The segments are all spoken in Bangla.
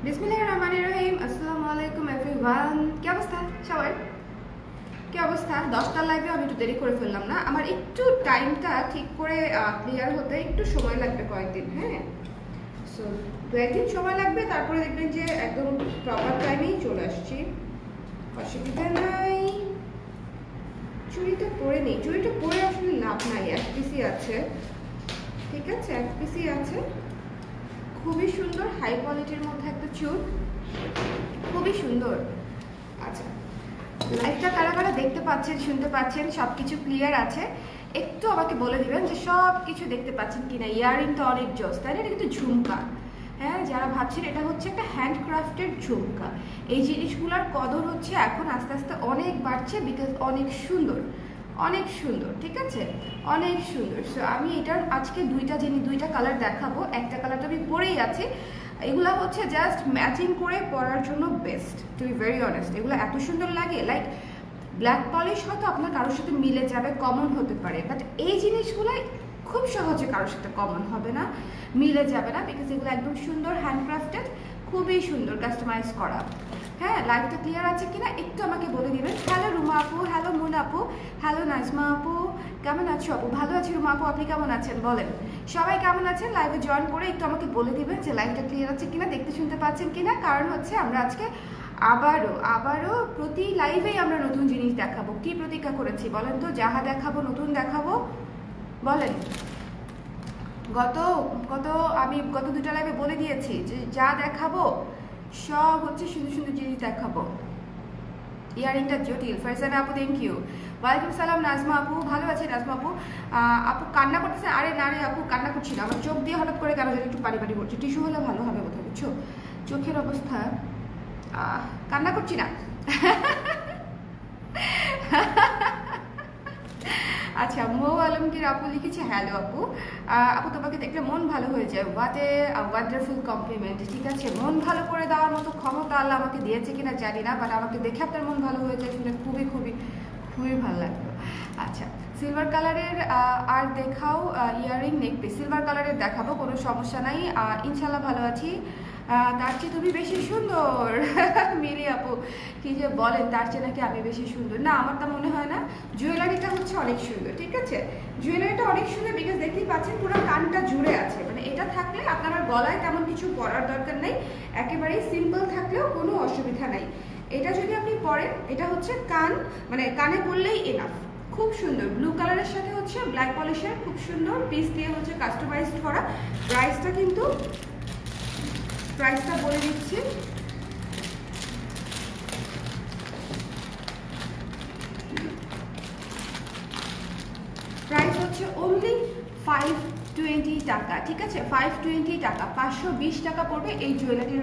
বিসমিল্লাহির রহমানির রহিম। আসসালামু আলাইকুম এভরিওয়ান। কি অবস্থা সবার? কি অবস্থা? 10টার লাইভে আমি একটু দেরি করে ফেললাম না, আমার একটু টাইমটা ঠিক করে ক্লিয়ার হতে একটু সময় লাগবে কয়েকদিন। হ্যাঁ, সো 2-1 দিন সময় লাগবে, তারপরে দেখবেন যে একদম প্রপার টাইমেই চলে আসছি, অসুবিধা নাই। চুড়িটা পরে নেই, চুড়িটা পরে আসলে লাভ নাই, এক পিসি আছে। ঠিক আছে, এক পিসি আছে, খুবই সুন্দর, হাই কোয়ালিটির মধ্যে একটা চুল, খুবই সুন্দর। আচ্ছা, লাইভটা কারা কারা দেখতে পাচ্ছেন, শুনতে পাচ্ছেন, সব কিছু ক্লিয়ার আছে? একটু আমাকে বলে দিবেন যে সব কিছু দেখতে পাচ্ছেন কিনা। ইয়াররিংটা অনেক জোস, তাই না? এটা কিন্তু ঝুমকা। হ্যাঁ, যারা ভাবছেন এটা হচ্ছে একটা হ্যান্ডক্রাফটেড ঝুমকা, এই জিনিসগুলোর কদর হচ্ছে এখন আস্তে আস্তে অনেক বাড়ছে, বিকজ অনেক সুন্দর, অনেক সুন্দর। ঠিক আছে, অনেক সুন্দর। সো আমি এটার আজকে দুইটা কালার দেখাবো। একটা কালারটা আমি পরেই আছি, এগুলা হচ্ছে জাস্ট ম্যাচিং করে পরার জন্য best, to be very honest. এগুলো এত সুন্দর লাগে, লাইক ব্ল্যাক পলিশ হয়তো আপনার কারোর সাথে মিলে যাবে, কমন হতে পারে, বাট এই জিনিসগুলো খুব সহজে কারোর সাথে কমন হবে না, মিলে যাবে না, বিকজ এগুলো একদম সুন্দর, হ্যান্ডক্রাফটেড, খুবই সুন্দর, কাস্টমাইজ করা। হ্যাঁ, লাইভটা ক্লিয়ার আছে কিনা একটু আমাকে বলে দিবেন। হ্যালো রুমা আপু, হ্যালো মুন আপু, হ্যালো নাজমা আপু, কেমন আছো আপু? ভালো আছি রুমা আপু, আপনি কেমন আছেন বলেন? সবাই কেমন আছেন? লাইভে জয়েন করে একটু আমাকে বলে দিবেন যে লাইভটা ক্লিয়ার আছে কিনা, দেখতে শুনতে পাচ্ছেন কিনা। কারণ হচ্ছে আমরা আজকে আবারও প্রতি লাইভেই আমরা নতুন জিনিস দেখাবো। কি প্রতিজ্ঞা করেছি বলেন তো? যাহা দেখাবো নতুন দেখাবো, বলেন। আমি গত 2টা লাইভে বলে দিয়েছি যে যা দেখাবো সব হচ্ছে সুন্দর সুন্দর জিনিস দেখাবো। ইয়ারিংটা জটিল। ফারজানা আপু থ্যাংক ইউ। ওয়ালাইকুম সালাম নাজমা আপু, ভালো আছি নাজমা আপু। আপু কান্না করতেছে? আরে না রে আপু, কান্না করছি না, আমার চোখ দিয়ে হঠাৎ করে কেন যেন একটু পানি পানি পড়ছে, টিস্যু হলে ভালো হবে বোধহয়, বুঝছো চোখের অবস্থা। কান্না করছি না। আচ্ছা, মৌ আলমগীর আপু লিখেছে হ্যালো আপু। আপু তোমাকে দেখলে মন ভালো হয়ে যায়, হোয়াট এ ওয়ান্ডারফুল কমপ্লিমেন্ট। ঠিক আছে, মন ভালো করে দেওয়ার মতো ক্ষমতা আল্লাহ আমাকে দিয়েছে কিনা জানি না, বাট আমাকে দেখে আপনার মন ভালো হয়ে যায় শুনে খুবই খুবই খুবই ভালো লাগলো। আচ্ছা, সিলভার কালারের আর দেখাও ইয়ারিং নেক পিস, সিলভার কালারের দেখাবো, কোনো সমস্যা নাই, ইনশাল্লাহ ভালো আছি। তার চেয়ে তুমি বেশি সুন্দর। মিলি আপু কি যে বলেন, তার চেয়ে নাকি আমি বেশি সুন্দর? না, আমার তা মনে হয় না। জুয়েলারিটা হচ্ছে অনেক সুন্দর, ঠিক আছে, জুয়েলারিটা অনেক সুন্দর, বিকজ দেখতেই পাচ্ছেন পুরো কানটা জুড়ে আছে, মানে এটা থাকলে আপনার গলায় তেমন কিছু পরার দরকার নেই, একেবারেই সিম্পল থাকলেও কোনো অসুবিধা নাই। এটা যদি আপনি পরেন, এটা হচ্ছে কান, মানে কানে পরলেই এনাফ। খুব সুন্দর, ব্লু কালারের সাথে হচ্ছে ব্ল্যাক পলিশের খুব সুন্দর পিস দিয়ে হচ্ছে কাস্টমাইজড করা। প্রাইসটা বলে দিচ্ছি। প্রাইস হচ্ছে অনলি 520 টাকা। ঠিক আছে, 520 টাকা, 520 টাকা পড়বে এই জুয়েলারির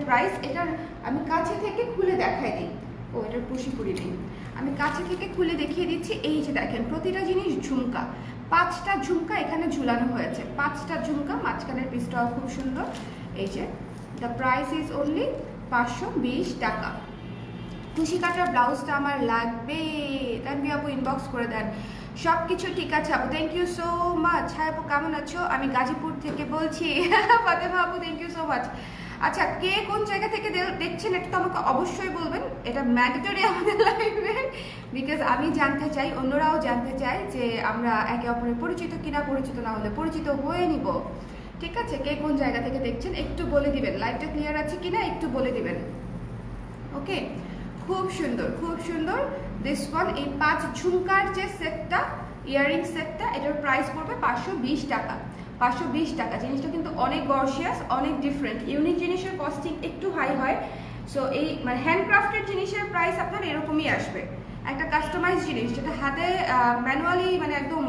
প্রাইস। এটার আমি কাছে থেকে খুলে দেখাই দিই। ও, এটার পুশিপুরি নেই, আমি কাছে থেকে খুলে দেখিয়ে দিচ্ছি। এই যে দেখেন, প্রতিটা জিনিস ঝুমকা, 5টা ঝুমকা এখানে ঝুলানো হয়েছে, 5টা ঝুমকা, মাঝখানের পিসটাও খুব সুন্দর। এই যে দ্য প্রাইস ইজ অনলি 520 টাকা। খুশি কাটার ব্লাউজটা আমার লাগবে, তানভি আপু ইনবক্স করে দেন। সব কিছু ঠিক আছে আপু, থ্যাংক ইউ সো মাচ। হ্যাঁ আপু কেমন আছো? আমি গাজীপুর থেকে বলছি। ফাতেমা আপু থ্যাংক ইউ সো মাচ। আচ্ছা, কে কোন জায়গা থেকে দেখছেন এটা তো আমাকে অবশ্যই বলবেন, এটা ম্যান্ডেটরি আমাদের লাইফে, বিকজ আমি জানতে চাই, অন্যরাও জানতে চায় যে আমরা একে অপরের পরিচিত কিনা, পরিচিত না হলে পরিচিত হয়ে নিব। ঠিক আছে, কে কোন জায়গা থেকে দেখছেন একটু বলে দিবেন, লাইভটা ক্লিয়ার আছে কিনা একটু বলে দিবেন। ওকে, খুব সুন্দর, খুব সুন্দর দিস ওয়ান। এই 5 ঝুমকার যে সেটটা, ইয়ারিং সেটটা, এটার প্রাইস পড়বে 520 টাকা। 520 টাকা। জিনিসটা কিন্তু অনেক গর্জিয়াস, অনেক ডিফারেন্ট, ইউনিক জিনিসের কস্টিং একটু হাই হয়। সো এই মানে হ্যান্ডক্রাফটেড জিনিসের প্রাইস আপনার এরকমই আসবে। একটা কাস্টমাইজ জিনিস যেটা হাতে ম্যানুয়ালি মানে একদম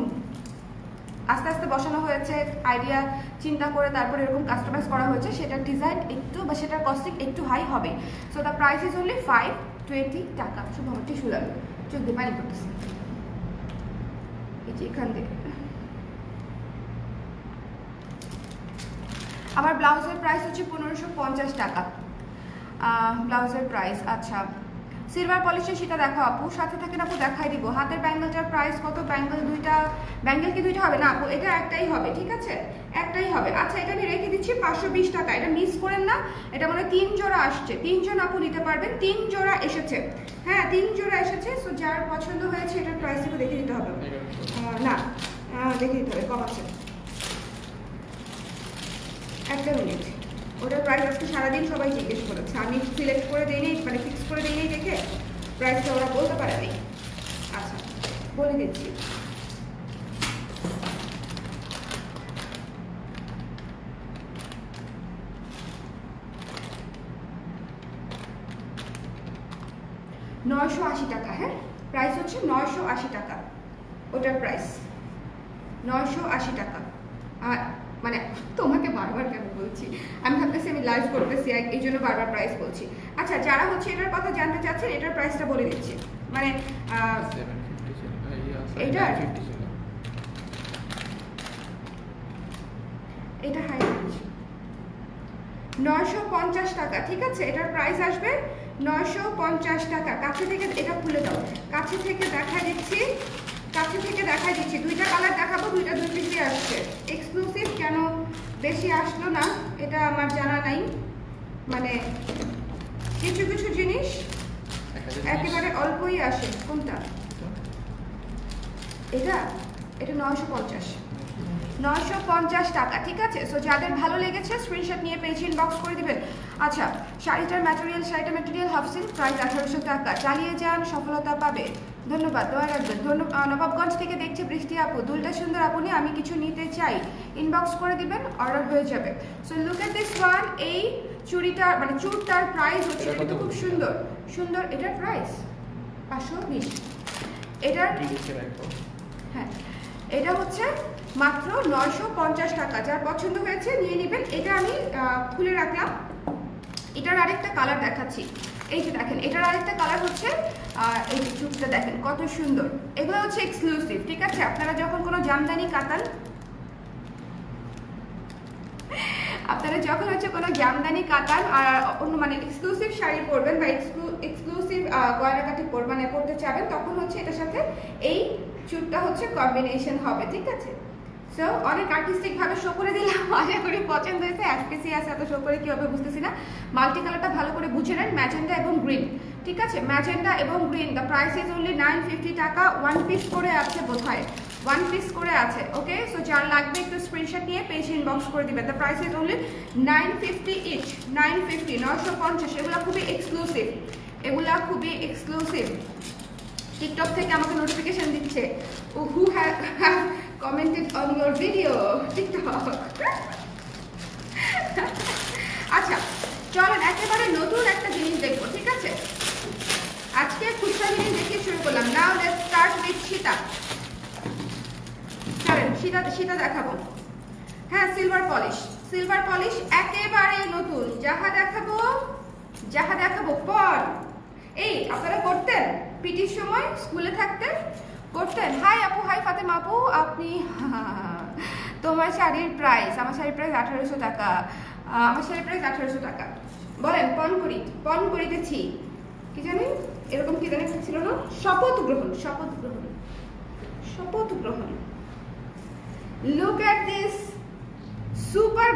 আস্তে আস্তে বসানো হয়েছে, আইডিয়া চিন্তা করে তারপরে এরকম কাস্টমাইজ করা হয়েছে, সেটার ডিজাইন একটু বা সেটার কস্টিং একটু হাই হবে। So the price is only 520 টাকা। শুভ আমার টিস্যু লাগবে, চোখ দিয়ে পানি পড়তেছে, এই যে এখান থেকে। আমার ব্লাউজের প্রাইস হচ্ছে 1550 টাকা, ব্লাউজের প্রাইস। আচ্ছা, সিলভার পলিশের সেটা দেখাও আপু, সাথে থাকেন আপু, দেখাই দিব। হাতের ব্যাঙ্গেলটার প্রাইস কত? ব্যাঙ্গেল দুইটা, ব্যাঙ্গেল কি দুইটা হবে না আপু? এটা একটাই হবে, ঠিক আছে, একটাই হবে। আচ্ছা, এটা আমি রেখে দিচ্ছি 520 টাকা। এটা মিস করেন না, এটা মানে 3 জোড়া আসছে, 3 জন আপু নিতে পারবেন, 3 জোড়া এসেছে, হ্যাঁ 3 জোড়া এসেছে। সো যার পছন্দ হয়েছে এটার প্রাইস একটু দেখে দিতে হবে, না দেখে দিতে হবে, কম আছে। একটা মিনিট, ওটার প্রাইস আজকে সারাদিন সবাই জিজ্ঞেস করেছে, আমি সিলেক্ট করে দিই নেই, মানে ফিক্স করে দিই নেই দেখে প্রাইসটা ওরা বলতে পারেনি। আচ্ছা বলে দিচ্ছি, $980 টাকা, হ্যাঁ প্রাইস হচ্ছে 980 টাকা, ওটার প্রাইস 980 টাকা। আর মানে তোমাকে বারবার কেন বলছি, আমি ভাবতেছি আমি লাইভ করতেছি এই জন্য বারবার প্রাইস বলছি। আচ্ছা, যারা হচ্ছে এটার কথা জানতে চাচ্ছেন এটার প্রাইসটা বলে দিচ্ছি, মানে এইটার এটা হাই রেঞ্জ 950 টাকা, ঠিক আছে, এটার প্রাইস আসবে 950 টাকা। কাছে থেকে এটা খুলে দাও, কাছে থেকে দেখা দিচ্ছি, কাছে থেকে দেখা দিচ্ছি। দুইটা কালার দেখাবো, দুইটা দুই পিসই আসছে। এক্সক্লুসিভ কেন বেশি আসলো না এটা আমার জানা নাই, মানে কিছু কিছু জিনিস একেবারে অল্পই আসে। কোনটা? এটা এটা 950 টাকা, ঠিক আছে। সো যাদের ভালো লেগেছে স্ক্রিনশট নিয়ে পেজ ইনবক্স করে দিবেন। আচ্ছা, শাড়িটার ম্যাটেরিয়াল হাফ সিল্ক, প্রাইস 1800 টাকা। চালিয়ে যান, সফলতা পাবে। ধন্যবাদ, দোয়া রাখবেন। নবাবগঞ্জ থেকে দেখছে বৃষ্টি আপু, দুলটা সুন্দর আপনি, আমি কিছু নিতে চাই, ইনবক্স করে দিবেন, অর্ডার হয়ে যাবে। So look at this one, এই চুড়িটার মানে চুড়টার প্রাইস হচ্ছে, এটা খুব সুন্দর সুন্দর, এটার প্রাইস 520। এটার হ্যাঁ এটা হচ্ছে মাত্র 950 টাকা। যার পছন্দ হয়েছে নিয়ে নেবেন। এটা আমি খুলে রাখলাম। এটার আরেকটা কালার দেখাচ্ছি, এই যে দেখেন, এটার আরেকটা কালার হচ্ছে, এই যে চুপটা দেখেন কত সুন্দর। এগুলো হচ্ছে এক্সক্লুসিভ, ঠিক আছে। আপনারা যখন কোনো জামদানি কাতান, আপনারা যখন হচ্ছে কোনো জামদানি কাতান আর অন্য মানে এক্সক্লুসিভ শাড়ি পরবেন বা এক্সক্লুসিভ গয়নাকাটি মানে পরতে চাবেন, তখন হচ্ছে এটার সাথে এই চুটটা হচ্ছে কম্বিনেশন হবে, ঠিক আছে। সো অনেক আর্টিস্টিক ভাবে শো করে দিলাম, আশা করি পছন্দ হয়েছে। এসপিসি আছে, এত শো করে কি হবে বুঝতেছি না। মাল্টি কালারটা ভালো করে বুঝে নেন, ম্যাজেন্ডা এবং গ্রিন, ঠিক আছে, ম্যাজেন্ডা এবং green. The price is only 950 টাকা। 1 পিস করে আছে বোধহয়, 1 পিস করে আছে, ওকে। সো যার লাগবে একটু স্ক্রিনশট নিয়ে পেজ ইনবক্স করে দিবেন। The price is only 950 each, 950, 950। এগুলো খুবই এক্সক্লুসিভ, এগুলা খুবই এক্সক্লুসিভ। টিকটক থেকে আমাকে নোটিফিকেশন দিচ্ছে, who have commented on your video, TikTok. আচ্ছা চলেন একেবারে নতুন একটা জিনিস দেখবো, ঠিক আছে। আজকে খুচরা জিনিস দেখে শুরু করলাম। Now let's start with Sita. চলেন সীতা দেখাবো। হ্যাঁ, সিলভার পলিশ একেবারে নতুন। যাহা দেখাবো পর। এই আপনারা করতেন পিটির সময়, স্কুলে থাকতে করতেন। হাই আপু, হাই ফাতেমা আপু, আপনি তোমার শাড়ির প্রাইস? আমার শাড়ির প্রাইস 1800 টাকা। আমার শাড়ির প্রাইস 1800 টাকা। বলেন পণ করিতেছি কি জানি, এরকম কি জানি ছিল না, শপথ গ্রহণ। Look at this, super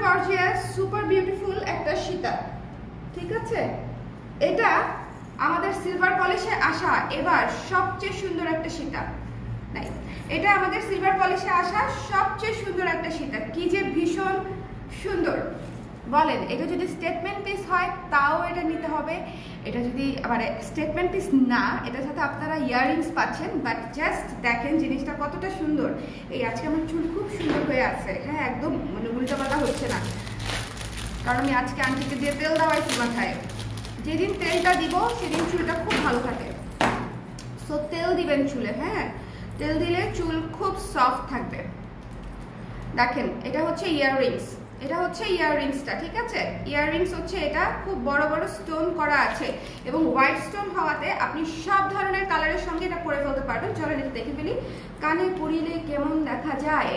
gorgeous, super beautiful একটা সীতা, ঠিক আছে। এটা আমাদের সিলভার পলিশে আসা এবার সবচেয়ে সুন্দর একটা সীতা। নাই, এটা আমাদের সিলভার পলিশে আসা সবচেয়ে সুন্দর একটা সীতা। কি যে ভীষণ সুন্দর বলেন। এটা যদি স্টেটমেন্ট পিস হয় তাও এটা নিতে হবে। এটা যদি মানে স্টেটমেন্ট পিস না, এটার সাথে আপনারা ইয়াররিংস পাচ্ছেন, বাট জাস্ট দেখেন জিনিসটা কতটা সুন্দর। এই আজকে আমার চুল খুব সুন্দর হয়ে আছে, হ্যাঁ একদম মানে উল্টাপাল্টা হচ্ছে না, কারণ আমি আজকে আন্টিকে দিয়ে তেল দেওয়াইছি মাথায়। যেদিন তেলটা দিব সেদিন চুলটা খুব ভালো থাকে। সো তেল দিবেন চুলে, হ্যাঁ তেল দিলে চুল খুব সফট থাকবে। দেখেন এটা হচ্ছে ইয়াররিংসটা, ঠিক আছে। ইয়াররিংস হচ্ছে এটা খুব বড় বড় স্টোন করা আছে এবং হোয়াইট স্টোন হওয়াতে আপনি সব ধরনের কালারের সঙ্গে এটা পরে ফেলতে পারবেন। চলেন এটা দেখে ফেলি, কানে পরিলে কেমন দেখা যায়।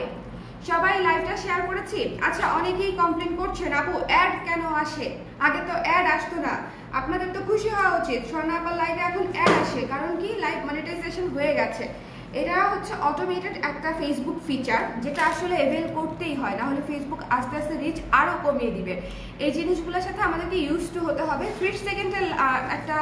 সবাই লাইভটা শেয়ার করেছি। আচ্ছা, অনেকেই কমপ্লেন করছেন আপু অ্যাড কেন আসে, আগে তো অ্যাড আসতো না। আপনাদের তো খুশি হওয়া উচিত। স্বর্ণা আপার লাইভে এখন অ্যাড আসে, কারণ কি লাইভ মনিটাইজেশন হয়ে গেছে। এটা হচ্ছে অটোমেটেড একটা ফেসবুক ফিচার, যেটা আসলে এভেল করতেই হয়, না হলে ফেসবুক আস্তে আস্তে রিচ আরও কমিয়ে দিবে। এই জিনিসগুলোর সাথে আমাদেরকে ইউজ টু হতে হবে। 30 সেকেন্ডের একটা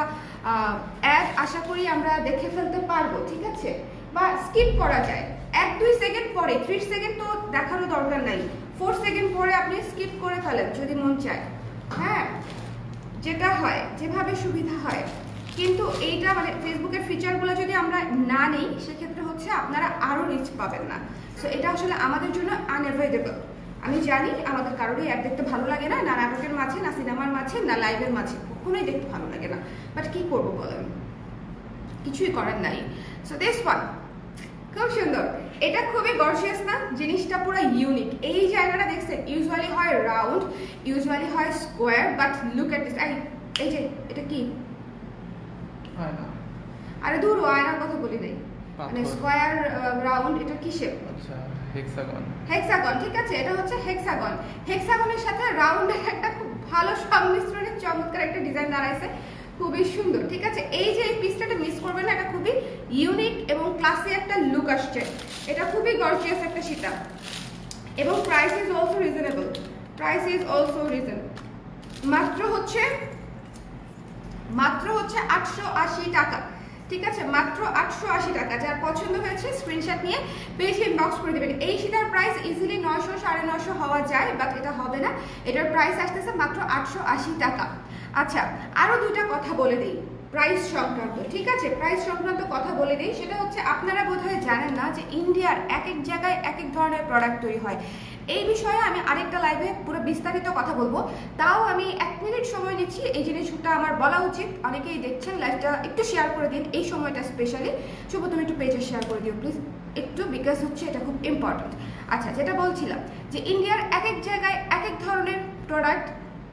অ্যাড আশা করি আমরা দেখে ফেলতে পারবো, ঠিক আছে, বা স্কিপ করা যায় 1-2 সেকেন্ড পরে। 30 সেকেন্ড তো দেখারও দরকার নাই, 4 সেকেন্ড পরে আপনি স্কিপ করে ফেলেন যদি মন চায়। হ্যাঁ, যেটা হয়, যেভাবে সুবিধা হয়। কিন্তু এইটা মানে ফেসবুকের ফিচারগুলো যদি আমরা না নিই, সেক্ষেত্রে হচ্ছে আপনারা আরও রিচ পাবেন না। সো এটা আসলে আমাদের জন্য আনঅ্যাভয়েডেবল। আমি জানি আমাদের কারোরই অ্যাড দেখতে ভালো লাগে না, না নাটকের মাঝে, না সিনেমার মাঝে, না লাইভের মাঝে, কখনোই দেখতে ভালো লাগে না। বাট কি করবো বলেন, কিছুই করার নাই। সো দিস ওয়ান খুব সুন্দর, এটা খুবই গর্জিয়াস না, জিনিসটা পুরো ইউনিক। এই জায়গাটা দেখছেন, ইউজুয়ালি হয় রাউন্ড, ইউজুয়ালি হয় square, but look at this. এই যে এটা কি, আরে দূর, আয়নার কথা বলি নাই, মানে স্কোয়ার রাউন্ড, এটা কি শেপ? আচ্ছা, হেক্সাগন। হেক্সাগন, ঠিক আছে, এটা হচ্ছে হেক্সাগন। হেক্সাগনের সাথে রাউন্ডের একটা খুব ভালো সংমিশ্রণের চমৎকার একটা ডিজাইন দাঁড়াইছে, খুবই সুন্দর, ঠিক আছে। এই যে এই পিসটাটা মিস করবেন না, এটা খুবই ইউনিক এবং ক্লাসি একটা লুক আসছে। এটা খুবই গর্জিয়াস একটা সীতা, এবং price is also reasonable. Price is also reasonable, মাত্র হচ্ছে 880 টাকা, ঠিক আছে, মাত্র 880 টাকা। যার পছন্দ হয়েছে স্ক্রিনশট নিয়ে পেজে ইনবক্স করে দেবেন। এই সীতার প্রাইস ইজিলি 900 950 হওয়া যায়, বাট এটা হবে না। এটার প্রাইস আসতেছে মাত্র 880 টাকা। আচ্ছা, আরো দুইটা কথা বলে দিই প্রাইস সংক্রান্ত, ঠিক আছে, প্রাইস সংক্রান্ত কথা বলে দিই। সেটা হচ্ছে আপনারা বোধহয় জানেন না যে ইন্ডিয়ার এক এক জায়গায় এক এক ধরনের প্রোডাক্ট তৈরি হয়। এই বিষয়ে আমি আরেকটা লাইভে পুরো বিস্তারিত কথা বলবো, তাও আমি 1 মিনিট সময় নিচ্ছি। এই জিনিসটা আমার বলা উচিত, অনেকেই দেখছেন লাইভটা, একটু শেয়ার করে দিন এই সময়টা স্পেশালি। শুভ, তুমি একটু পেজে শেয়ার করে দিও প্লিজ একটু, বিকজ হচ্ছে এটা খুব ইম্পর্টেন্ট। আচ্ছা, যেটা বলছিলাম যে ইন্ডিয়ার এক এক জায়গায় এক এক ধরনের প্রোডাক্ট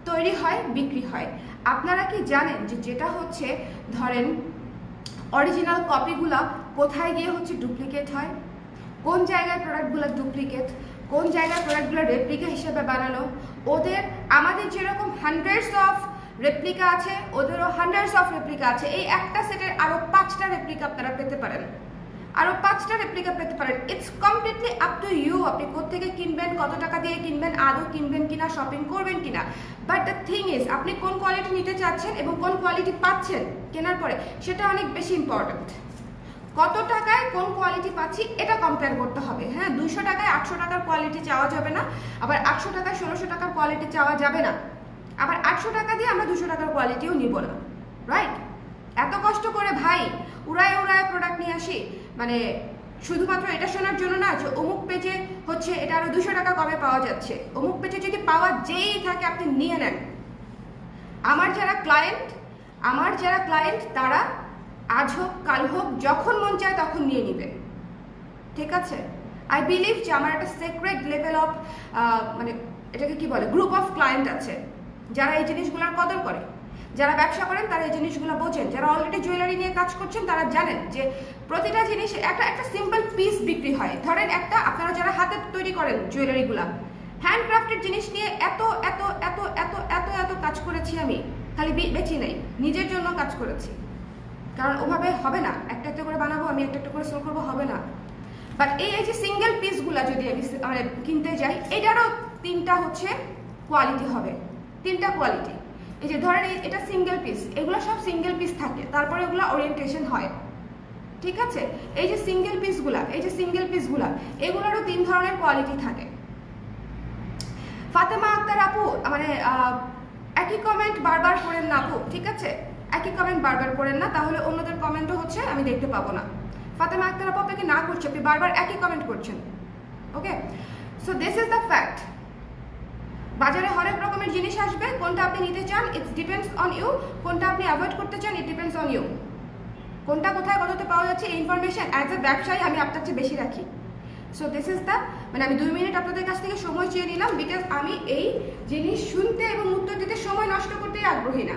তৈরি হয়, বিক্রি হয়। আপনারা কি জানেন যে যেটা হচ্ছে ধরেন অরিজিনাল কপিগুলা কোথায় গিয়ে হচ্ছে ডুপ্লিকেট হয়, কোন জায়গায় প্রোডাক্টগুলো ডুপ্লিকেট, কোন জায়গায় প্রোডাক্টগুলো রেপ্লিকা হিসেবে বানানো। ওদের আমাদের যেরকম হান্ড্রেডস অফ রেপ্লিকা আছে, ওদেরও হান্ড্রেডস অফ রেপ্লিকা আছে। এই একটা সেটের আরও 5টা রেপ্লিকা আপনারা পেতে পারেন, আরও 5টা রেপ্লিকা পেতে পারেন। It's completely up to you, আপনি কোত্থেকে কিনবেন, কত টাকা দিয়ে কিনবেন, আদৌ কিনবেন কিনা, শপিং করবেন কিনা। বাট দ্য থিং ইজ, আপনি কোন কোয়ালিটি নিতে চাচ্ছেন এবং কোন কোয়ালিটি পাচ্ছেন কেনার পরে, সেটা অনেক বেশি ইম্পর্টেন্ট। কত টাকায় কোন কোয়ালিটি পাচ্ছি এটা কম্পেয়ার করতে হবে। হ্যাঁ, 200 টাকায় 800 টাকার কোয়ালিটি চাওয়া যাবে না, আবার 800 টাকায় 1600 টাকার কোয়ালিটি চাওয়া যাবে না, আবার 800 টাকা দিয়ে আমরা 200 টাকার কোয়ালিটিও নিব না, রাইট? এত কষ্ট করে ভাই উড়ায় উড়ায় প্রোডাক্ট নিয়ে আসি, মানে শুধুমাত্র এটা শোনার জন্য না যে অমুক পেজে হচ্ছে এটা আরো 200 টাকা কমে পাওয়া যাচ্ছে। অমুক পেজে যদি পাওয়া যেই থাকে আপনি নিয়ে নেন। আমার যারা ক্লায়েন্ট তারা আজ হোক কাল হোক যখন মন চায় তখন নিয়ে নিবে, ঠিক আছে। আই বিলিভ যে আমার একটা সিক্রেট লেভেল অফ মানে এটাকে কি বলে, গ্রুপ অফ ক্লায়েন্ট আছে যারা এই জিনিসগুলোর কদর করে। যারা ব্যবসা করেন তারা এই জিনিসগুলো বোঝেন, যারা অলরেডি জুয়েলারি নিয়ে কাজ করছেন তারা জানেন যে প্রতিটা জিনিস একটা সিম্পল পিস বিক্রি হয়। ধরেন একটা, আপনারা যারা হাতে তৈরি করেন জুয়েলারিগুলা, হ্যান্ডক্রাফটেড জিনিস নিয়ে এত এত এত এত এত এত কাজ করেছি আমি, খালি বেচি নাই, নিজের জন্য কাজ করেছি। কারণ ওভাবে হবে না, একটা একটা করে বানাবো আমি, একটা একটা করে সেল করবো, হবে না। বাট এই যে সিঙ্গেল পিসগুলা যদি আমি মানে কিনতে যাই, এটারও 3টা হচ্ছে কোয়ালিটি হবে, 3টা কোয়ালিটি। এই যে ধরেন এটা সিঙ্গেল পিস, এগুলো সব সিঙ্গেল পিস থাকে, তারপরে এগুলো ওরিয়েন্টেশন হয়, ঠিক আছে। এই যে সিঙ্গেল পিসগুলা, এগুলোরও 3 ধরনের কোয়ালিটি থাকে। ফাতেমা আক্তার আপু, মানে একই কমেন্ট বারবার করেন না আপু, ঠিক আছে, একই কমেন্ট বারবার করেন না, তাহলে অন্যদের কমেন্টও হচ্ছে আমি দেখতে পাবো না। ফাতেমা আক্তার আপু আপনাকে না করছে, আপনি বারবার একই কমেন্ট করছেন, okay. So this is the fact. বাজারে হরেক রকমের জিনিস আসবে, কোনটা আপনি নিতে চান ইটস ডিপেন্ডস অন ইউ, কোনটা আপনি অ্যাভয়েড করতে চান ইট ডিপেন্ডস অন ইউ। কোনটা কোথায় কততে পাওয়া যাচ্ছে এই ইনফরমেশন অ্যাজ এ ব্যবসায়ী আমি আপনার চেয়ে বেশি রাখি। সো দিস ইজ দ্য, মানে আমি 2 মিনিট আপনাদের কাছ থেকে সময় চেয়ে নিলাম, বিকজ আমি এই জিনিস শুনতে এবং উত্তর দিতে সময় নষ্ট করতেই আগ্রহী না।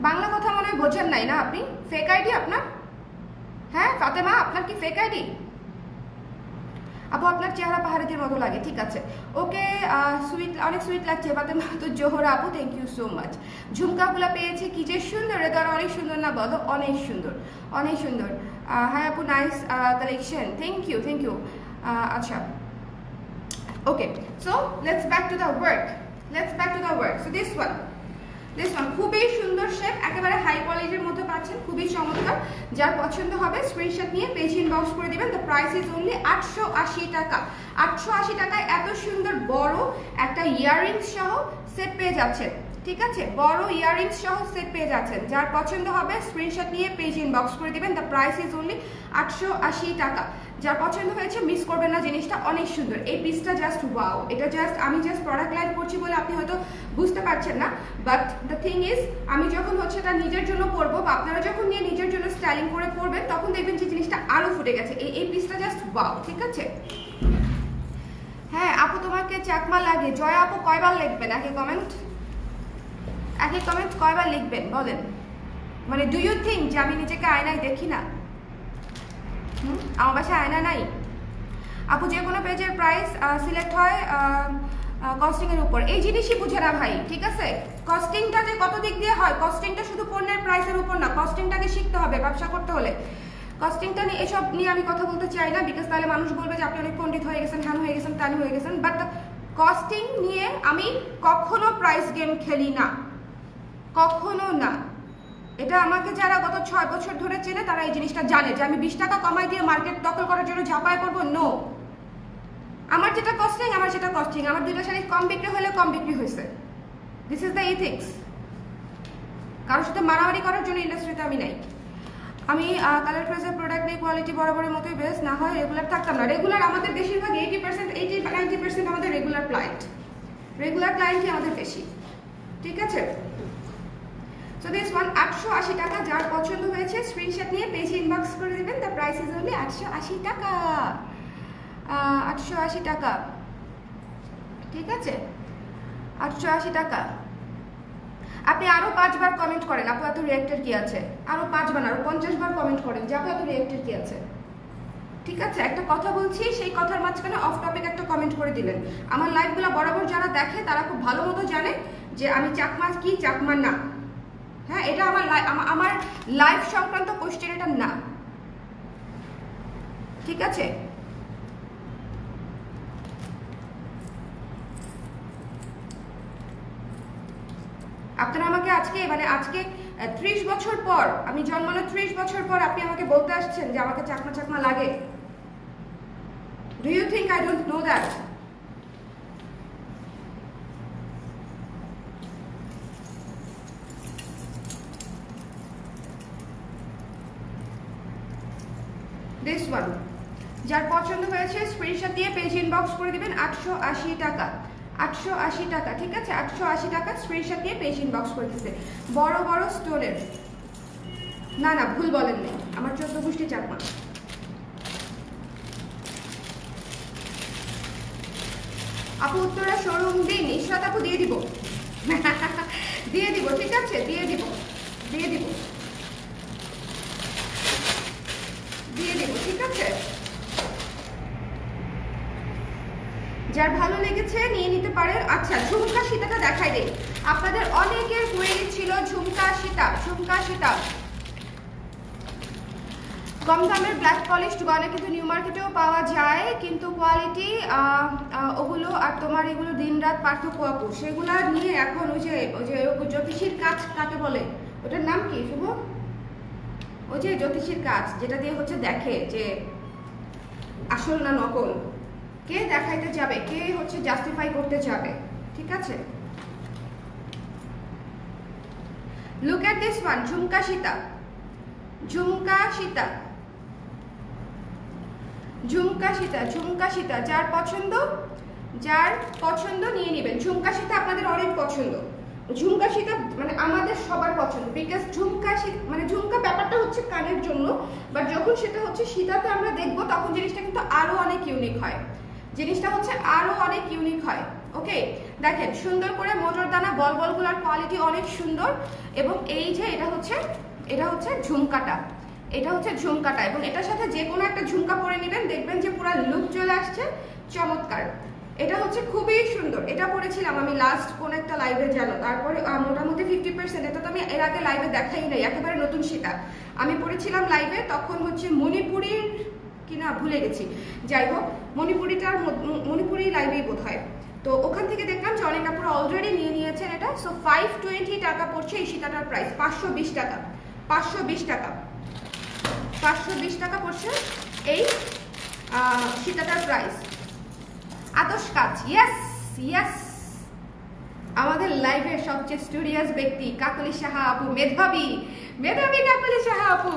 বাংলা কথা মনে হয় বোঝেন নাই না আপনি? ফেক আইডি আপনার? হ্যাঁ ফাতেমা, আপনার কি ফেক আইডি? আপু আপনার চেহারা পাহাড়িদের মতো লাগে, ঠিক আছে ওকে। সুইট, অনেক সুইট লাগছে বাতের মতো জোহরা আপু, থ্যাংক ইউ সো মাচ। ঝুমকাগুলো পেয়েছি কি যে সুন্দর, এটা অনেক সুন্দর না বলো? অনেক সুন্দর, অনেক সুন্দর। হাই আপু, nice collection, thank you, thank you. আচ্ছা okay, so let's back to the work, let's back to the work. So this one খুবই সুন্দর শেপ, একেবারে হাই কোয়ালিটির মধ্যে পাচ্ছেন, খুবই চমৎকার। যার পছন্দ হবে স্ক্রিনশট নিয়ে পেজ ইনবক্স করে দিবেন। দ্য প্রাইস ইজ অনলি 880 টাকা। 880 টাকায় এত সুন্দর বড় একটা ইয়াররিংস সহ সেট পেয়ে যাচ্ছেন, ঠিক আছে, বড় ইয়াররিংস সহ সেট পেয়ে যাচ্ছেন। যার পছন্দ হবে স্ক্রিনশট নিয়ে পেজ ইনবক্স করে দিবেন। দ্য প্রাইস ইজ অনলি 880 টাকা। যার পছন্দ হয়েছে মিস করবেন না, জিনিসটা অনেক সুন্দর। এই পিসটা জাস্ট ওয়াও, এটা জাস্ট আমি জাস্ট প্রোডাক্ট লাইভ করছি বলে আপনি হয়তো বুঝতে পারছেন না, বাট দ্য থিং ইজ আমি যখন হচ্ছে এটা নিজের জন্য পরবো বা আপনারা যখন নিয়ে নিজের জন্য স্টাইলিং করে পরবেন তখন দেখবেন যে জিনিসটা আরো ফুটে গেছে। এই পিসটা জাস্ট ওয়াও, ঠিক আছে। হ্যাঁ আপু তোমাকে চাকমা লাগে, জয় আপু কয়বার লিখবেন একই কমেন্ট? একই কমেন্ট কয়বার লিখবেন বলেন? মানে ডু ইউ থিঙ্ক যে আমি নিজেকে আয়নায় দেখি না? আমার বাসায় আয়না নাই আপু। যে কোনো পেজের প্রাইস সিলেক্ট হয় কস্টিং এর উপর, এই জিনিসই বুঝে না ভাই, ঠিক আছে। কস্টিংটা যে কত দিক দিয়ে হয়, কস্টিংটা শুধু পণ্যের প্রাইসের উপর না, কস্টিংটাকে শিখতে হবে ব্যবসা করতে হলে। কস্টিংটা নিয়ে এসব নিয়ে আমি কথা বলতে চাই না, বিকজ তাহলে মানুষ বলবে যে আপনি অনেক পণ্ডিত হয়ে গেছেন, হ্যান হয়ে গেছেন, তানি হয়ে গেছেন। বাট কস্টিং নিয়ে আমি কখনো প্রাইস গেম খেলি না, কখনো না। এটা আমাকে যারা গত 6 বছর ধরে চেনে তারা এই জিনিসটা জানে যে আমি 20 টাকা কমাই দিয়ে মার্কেট দখল করার জন্য ঝাঁপায় করবো, নো। আমার যেটা কস্টিং আমার সেটা কস্টিং, আমার দুইটা শাড়ি কম বিক্রি হলে কম বিক্রি হয়েছে, দিস ইজ দ্য ইথিক্স। কারোর সাথে মারামারি করার জন্য ইন্ডাস্ট্রিতে আমি নাই। আমি কালার প্রেসের প্রোডাক্ট নিয়ে কোয়ালিটি বরাবরের মতোই বেস্ট, না হয় রেগুলার থাকতাম না। রেগুলার আমাদের বেশিরভাগ 80-90% আমাদের রেগুলার ক্লায়েন্টই আমাদের বেশি, ঠিক আছে। সো দিস ওয়ান 880 টাকা। যার পছন্দ হয়েছে স্ক্রিনশট নিয়ে পেজে ইনবক্স করে দিবেন। দ্য প্রাইস ইজ অনলি 880 টাকা। 880 টাকা, ঠিক আছে, 880 টাকা। আপনি আরো 5 বার কমেন্ট করেন আপু এত রিঅ্যাক্টের কি আছে, আরো 5 বার আরো 50 বার কমেন্ট করেন যে আপু এত রিঅ্যাক্টের কি আছে, ঠিক আছে। একটা কথা বলছি, সেই কথার মাঝখানে অফ টপিক একটা কমেন্ট করে দিলেন। আমার লাইভগুলো বরাবর যারা দেখে তারা খুব ভালো মতো জানে যে আমি চাকমা কি চাকমা না। হ্যাঁ, এটা আমার লাইফ সংক্রান্ত কোশ্চেন, এটা না, ঠিক আছে। আপনারা আমাকে আজকে 30 বছর পর, আমি জন্মানোর 30 বছর পর আপনি আমাকে বলতে আসছেন যে আমাকে চাকমা লাগে। Do you think I don't know that? This one যার পছন্দ হয়েছে স্ক্রিনশট দিয়ে পেজ ইনবক্স করে দিবেন। 880 টাকা, 880 টাকা, ঠিক আছে। 880 টাকা স্ক্রিনশট দিয়ে পেজ ইনবক্স করে দিতে। বড় বড় স্টোনের, না না ভুল বলেন নাই, আমার 14 গোষ্ঠী চাকমা। আপু উত্তরা শোরুম দিন, ইশরাত আপু দিয়ে দিব দিয়ে দিব, ঠিক আছে, দিয়ে দিব ঠিক আছে। যার ভালো লেগেছে নিয়ে নিতে পারেন। আচ্ছা, ঝুমকা সীতাটা দেখাই দেই। আপনাদের অনেকের কোয়েরি ছিল ঝুমকা সীতা। কম দামের ব্ল্যাক পলিশড গয়না কিন্তু নিউ মার্কেটেও পাওয়া যায়, কিন্তু কোয়ালিটি ওগুলো আর তোমার এগুলো দিন রাত পার্থক্য আপু। সেগুলা নিয়ে এখন ওই যে জ্যোতিষীর কাজ কাকে বলে, ওটার নাম কি শুভ? ওই যে জ্যোতিষীর কাজ যেটা দিয়ে হচ্ছে দেখে যে আসল না নকল, কে দেখাইতে যাবে, কে হচ্ছে জাস্টিফাই করতে যাবে, ঠিক আছে। লুক এট দিস ওয়ান, ঝুমকা সীতা। যার পছন্দ নিয়ে নেবেন। ঝুমকা সীতা আপনাদের অনেক পছন্দ, ঝুমকা সীতা মানে আমাদের সবার পছন্দ, বিকজ ঝুমকা ব্যাপারটা হচ্ছে কানের জন্য, বাট যখন সেটা হচ্ছে সীতাতে আমরা দেখবো তখন জিনিসটা কিন্তু আরো অনেক ইউনিক হয়, ওকে। দেখেন সুন্দর করে মোটরদানা বলগুলার কোয়ালিটি অনেক সুন্দর, এবং এই যে এটা হচ্ছে ঝুমকাটা, এবং এটার সাথে যে কোনো একটা ঝুমকা পরে নেবেন, দেখবেন যে পুরো লুক চলে চলে আসছে চমৎকার। এটা হচ্ছে খুবই সুন্দর, এটা পরেছিলাম আমি লাস্ট কোন একটা লাইভে জানো, তারপরে মোটামুটি 50%, এটা তো আমি এর আগে লাইভে দেখাই নাই, একেবারে নতুন সীতা আমি পরেছিলাম লাইভে, তখন হচ্ছে মণিপুরীর কিনা ভুলে গেছি, যাই হোক মণিপুরি লাইভেই বোধ হয়। তো ওখান থেকে দেখলাম যে অনেক আপুরা অলরেডি নিয়ে নিয়েছেন এটা। সো 520 টাকা পড়ছে এই সীতাটার প্রাইস, 520 টাকা, 520 টাকা, 520 টাকা পড়ছে এই সীতাটার প্রাইস। আতশ কাজ, ইয়েস ইয়েস, আমাদের লাইভের সবচেয়ে স্টুডিয়াস ব্যক্তি কাকলি সাহা আপু, মেধাবী মেধাবী কাকলি সাহা আপু।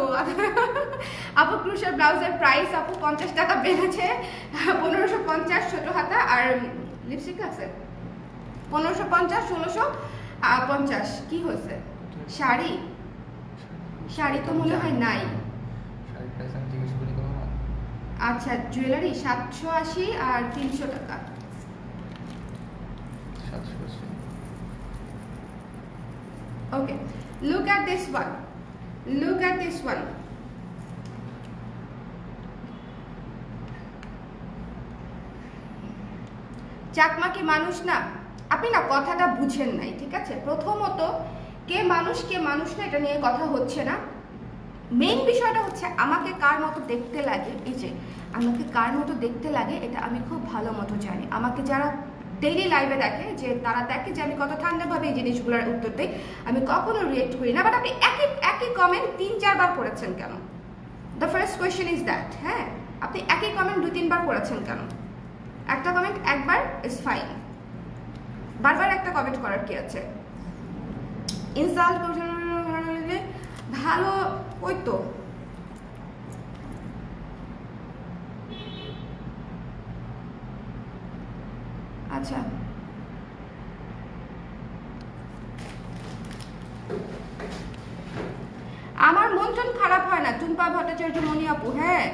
আপু ক্রুশের ব্লাউজের প্রাইস আপু 50 টাকা বেড়েছে, 1550 ছোট হাতা, আর লিপস্টিক আছে 1550, 1650। কি হয়েছে? শাড়ি, শাড়ি তো মনে হয় নাই। আচ্ছা জুয়েলারি 780 আর 300 টাকা। ওকে, look at this one, look at this one. Chakma কি মানুষ না? আপনি না কথাটা বুঝেন নাই, ঠিক আছে? প্রথমত কে মানুষ না এটা নিয়ে কথা হচ্ছে না। মেইন বিষয়টা হচ্ছে আমাকে কার মতো দেখতে লাগে, এই যে আমাকে কার মতো দেখতে লাগে এটা আমি খুব ভালো মতো জানি। আমাকে যারা ডেইলি লাইভে দেখে, যে তারা দেখে যে আমি কত ঠান্ডাভাবে এই জিনিসগুলোর উত্তর দিই, আমি কখনো রিয়েক্ট করি না। বাট আপনি একই কমেন্ট 3-4 বার করেছেন কেন? The first question is that. হ্যাঁ, আপনি একই কমেন্ট 2-3 বার করেছেন কেন? একটা কমেন্ট একবার ইজ ফাইন, বারবার একটা কমেন্ট করার কি আছে? ইনসাল্ট করছেন ভালো, ওই তো আচ্ছা আমার মন টন খারাপ হয় না টুম্পা ভট্টাচার্য মনি আপু। হ্যাঁ,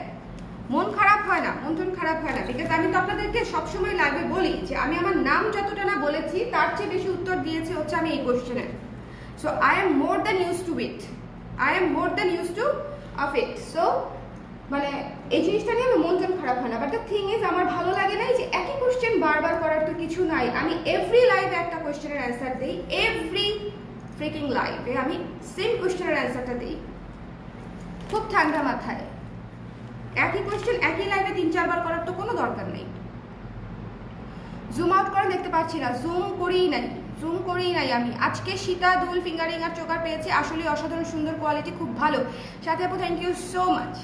মন খারাপ হয় না, মন টন খারাপ হয় না, বিকজ আমি তো আপনাদেরকে সবসময় লাইভে বলি যে আমি আমার নাম যতটা না বলেছি তার চেয়ে বেশি উত্তর দিয়েছি হচ্ছে আমি এই কোশ্চেনে। So I am more than use to it, I am more than use to of it. So মানে এই জিনিসটা নিয়ে আমার মন টন খারাপ হয় না। বাট দ্য থিং ইজ আমার ভালো লাগে না যে একই কোশ্চেন বারবার করার তো কিছু নাই। আমি এভরি লাইভে একটা কোশ্চেনের অ্যান্সার দিই, এভরি ফ্রিকিং লাইভে আমি সেম কোশ্চেনের অ্যান্সারটা দিই খুব ঠান্ডা মাথায়। একই কোশ্চেন একই লাইভে 3-4 বার করার তো কোনো দরকার নেই। জুম আউট করে দেখতে পাচ্ছি না, জুম করেই নাই আমি। আজকে সীতা দুল ফিঙ্গারিং আর চোকার পেয়েছি, আসলে অসাধারণ সুন্দর কোয়ালিটি, খুব ভালো। সাথে আপু থ্যাংক ইউ সো মাচ।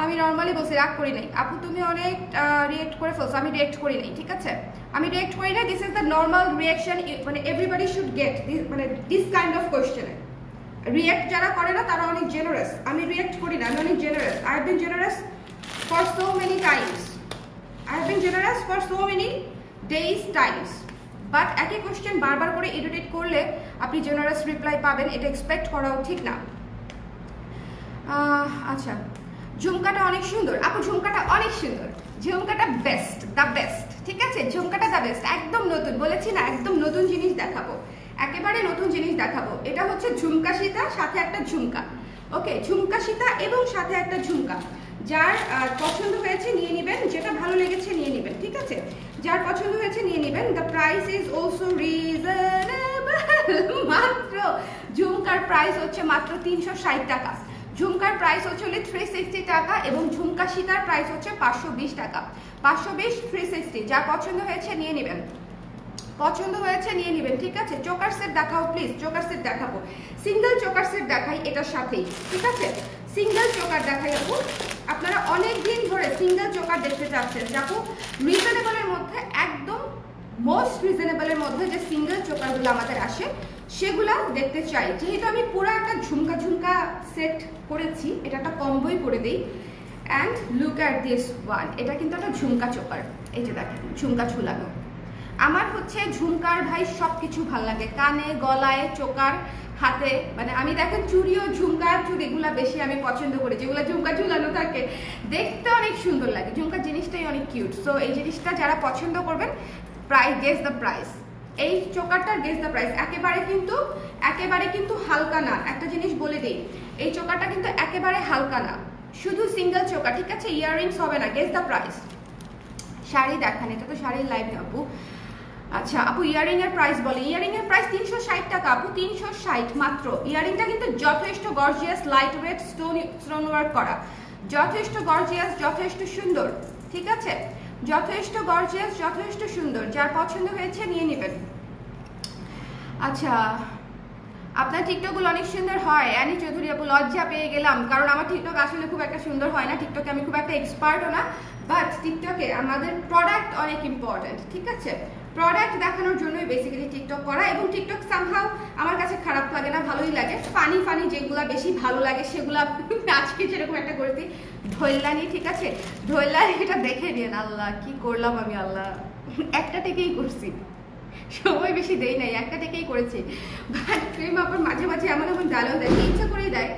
আমি নর্মালি বলছি, রাগ করি নাই আপু, তুমি অনেক রিয়েক্ট করে ফেলছো। আমি রিয়েক্ট করি নাই, ঠিক আছে? আমি রিয়েক্ট করি নাই। This is the normal reaction, মানে এভরিবডি শুড গেট মানে দিস কাইন্ড অফ কোয়েশ্চেনে। রিয়েক্ট যারা করে না তারা অনেক জেনারেস, আমি রিয়েক্ট করি না, আমি অনেক generous. I have been generous for so many Times, I have been generous for so many days Times. But একই কোয়েশ্চেন বারবার করে ইরিটেট করলে আপনি জেনারেস রিপ্লাই পাবেন, এটা এক্সপেক্ট করাও ঠিক না। আচ্ছা, ঝুমকাটা অনেক সুন্দর আপু, ঝুমকাটা অনেক সুন্দর, ঝুমকাটা বেস্ট, দ্য বেস্ট, ঠিক আছে? ঝুমকাটা দ্য বেস্ট, একদম নতুন, বলেছি না একদম নতুন জিনিস দেখাবো, একেবারে নতুন জিনিস দেখাবো। এটা হচ্ছে ঝুমকা সীতা, সাথে একটা ঝুমকা। ওকে, ঝুমকা সীতা এবং সাথে একটা ঝুমকা। যার পছন্দ হয়েছে নিয়ে নেবেন, যেটা ভালো লেগেছে নিয়ে নেবেন, ঠিক আছে? যার পছন্দ হয়েছে নিয়ে নেবেন। The price is also reasonable. মাত্র ঝুমকার প্রাইস হচ্ছে মাত্র 360 টাকা, ঝুমকার প্রাইস হচ্ছে 360 টাকা, এবং ঝুমকা সীতার প্রাইস হচ্ছে 520 টাকা। 520, 360। যার পছন্দ হয়েছে নিয়ে নেবেন, পছন্দ হয়েছে নিয়ে নেবেন, ঠিক আছে? চোকার সেট দেখাও প্লিজ, চোকার সেট দেখাবো, সিঙ্গেল চোকার সেট দেখাই এটার সাথেই, ঠিক আছে? সিঙ্গেল চোকার দেখাই আপু, আপনারা অনেক দিন ধরে সিঙ্গেল চোকার দেখতে চাচ্ছেন। আপু রিজনেবলের মধ্যে, একদম মোস্ট রিজনেবলের মধ্যে যে সিঙ্গেল চোকারগুলো আমাদের আসে সেগুলা দেখতে চাই। যেহেতু আমি পুরো একটা ঝুমকা সেট করেছি, এটা একটা কম্বোই করে দিই। And look at this one, এটা কিন্তু একটা ঝুমকা চোকার, এই যে দেখেন ঝুমকা ঝুলানো। আমার হচ্ছে ঝুমকার ভাই সব কিছু ভালো লাগে, কানে, গলায়, চোকার, হাতে, মানে আমি দেখেন চুড়িও ঝুমকার চুড়িগুলা বেশি আমি পছন্দ করি, যেগুলো ঝুমকা ঝুলানো থাকে, দেখতে অনেক সুন্দর লাগে। ঝুমকার জিনিসটাই অনেক কিউট। সো এই জিনিসটা যারা পছন্দ করবেন, প্রাইস, গেস দ্য প্রাইস। এই চোকারটার গেস দ্য প্রাইস। একেবারে কিন্তু হালকা না, একটা জিনিস বলে দিই, এই চোকারটা কিন্তু একেবারে হালকা না, শুধু সিঙ্গেল চোকার, ঠিক আছে, ইয়াররিংস হবে না। Guess the price. শাড়ি দেখান, এটা তো শাড়ির লাইভ আপু। আচ্ছা আপু ইয়ারিং এর প্রাইস বলে। ইয়ারিং এর প্রাইস 360 টাকা আপু, 360 মাত্র। ইয়ারিংটা কিন্তু যথেষ্ট gorgeous, light weight, stone work করা, যথেষ্ট গর্জিয়াস, যথেষ্ট সুন্দর, ঠিক আছে, যথেষ্ট গর্জিয়াস, যথেষ্ট সুন্দর। যার পছন্দ হয়েছে নিয়ে নেবেন। আচ্ছা আপনার টিকটকগুলো অনেক সুন্দর হয়। অ্যানি চৌধুরী আপু লজ্জা পেয়ে গেলাম, কারণ আমার টিকটক আসলে খুব একটা সুন্দর হয় না। টিকটকে আমি খুব একটা এক্সপার্টও না, বাট টিকটকে আমাদের প্রোডাক্ট অনেক ইম্পর্টেন্ট, ঠিক আছে। প্রোডাক্ট দেখানোর জন্যই বেসিক্যালি টিকটক করা, এবং টিকটক সামহাউ আমার কাছে খারাপ লাগে না, ভালোই লাগে। ফানি ফানি যেগুলো বেশি ভালো লাগে সেগুলো আজকে যেরকম একটা করেছি ঢোল্লানি, ঠিক আছে, ঢোল্লানি, এটা দেখে নিন। আল্লাহ কি করলাম আমি, আল্লাহ একটা থেকেই করছি, সময় বেশি দেই নাই, একটা থেকেই করেছি। বাট প্রেম আপনার মাঝে মাঝে এমন এমন ডায়লগ দেয়, ইচ্ছা করেই দেয়,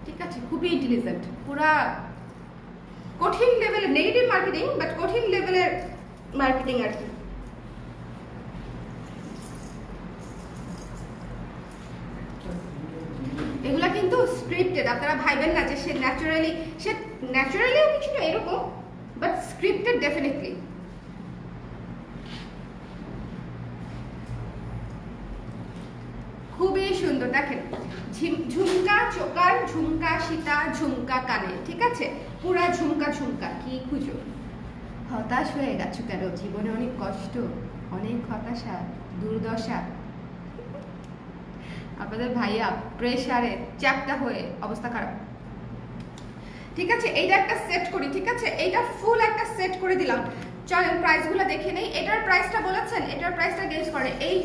ঠিক আছে, খুবই ইন্টেলিজেন্ট, পুরা কঠিন লেভেলের নেগেটিভ মার্কেটিং, বাট কঠিন লেভেলের মার্কেটিং আর কি। এগুলা কিন্তু স্ক্রিপ্টেড, আপনারা ভাইবেন না যে সে ন্যাচারালিও কিছুটা এরকম, বাট স্ক্রিপ্টেড ডেফিনেটলি। খুবই সুন্দর, দেখেন ঝুমকা চোকার, ঝুমকা সীতা, ঝুমকা কানে, ঠিক আছে, পুরা ঝুমকা ঝুমকা। কি খুঁজো? হতাশ হয়ে গেছো কেন? জীবনে অনেক কষ্ট, অনেক হতাশা, দুর্দশা। আপনাদের ভাইয়া প্রেসারে চ্যাপটা হয়ে অবস্থা খারাপ, ঠিক আছে। এইটা একটা সেট করি, ঠিক আছে, এইটা ফুল একটা সেট করে দিলাম। চলেন প্রাইসগুলো দেখে নেই। এটার প্রাইসটা বলেছেন, এটার প্রাইসটা গেস করে। এই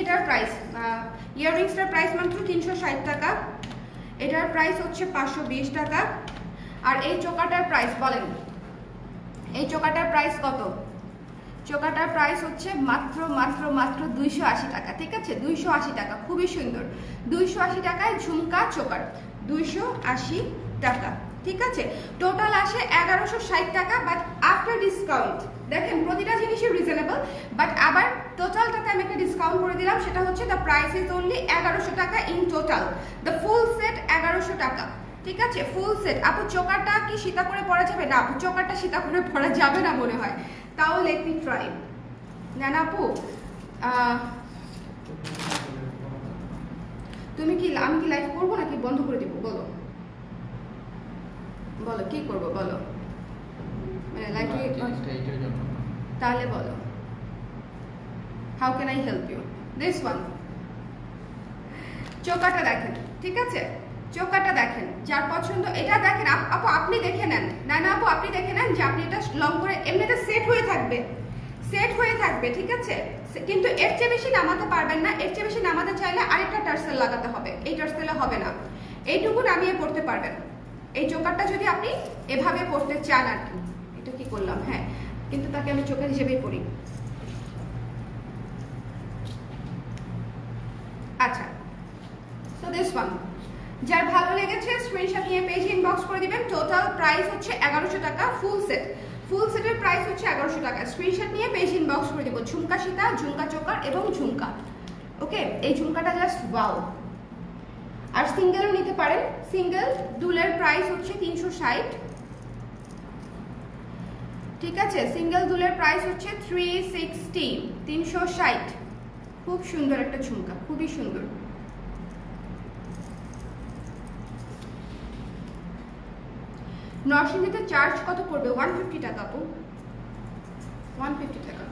এটার প্রাইস, ইয়াররিংসটার প্রাইস মাত্র 360 টাকা, এটার প্রাইস হচ্ছে 520 টাকা। আর এই চোকাটার প্রাইস বলেন, এই চোকাটার প্রাইস কত? চোকাটার প্রাইস হচ্ছে মাত্র মাত্র মাত্র 280 টাকা, ঠিক আছে, 280 টাকা, খুবই সুন্দর। 280 টাকায় ঝুমকা চোকার, 280 টাকা, ঠিক আছে। টোটাল আসে 1160 টাকা, বাট আফটার ডিসকাউন্ট দেখেন প্রতিটা জিনিসই রিজনেবল, বাট আবার টোটালটাতে আমি একটা ডিসকাউন্ট করে দিলাম, সেটা হচ্ছে দ্য প্রাইস ইজ অনলি 1100 টাকা in total. The full set 1100 টাকা, ঠিক আছে, ফুল সেট। আপু চোকারটা কি সীতা করে পরা যাবে? না আপু চোকারটা সীতা করে পরা যাবে না মনে হয়, তাও লেট মি ট্রাই। না না আপু তুমি কি, আমি কি লাইভ করবো নাকি বন্ধ করে দেবো? বলো বলো কি করবো, বলো, মানে লাইভ তাহলে বলো, how can I help you? This one চোকাটা দেখেন, ঠিক আছে, চোকাটা দেখেন, যার পছন্দ এটা দেখেন। আপু আপনি দেখে নেন, না না আপু আপনি দেখে নেন যে আপনি এটা লং করে এমনিতে সেট হয়ে থাকবে, সেট হয়ে থাকবে, ঠিক আছে, কিন্তু এর চেয়ে বেশি নামাতে পারবেন না। এর চেয়ে বেশি নামাতে চাইলে আরেকটা টার্সেল লাগাতে হবে, এই টার্সেলে হবে না, এইটুকু নামিয়ে পড়তে পারবেন। এই চোকারটা যদি আপনি এভাবে পড়তে চান আর কি। এটা কি করলাম? হ্যাঁ, কিন্তু তাকে আমি চোকার হিসেবেই পড়ি। আচ্ছা, সো দিস ওয়ান যার ভালো লেগেছে স্ক্রিনশট নিয়ে পেজে ইনবক্স করে দিবেন। টোটাল প্রাইস হচ্ছে 1100 টাকা, ফুল সেট, ফুল সেটের প্রাইস হচ্ছে 1100 টাকা। স্ক্রিনশট নিয়ে পেজে ইনবক্স করে দিব। ঝুমকা সীতা, ঝুমকা চোকার এবং ঝুমকা, ওকে। এই ঝুমকাটা জাস্ট ওয়াও। আর সিঙ্গেলও নিতে পারেন, সিঙ্গেল দুলের প্রাইস হচ্ছে 360, ঠিক আছে, সিঙ্গেল দুলের প্রাইস হচ্ছে 360, 360। খুব সুন্দর একটা ঝুমকা, খুবই সুন্দর। নরসিংদীতে চার্জ কত পড়বে? 150 টাকা আপু, 150 টাকা।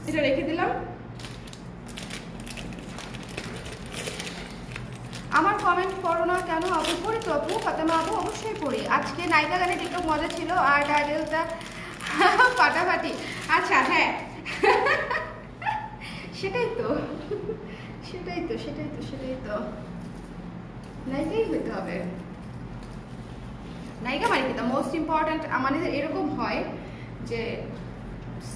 এটা রেখে দিলাম। আমার কমেন্ট পড়ো না কেন আপু? পড়ি তো আপু, ফাতেমা আপু অবশ্যই পড়ি। আজকে নায়িকা গানের একটু মজা ছিল, আর টাইটেলটা ফাটাফাটি। আচ্ছা হ্যাঁ সেটাই তো সেটাই তো সেটাই তো সেটাই তো নায়িকাই হইতে হবে। নায়িকা মানে কি, দ্য মোস্ট ইম্পর্ট্যান্ট আমাদের এরকম হয় যে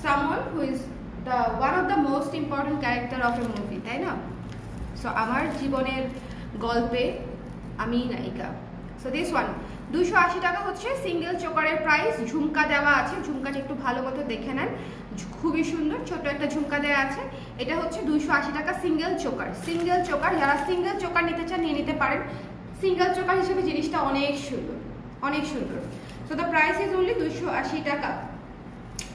someone who is the one of the most important character of A movie, তাই না? সো আমার জীবনের গল্পে আমি নায়িকা। সো দিস ওয়ান 280 টাকা হচ্ছে সিঙ্গেল চোকারের প্রাইস। ঝুমকা দেওয়া আছে, ঝুমকাটা একটু ভালো মতো দেখে নেন, খুবই সুন্দর, ছোট একটা ঝুমকা দেওয়া আছে। এটা হচ্ছে 280 টাকা সিঙ্গেল চোকার। সিঙ্গেল চোকার, যারা সিঙ্গেল চোকার নিতে চান নিয়ে নিতে পারেন। সিঙ্গেল চোকার হিসেবে জিনিসটা অনেক সুন্দর, অনেক সুন্দর। So the price is only 280 টাকা।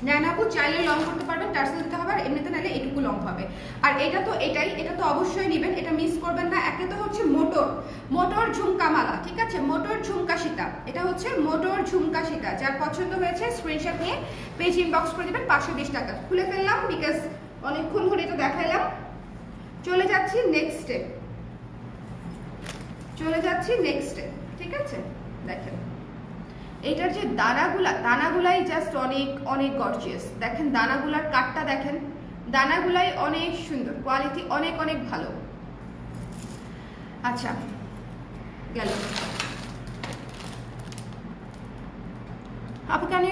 নেন আপু, চাইলে লং করতে পারবেন, টার্সেল দিতে হবে, আর এমনিতে নাহলে এটুকু লং হবে। আর এটা তো এটাই, এটা তো অবশ্যই নেবেন, এটা মিস করবেন না। একটা তো হচ্ছে মোটর ঝুমকা মালা, ঠিক আছে, মোটর ঝুমকা সীতা। এটা হচ্ছে মোটর ঝুমকা সীতা। যার পছন্দ হয়েছে স্ক্রিনশট নিয়ে পেজ ইনবক্স করে দিবেন। 520 টাকা। খুলে ফেললাম বিকজ অনেকক্ষণ ধরে তো দেখাইলাম। চলে যাচ্ছি নেক্সটে, ঠিক আছে। দেখেন এটার যে দানাগুলাই জাস্ট অনেক অনেক গর্জিয়াস। দেখেন দানাগুলার কাটটা দেখেন, দানাগুলাই অনেক সুন্দর, কোয়ালিটি অনেক অনেক ভালো। আচ্ছা গেল আপু, কেন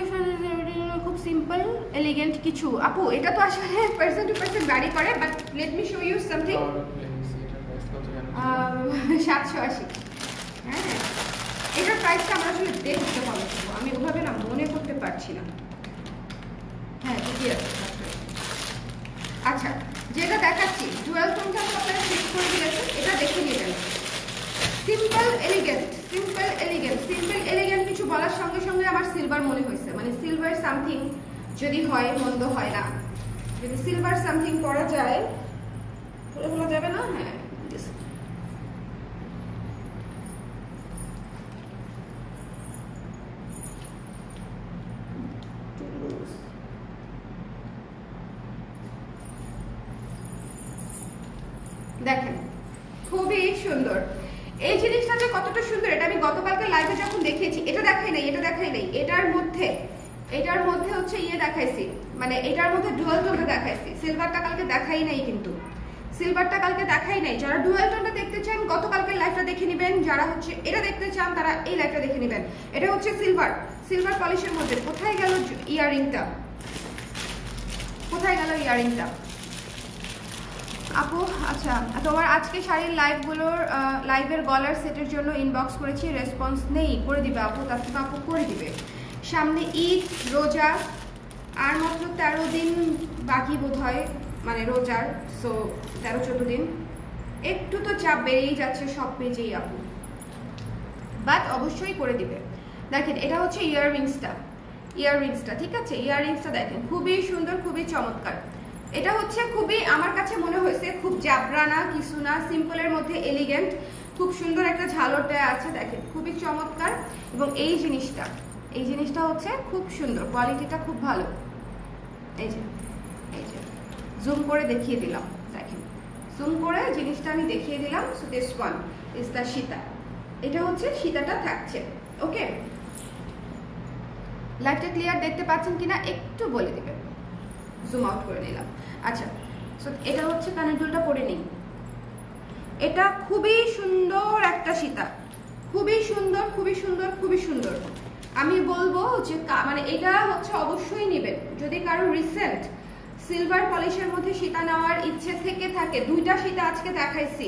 খুব সিম্পল এলিগেন্ট কিছু। আপু এটা তো আসলে পার্সন টু পার্সন ভ্যারি করে, but let me show you something. 780। হ্যাঁ, এটার প্রাইসটা আমরা আসলে দেখতে পাবো, আমি ওভাবে না মনে করতে পারছি না। হ্যাঁ ঠিকই আছে। আচ্ছা যেটা দেখাচ্ছি ডুয়াল টোনটা তো আপনারা চেক করে দিয়েছেন, এটা দেখে নেবেন। সিম্পল এলিগেন্ট কিছু বলার সঙ্গে সঙ্গে আমার সিলভার মনে হয়েছে, মানে সিলভার সামথিং যদি হয় মন্দ হয় না। যদি সিলভার সামথিং করা যায়, বলা যাবে না। হ্যাঁ দেখেন খুবই সুন্দর এই জিনিসটা, যে কতটা সুন্দর এটা আমি গতকালকে লাইভে যখন দেখিয়েছি। এটা দেখাই নাই, এটার মধ্যে হচ্ছে ইয়ে দেখাইছি, মানে এটার মধ্যে ডুয়াল টোনটা দেখাইছি। সিলভারটা কালকে দেখাই নাই, কিন্তু সিলভারটা কালকে দেখাই নাই। যারা ডুয়াল টোনটা দেখতে চান গতকালকে লাইভটা দেখে নেবেন, যারা হচ্ছে এটা দেখতে চান তারা এই লাইভটা দেখে নেবেন। এটা হচ্ছে সিলভার পলিশের মধ্যে। কোথায় গেল ইয়ারিংটা, আপু? আচ্ছা তোমার আজকে শাড়ির লাইভের গলার সেটের জন্য ইনবক্স করেছি, রেসপন্স নেই। করে দিবে আপু, তারপর আপু করে দিবে। সামনে ঈদ, রোজা, আর মাত্র 13 দিন বাকি বোধ হয়, মানে রোজার। সো 13-14 দিন, একটু তো চাপ বেড়েই যাচ্ছে সব পেজেই আপু, বাট অবশ্যই করে দিবে। দেখেন এটা হচ্ছে ইয়াররিংসটা, ঠিক আছে। ইয়াররিংসটা দেখেন খুবই সুন্দর, খুবই চমৎকার। এটা হচ্ছে খুবই, আমার কাছে মনে হয়েছে খুব জাবরা না, কিছু না, সিম্পলের মধ্যে এলিগেন্ট, খুব সুন্দর একটা ঝালরটা আছে। দেখেন খুবই চমৎকার। এবং এই জিনিসটা হচ্ছে খুব সুন্দর, কোয়ালিটিটা খুব ভালো। এই যে জুম করে দেখিয়ে দিলাম, দেখেন জুম করে জিনিসটা আমি দেখিয়ে দিলাম। So this one is the Sita. এটা হচ্ছে সীতাটা থাকছে। ওকে, লাইভটা ক্লিয়ার দেখতে পাচ্ছেন কিনা একটু বলে দিবেন। জুম আউট করে নিলাম। আচ্ছা, সো এটা হচ্ছে কানের দুলটা পরে নিই। এটা খুবই সুন্দর একটা সীতা, খুবই সুন্দর। আমি বলবো যে মানে এটা হচ্ছে অবশ্যই নেবেন যদি কারো রিসেন্ট সিলভার পলিশের মধ্যে সীতা নেওয়ার ইচ্ছে থেকে থাকে। দুইটা সীতা আজকে দেখাইছি,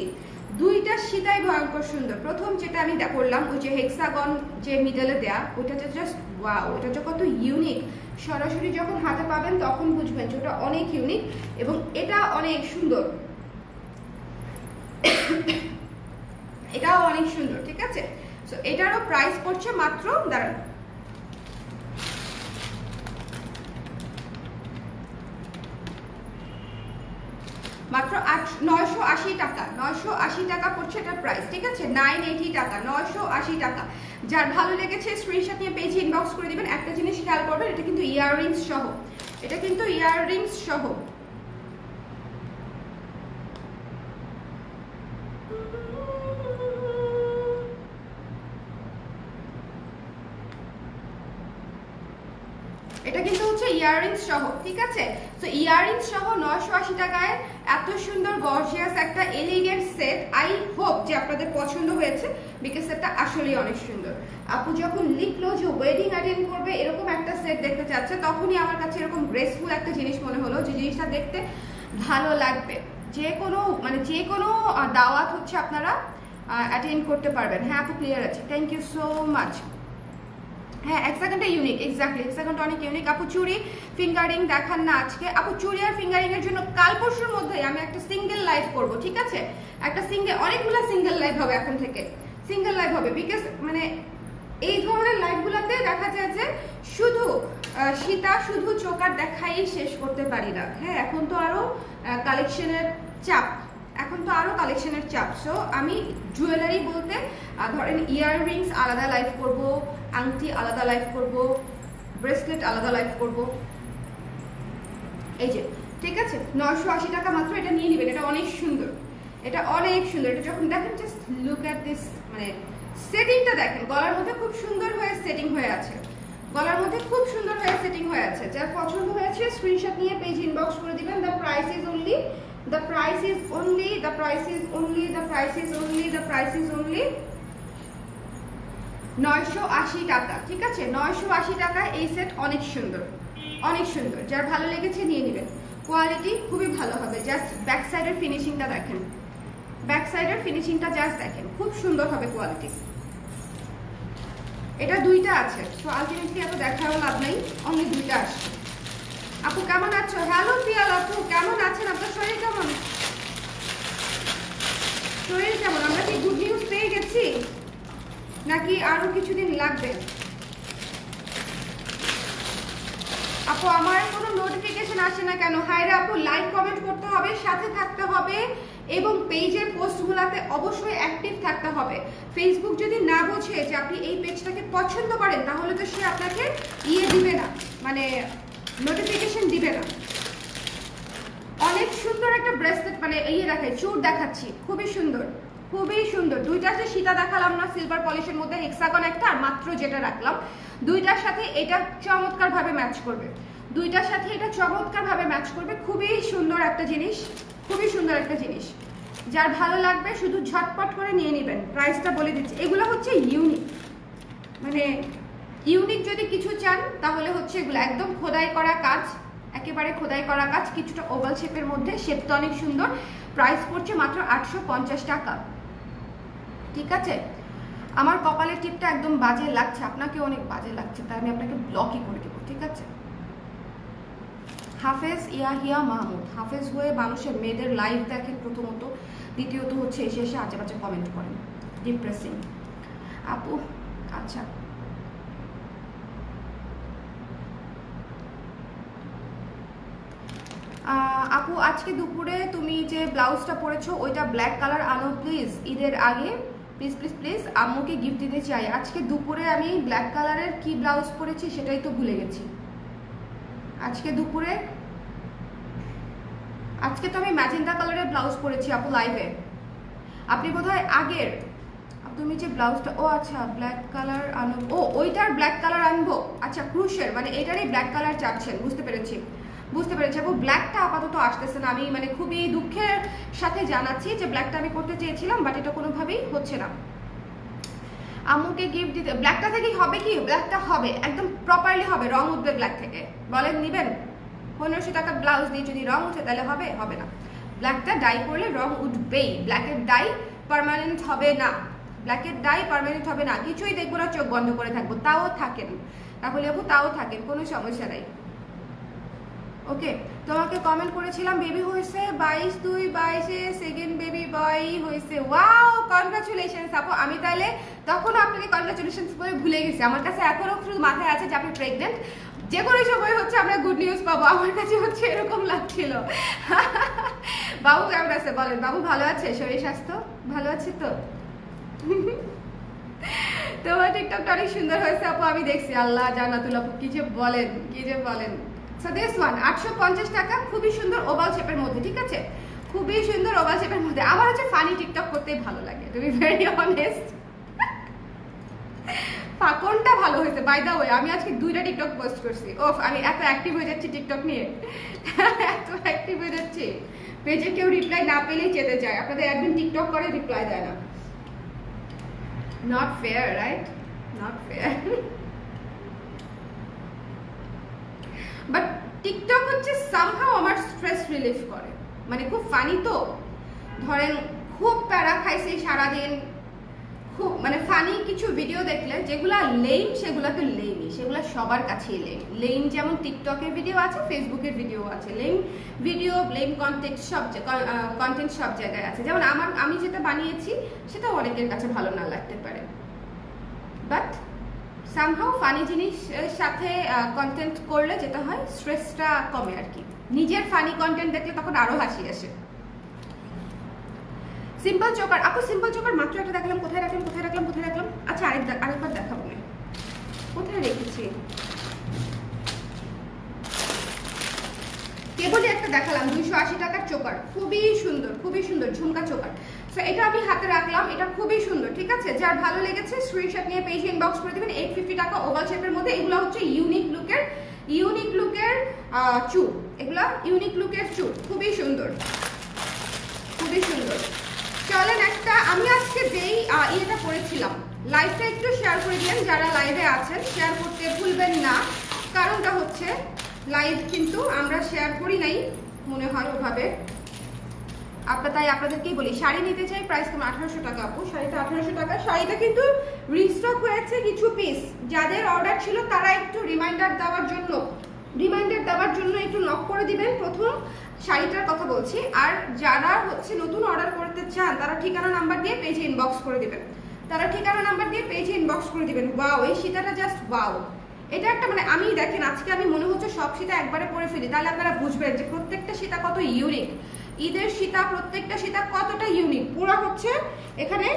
দুইটা সীতাই ভয়ঙ্কর সুন্দর। প্রথম যেটা আমি করলাম ওই যে হেক্সাগন যে মিডলে দেয়া, ওইটা জাস্ট ওয়াও, ওটা যে কত ইউনিক। সরাসরি যখন হাতে পাবেন তখন বুঝবেন যে ওটা অনেক ইউনিক এবং এটা অনেক সুন্দর। এটাও অনেক সুন্দর, ঠিক আছে। সো এটারও প্রাইস পড়ছে মাত্র, দাঁড়ান, মাত্র 980 টাকা। 980 টাকা পড়ছে এটার প্রাইস, ঠিক আছে। 980 টাকা, 980 টাকা। যার ভালো লেগেছে স্ক্রিনশট নিয়ে পেজে ইনবক্স করে দিবেন। একটা জিনিস খেয়াল করবেন, এটা কিন্তু ইয়াররিংস সহ, এটা কিন্তু হচ্ছে ইয়াররিংস সহ, ঠিক আছে। তো ইয়াররিংস সহ 980 টাকায় এত সুন্দর গর্জিয়াস একটা এলিগেন্ট সেট। আই হোপ যে আপনাদের পছন্দ হয়েছে, বিকজ সেটটা আসলেই অনেক সুন্দর। আপু যখন লিখলো যে ওয়েডিং অ্যাটেন্ড করবে এরকম একটা সেট দেখতে চাচ্ছে, তখনই আমার কাছে এরকম গ্রেসফুল একটা জিনিস মনে হলো যে জিনিসটা দেখতে ভালো লাগবে। যে কোনো দাওয়াত হচ্ছে আপনারা অ্যাটেন্ড করতে পারবেন। হ্যাঁ আপু ক্লিয়ার আছে, থ্যাংক ইউ সো মাচ। হ্যাঁ হেক্সাগনটা ইউনিক, এক্স্যাক্টলি হেক্সাগনটা অনেক ইউনিক। আপু চুড়ি ফিঙ্গারিং দেখান না আজকে। আপু চুড়ি আর ফিঙ্গারিং এর জন্য কাল পরশুর মধ্যেই আমি একটা সিঙ্গেল লাইভ করব, ঠিক আছে? একটা সিঙ্গেল, অনেকগুলো সিঙ্গেল লাইভ হবে এখন থেকে, সিঙ্গেল লাইভ হবে। বিকজ মানে এই ধরনের লাইভগুলোতে দেখা যায় যে শুধু সীতা শুধু চোকার দেখাই শেষ করতে পারি না। হ্যাঁ এখন তো আরো কালেকশনের চাপ, এখন তো আরো কালেকশনের চাপ। সো আমি জুয়েলারি বলতে ধরেন ইয়াররিংস আলাদা লাইভ করব, আংটি আলাদা লাইভ করব, ব্রেসলেট আলাদা লাইভ করব। এই যে ঠিক আছে 980 টাকা মাত্র, এটা নিয়ে নেবেন। এটা অনেক সুন্দর, এটা অনেক সুন্দর। এটা যখন দেখেন জাস্ট লুক অ্যাট দিস, মানে সেটিংটা দেখেন, গলার মধ্যে খুব সুন্দর হয়ে সেটিং হয়ে আছে, গলার মধ্যে খুব সুন্দর হয়ে সেটিং হয়ে আছে। যার পছন্দ হয়েছে স্ক্রিনশট নিয়ে পেজ ইনবক্স করে দিবেন। The price is only, the price is only, the price is only, the price is only, the price is only 980 টাকা, ঠিক আছে? 980 টাকায় এই সেট অনেক সুন্দর, অনেক সুন্দর। যার ভালো লেগেছে নিয়ে নেবেন। কোয়ালিটি খুবই ভালো হবে। জাস্ট ব্যাক সাইডের ফিনিশিংটা দেখেন, ব্যাক সাইডের ফিনিশিংটা জাস্ট দেখেন, খুব সুন্দর হবে কোয়ালিটি। এটা দুইটা আছে, তো আলটিমেটলি এত দেখাও লাভ নাই, অনলি দুইটা আসছে। আপু কেমন আছো? হ্যালো পিয়াল আপু, কেমন আছেন? আপনার শরীর কেমন? শরীর কেমন? আমরা কি গুড নিউজ পেয়ে গেছি নাকি আরো কিছুদিন লাগবে? আপু আমার কোনো নোটিফিকেশন আসে না কেন? হাই রে আপু, লাইক কমেন্ট করতে হবে, সাথে থাকতে হবে এবং পেজের পোস্টগুলোতে অবশ্যই অ্যাক্টিভ থাকতে হবে। ফেসবুক যদি না বোঝে যে আপনি এই পেজটাকে পছন্দ করেন তাহলে তো সে আপনাকে দিবে না, মানে নোটিফিকেশন দিবে না। অনেক সুন্দর একটা ব্রেসলেট, মানে দেখাই, চুর দেখাচ্ছি, খুবই সুন্দর, খুবই সুন্দর। দুইটা যে সীতা দেখালাম না সিলভার পলিশের মধ্যে, হেক্সাগন একটা আর মাত্র যেটা রাখলাম, দুইটার সাথে এটা চমৎকার ভাবে ম্যাচ করবে, দুইটার সাথে এটা চমৎকার ভাবে ম্যাচ করবে। খুবই সুন্দর একটা জিনিস, খুবই সুন্দর একটা জিনিস। যার ভালো লাগবে শুধু ঝটপট করে নিয়ে নেবেন। প্রাইসটা বলে দিচ্ছি, এগুলো হচ্ছে ইউনিক, মানে ইউনিক যদি কিছু চান তাহলে হচ্ছে এগুলো একদম খোদাই করা কাজ, একেবারে খোদাই করা কাজ, কিছুটা ওভাল শেপের মধ্যে, শেপটা অনেক সুন্দর। প্রাইস পড়ছে মাত্র 850 টাকা, ঠিক আছে? আমার কপালের টিপটা একদম বাজে লাগছে, আপনাকে অনেক বাজে লাগছে, তাই আমি আপনাকে ব্লকই করে দেবো, ঠিক আছে? হাফেজ ইয়াহিয়া মাহমুদ, হাফেজ হয়ে মানুষের মেয়েদের লাইভ দেখেন প্রথমত, দ্বিতীয়ত হচ্ছে এসে এসে আজে বাজে কমেন্ট করেন, ডিপ্রেসিং। আপু আচ্ছা আপু আজকে দুপুরে তুমি যে ব্লাউজটা পরেছো ওইটা ব্ল্যাক কালার আনো প্লিজ, ঈদের আগে প্লিজ প্লিজ প্লিজ, আম্মুকে গিফট দিতে চাই। আজকে দুপুরে আমি ব্ল্যাক কালারের কি ব্লাউজ পরেছি সেটাই তো ভুলে গেছি। আজকে দুপুরে, আজকে তো আমি ম্যাজেন্টা কালারের ব্লাউজ পরেছি আপু লাইভে। আপনি বোধহয় আগের, তুমি যে ব্লাউজটা, ও আচ্ছা ব্ল্যাক কালার আনো, ও ওইটার ব্ল্যাক কালার আনবো, আচ্ছা ক্রুশের, মানে এটারই ব্ল্যাক কালার চাচ্ছেন, বুঝতে পেরেছি বুঝতে পেরেছি আপু। ব্ল্যাকটা আপাতত আসতেছে না, আমি মানে খুবই দুঃখের সাথে জানাচ্ছি যে ব্ল্যাকটা আমি করতে চেয়েছিলাম বাট এটা কোনোভাবেই হচ্ছে না। আম্মুকে গিফট দিতে ব্ল্যাকটা থেকেই হবে কি? ব্ল্যাকটা হবে, একদম প্রপারলি হবে, রং উঠবে ব্ল্যাক থেকে। বলেন নিবেন? 1500 টাকা ব্লাউজ দিয়ে যদি রং উঠে তাহলে হবে? হবে না। ব্ল্যাকটা ডাই করলে রং উঠবেই, ব্ল্যাকের ডাই পার্মানেন্ট হবে না, ব্ল্যাকের ডাই পার্মানেন্ট হবে না। কিছুই দেখবো না, চোখ বন্ধ করে থাকবো, তাও থাকেন, তাহলে আপু তাও থাকেন, কোনো সমস্যা নাই। ওকে, তোমাকে কমেন্ট করেছিলাম বেবি হয়েছে 22/2/22-এ সেকেন্ড বেবি বয় হয়েছে। ওয়াও, কনগ্রাচুলেশনস আপু। আমি তাহলে তখনও আপনাকে কনগ্রাচুলেশনস বলে ভুলে গেছি, আমার কাছে এখনো শুধু মাথায় আছে যে আপনি প্রেগনেন্ট। যে কোনো সময় হচ্ছে আমরা গুড নিউজ পাবো, আমার কাছে হচ্ছে এরকম লাগছিল। বাবু কেমন আছে বলেন? বাবু ভালো আছে? শরীর স্বাস্থ্য ভালো আছে তো? তোমার টিকটকটা অনেক সুন্দর হয়েছে আপু, আমি দেখছি। আল্লাহ জান্নাতুল আপু, কি যে বলেন, কি যে বলেন। সো দিস ওয়ান 850 টাকা, খুবই সুন্দর ওভাল শেপের মধ্যে, ঠিক আছে? খুবই সুন্দর ওভাল শেপের মধ্যে। আমার হচ্ছে ফানি টিকটক করতেই ভালো লাগে, টু বি ভেরি অনেস্ট। কোনটা ভালো হয়েছে বাই দা ওয়ে? আমি আজকে 2টা টিকটক পোস্ট করছি। ওফ, আমি এত অ্যাক্টিভ হয়ে যাচ্ছি টিকটক নিয়ে, এত অ্যাক্টিভ হয়ে যাচ্ছি, পেজে কেউ রিপ্লাই না পেলেই চেতে যায়। আপনাদের একদিন টিকটক করে রিপ্লাই দেয় না, not fair, right? Not fair. But TikTok হচ্ছে সামহাও আমার স্ট্রেস রিলিফ করে, মানে খুব ফানি তো। ধরেন খুব প্যারা খাইছি সারাদিন, খুব মানে ফানি কিছু ভিডিও দেখলে যেগুলা লেম সেগুলাকে লেমই, সেগুলা সবার কাছেই লেম। লেম যেমন টিকটকের ভিডিও আছে, ফেসবুকের ভিডিও আছে, লেম ভিডিও লেম কন্টেন্ট সব জায়গায় আছে। যেমন আমি যেটা বানিয়েছি সেটা অনেকের কাছে ভালো না লাগতে পারে, বাট সামহাউ ফানি জিনিসের সাথে কন্টেন্ট করলে যেটা হয় স্ট্রেসটা কমে আর কি। নিজের ফানি কন্টেন্ট দেখলে তখন আরো হাসি আসে। সিম্পল চোকার আপু, সিম্পল চোকার মাত্র একটা দেখালাম, কোথায় রাখলাম কোথায় রাখলাম কোথায় রাখলাম, আচ্ছা আরেকবার দেখাবো না, কোথায় রেখেছি, কেবলই একটা দেখালাম 280 টাকার চোকার, খুবই সুন্দর খুবই সুন্দর ঝুমকা চোকার। সো এটা আমি হাতে রাখলাম, এটা খুবই সুন্দর, ঠিক আছে। যার ভালো লেগেছে স্ক্রিনশট নিয়ে পেজে ইনবক্স করে দিবেন। 850 টাকা ওভাল শেপের মধ্যে। এগুলো হচ্ছে ইউনিক লুকের চুল, এগুলা ইউনিক লুকের চুল, খুবই সুন্দর খুবই সুন্দর। চলেন একটা আমি আজকে যেই ইয়েটা করেছিলাম, লাইভটা একটু শেয়ার করে দিন, যারা লাইভে আছেন শেয়ার করতে ভুলবেন না। কারণটা হচ্ছে লাইভ কিন্তু আমরা শেয়ার করি নাই মনে হয় ওভাবে, তাই আপনাদেরকেই বলি। শাড়ি নিতে চাই, প্রাইস কেমন? 1800 টাকা আপু, শাড়িটা 1800 টাকা। শাড়িটা কিন্তু রিস্টক হয়েছে কিছু পিস, যাদের অর্ডার ছিল তারা একটু রিমাইন্ডার দেওয়ার জন্য একটু নক করে দিবেন। প্রথম শাড়িটার কথা বলছি, আর যারা হচ্ছে নতুন অর্ডার করতে চান তারা ঠিকানা নাম্বার দিয়ে পেজে ইনবক্স করে দিবেন, ওয়াও, এই সীতাটা জাস্ট ওয়াও। এটা একটা মানে আমি দেখেন আজকে আমি মনে হচ্ছে সব সীতা একবারে পরে ফেলি, তাহলে আপনারা বুঝবেন যে প্রত্যেকটা সীতা কত ইউনিক। ঈদের সীতা, প্রত্যেকটা সীতা কতটা ইউনিক। পুরো হচ্ছে এখানে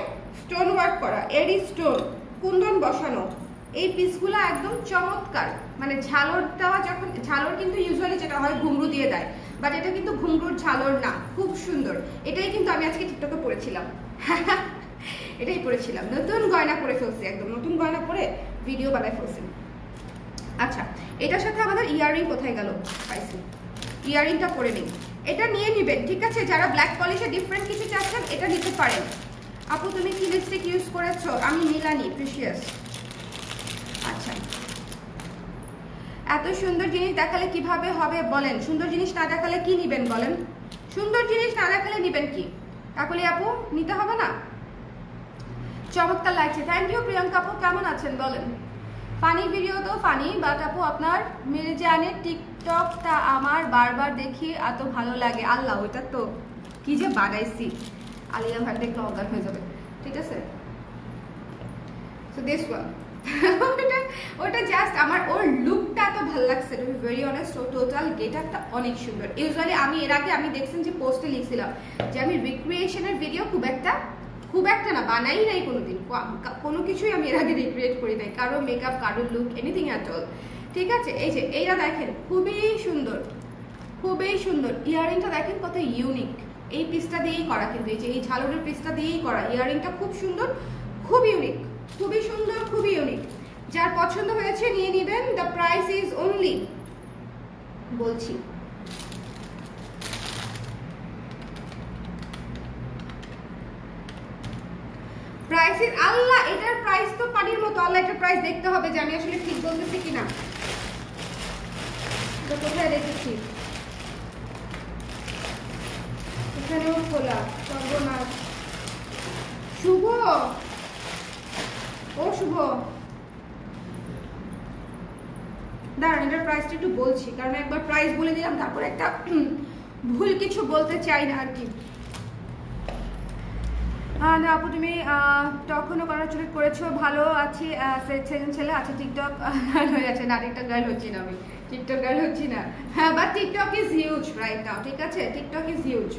স্টোন ওয়ার্ক করা, এডি স্টোন, কুন্দন বসানো, এই পিসগুলো একদম চমৎকার। মানে ঝালর দেওয়া, যখন ঝালর কিন্তু ইউজুয়ালি যেটা হয় ঘুংরু দিয়ে দেয়, বাট এটা কিন্তু ঘুংরুর ঝালর না, খুব সুন্দর। এটাই কিন্তু আমি আজকে টিকটকে পরেছিলাম এটাই পরেছিলাম, নতুন গয়না পরে ফেলছি, একদম নতুন গয়না পরে ভিডিও বানায় ফেলছি। আচ্ছা, এটার সাথে আমাদের ইয়াররিং কোথায় গেল? পাইছি, ইয়াররিংটা পরে নিই, এটা নিয়ে নেবেন, ঠিক আছে। যারা ব্ল্যাক পলিশে ডিফারেন্ট কিছু চাচ্ছেন এটা নিতে পারেন। আপু তুমি কি লিপস্টিক ইউজ করেছো? আমি মিলানি প্রিশিয়াস। আচ্ছা, এত সুন্দর জিনিস দেখালে কিভাবে হবে বলেন? সুন্দর জিনিস না দেখালে কি নিবেন বলেন? সুন্দর জিনিস না দেখালে নিবেন কি? কাকলি আপু নিতে হবে না? চমৎকার লাগছে, থ্যাংক ইউ প্রিয়াঙ্কা আপু। কেমন আছেন বলেন? ফানি ভিডিও তো ফানি, বাট আপু আপনার মির্জানের টিকটকটা আমার বারবার দেখি, এত ভালো লাগে। আল্লাহ, ওইটা তো কি যে বানাইছি, আলিয়া ভাই দেখলে অজ্ঞান হয়ে যাবে, ঠিক আছে। সো দিস ওয়ান ওটা জাস্ট আমার ওর লুকটা এত ভালো লাগছে, টু বি ভেরি অনেস্ট। ও টোটাল গেটআপটা অনেক সুন্দর। ইউজুয়ালি আমি এর আগে আমি দেখছেন যে পোস্টে লিখছিলাম যে আমি রিক্রিয়েশনের ভিডিও খুব একটা না বানাই নাই কোনোদিন, কোনো কিছুই আমি এর আগে রিক্রিয়েট করি নাই, কারো মেকআপ, কারো লুক, এনিথিং অ্যাট অল, ঠিক আছে। এই যে এইটা দেখেন, খুবই সুন্দর খুবই সুন্দর। ইয়াররিংটা দেখেন কত ইউনিক, এই পিসটা দিয়েই করা, কিন্তু এই যে এই ঝালরের পিসটা দিয়েই করা। ইয়াররিংটা খুব সুন্দর, খুব ইউনিক, খুবই সুন্দর, খুবই ইউনিক। যার পছন্দ হয়েছে নিয়ে নেবেন। দ্য প্রাইস ইজ অনলি, বলছি প্রাইস ইজ, আল্লাহ এটার প্রাইস তো পানির মতো। আল্লাহ এটার প্রাইস দেখতে হবে যে আমি আসলে ঠিক বলতেছি কিনা। তো কোথায় রেখেছি? এখানেও খোলা, সর্বনাশ। শুভ, ও শুভ, দাঁড়ান এটার প্রাইসটা একটু বলছি, কারণ একবার প্রাইস বলে দিলাম তারপর একটা ভুল কিছু বলতে চাই না আর কি। না আপু তুমি তখনও কনগ্রাচুলেট করেছো, ভালো আছি। সেজন ছেলে আছে, টিকটক হয়ে আছে না, টিকটক গার্ল হচ্ছি না আমি, টিকটক গার্ল হচ্ছি না। হ্যাঁ, but TikTok is huge right now, ঠিক আছে, টিকটক ইজ হিউজ।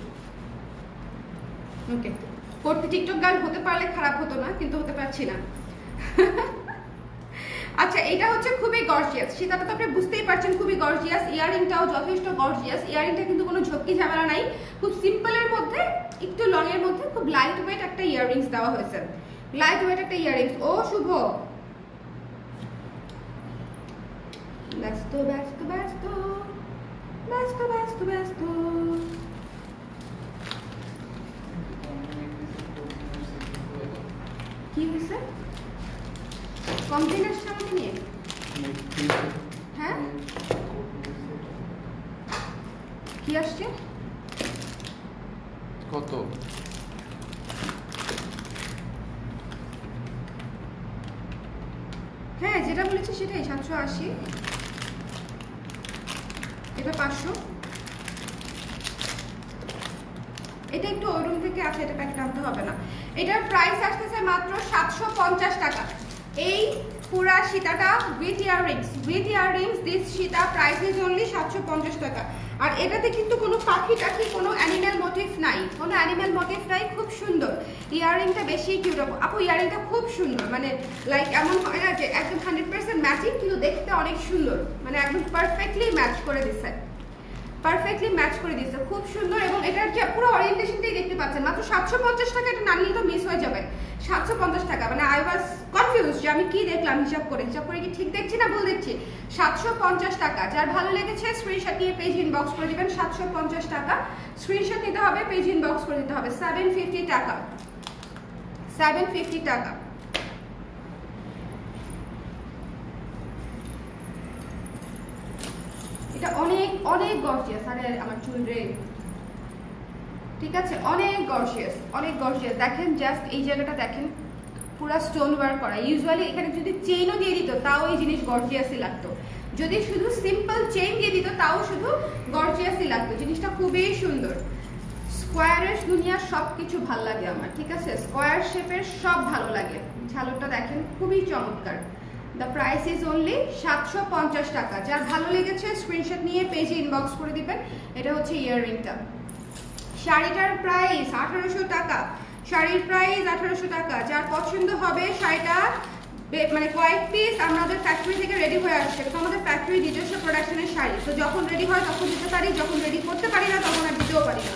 ওকে, করতে টিকটক গার্ল হতে পারলে খারাপ হতো না, কিন্তু হতে পারছি না। আচ্ছা, এটা হচ্ছে খুবই গর্জিয়াস, সেটাটা তো আপনি বুঝতেই পারছেন, খুবই গর্জিয়াস। ইয়াররিংটাও যথেষ্ট গর্জিয়াস। ইয়াররিংটা কিন্তু কোনো ঝক্কি ঝামেলা নাই, খুব সিম্পলের মধ্যে, একটু লং এর মধ্যে, খুব লাইট ওয়েট একটা ইয়াররিংস দেওয়া হয়েছে, লাইট ওয়েট একটা ইয়াররিংস। ও শুভ, ব্যস্ত ব্যস্ত ব্যস্ত ব্যস্ত ব্যস্ত ব্যস্ত। কি হয়েছে? কমপ্লেন আসছে আমাকে নিয়ে? হ্যাঁ, কি আসছে? কত? হ্যাঁ যেটা বলেছি সেটাই, 780, এটা 500, এটা একটু ওই রুম থেকে আছে, এটা প্যাকেট আনতে হবে না। এটার প্রাইস আসতেছে মাত্র 750 টাকা। এই পুরা সীতাটা উইথ ইয়াররিংস দিস সীতা প্রাইস ইজ অনলি 750 টাকা। আর এটাতে কিন্তু কোনো পাখি টাখি কোনো অ্যানিম্যাল মোটিভ নাই, খুব সুন্দর। ইয়াররিংটা বেশি কিউট আপু, ইয়াররিংটা খুব সুন্দর, মানে লাইক এমন হয় না যে একদম 100% ম্যাচিং, কিন্তু দেখতে অনেক সুন্দর, মানে একদম পারফেক্টলি ম্যাচ করে দিচ্ছে, খুব সুন্দর। এবং এটার যে পুরো ওরিয়েন্টেশনটাই দেখতে পাচ্ছেন, মাত্র 750 টাকা। এটা না নিলে তো মিস হয়ে যাবে। 750 টাকা, মানে আই ওয়াজ কনফিউজ যে আমি কি দেখলাম, হিসাব করে কি ঠিক দেখছি না ভুল দেখছি। 750 টাকা। যার ভালো লেগেছে স্ক্রিনশট নিয়ে পেজ ইনবক্স করে দিবেন। 750 টাকা স্ক্রিনশট নিতে হবে, পেজ ইনবক্স করে দিতে হবে। 750 টাকা, 750 টাকা। এটা অনেক অনেক গর্জিয়াস। আরে আমার চুল রে, ঠিক আছে, অনেক গর্জিয়াস। দেখেন জাস্ট এই জায়গাটা দেখেন, পুরো স্টোন ওয়ার্ক করা। ইউজুয়ালি এখানে যদি চেইনও দিয়ে দিত তাও এই জিনিস গর্জিয়াসই লাগতো, যদি শুধু সিম্পল চেইন দিয়ে দিত তাও শুধু গর্জিয়াসই লাগতো। জিনিসটা খুবই সুন্দর। স্কোয়ারের দুনিয়া সব কিছু ভালো লাগে আমার, ঠিক আছে, স্কোয়ার শেপের সব ভালো লাগে। ঝালরটা দেখেন খুবই চমৎকার। দ্য প্রাইস ইজ অনলি 750 টাকা। যার ভালো লেগেছে স্ক্রিনশট নিয়ে পেজে ইনবক্স করে দিবেন। এটা হচ্ছে ইয়াররিংটা। শাড়িটার প্রাইস 1800 টাকা। শাড়ির প্রাইস 1800 টাকা। যার পছন্দ হবে শাড়িটা, মানে কয়েক পিস আমাদের ফ্যাক্টরি থেকে রেডি হয়ে আসছে, তো আমাদের ফ্যাক্টরি নিজস্ব প্রোডাকশনের শাড়ি, তো যখন রেডি হয় তখন দিতে পারি, যখন রেডি করতে পারি না তখন আর দিতেও পারি না।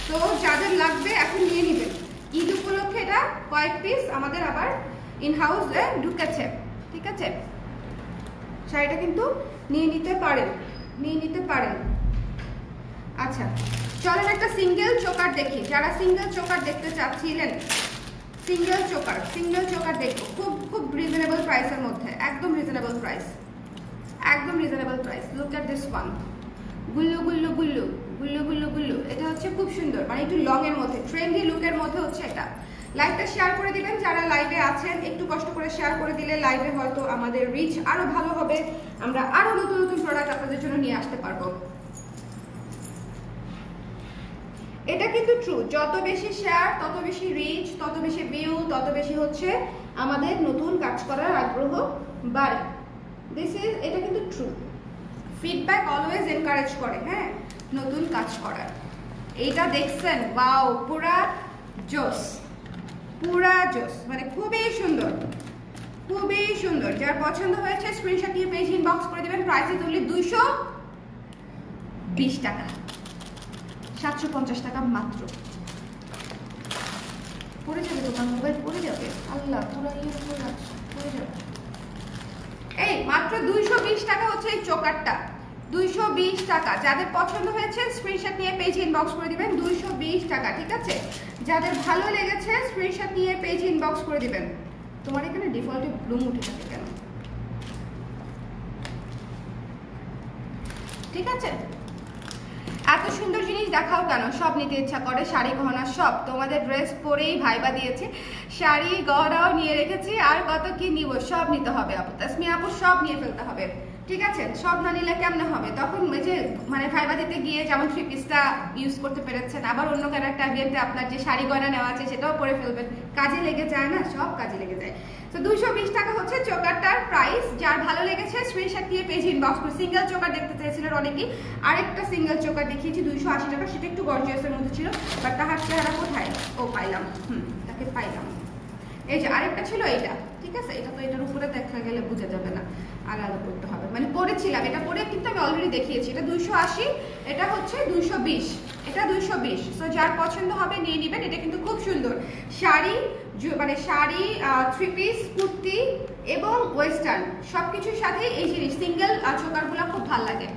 তো যাদের লাগবে এখন নিয়ে নেবেন। ঈদ উপলক্ষে এটা কয়েক পিস আমাদের আবার ইন হাউসে ঢুকেছে, ঠিক আছে। শাড়িটা কিন্তু নিয়ে নিতে পারেন। আচ্ছা চলেন একটা সিঙ্গেল চোকার দেখি। যারা সিঙ্গেল চোকার দেখতে চাচ্ছিলেন, সিঙ্গেল চোকার দেখবো খুব রিজনেবল প্রাইসের মধ্যে, একদম reasonable price. Look at this one, Gullu. এটা হচ্ছে খুব সুন্দর, মানে একটু লং এর মধ্যে, ট্রেন্ডি লুকের মধ্যে হচ্ছে এটা। লাইভটা শেয়ার করে দিবেন যারা লাইভে আছেন, একটু কষ্ট করে শেয়ার করে দিলে লাইভে হয়তো আমাদের রিচ আরো ভালো হবে, আমরা আরো নতুন প্রোডাক্ট আপনাদের জন্য নিয়ে আসতে পারবো। এটা কিন্তু ট্রু, যত বেশি শেয়ার তত বেশি রিচ, তত বেশি ভিউ, তত বেশি হচ্ছে আমাদের নতুন কাজ করার আগ্রহ বাড়ে। এটা কিন্তু ট্রু। ফিডব্যাক অলওয়েজ এনকারেজ করে, হ্যাঁ, নতুন কাজ করার। এইটা দেখছেন, ওয়াও, পুরা জোস, মানে খুবই সুন্দর। যার পছন্দ হয়েছে স্ক্রিনশট নিয়ে পেজ ইনবক্স করে দিবেন। প্রাইস ইজ অনলি 220 টাকা, 750 টাকা মাত্র। পড়ে যাবে দোকান, মোবাইল পড়ে যাবে, আল্লাহ, পুরো পড়ে যাবে। এই মাত্র 220 টাকা হচ্ছে এই চোকারটা, 220 টাকা। যাদের পছন্দ হয়েছে স্ক্রিনশট নিয়ে পেজ ইনবক্স করে দিবেন। 220 টাকা, ঠিক আছে। যাদের ভালো লেগেছে স্ক্রিনশট নিয়ে পেজ ইনবক্স করে দিবেন। তোমার এখানে ডিফল্টে ব্লুম উঠে থাকে কেন? ঠিক আছে, এত সুন্দর জিনিস দেখাও কেন? সব নিতে ইচ্ছা করে, শাড়ি গহনা সব। তোমাদের ড্রেস পরেই ভাইবা দিয়েছি, শাড়ি গহনাও নিয়ে রেখেছি, আর কত কি নিব, সব নিতে হবে আপু, তাসমিয়া আপু, সব নিয়ে ফেলতে হবে, ঠিক আছে। সব না নিলে কেমনে হবে? তখন ওই যে মানে ভাইবা দিতে গিয়ে যেমন 3 পিসটা ইউজ করতে পেরেছেন, আবার অন্য কোনো একটা ইভেন্টে আপনার যে শাড়ি গয়না নেওয়া আছে সেটাও পরে ফেলবেন, কাজে লেগে যায় না, সব কাজে লেগে যায়। তো 220 টাকা হচ্ছে চোকারটার প্রাইস। যার ভালো লেগেছে স্ক্রিনশট দিয়ে পেজ ইনবক্স করে। সিঙ্গেল চোকার দেখতে চেয়েছিলেন অনেকেই, আরেকটা সিঙ্গেল চোকার দেখিয়েছি 280 টাকা, সেটা একটু গর্জিয়াসের মধ্যে ছিল, বাট তাহার চেহারা কোথায়? ও পাইলাম, তাকে পাইলাম। এই যে আরেকটা ছিল এইটা, ঠিক আছে। এটা তো এটার উপরে দেখা গেলে বোঝা যাবে না, আলাদা করতে হবে, মানে পরেছিলাম, এটা পরে কিন্তু আমি অলরেডি দেখিয়েছি। এটা 280, এটা হচ্ছে 220, এটা 220। সো যার পছন্দ হবে নিয়ে নেবেন। এটা কিন্তু খুব সুন্দর শাড়ি, মানে শাড়ি, 3 পিস, কুর্তি এবং ওয়েস্টার্ন সবকিছুর সাথে এই জিনিস সিঙ্গেল চোকারগুলো খুব ভালো লাগে।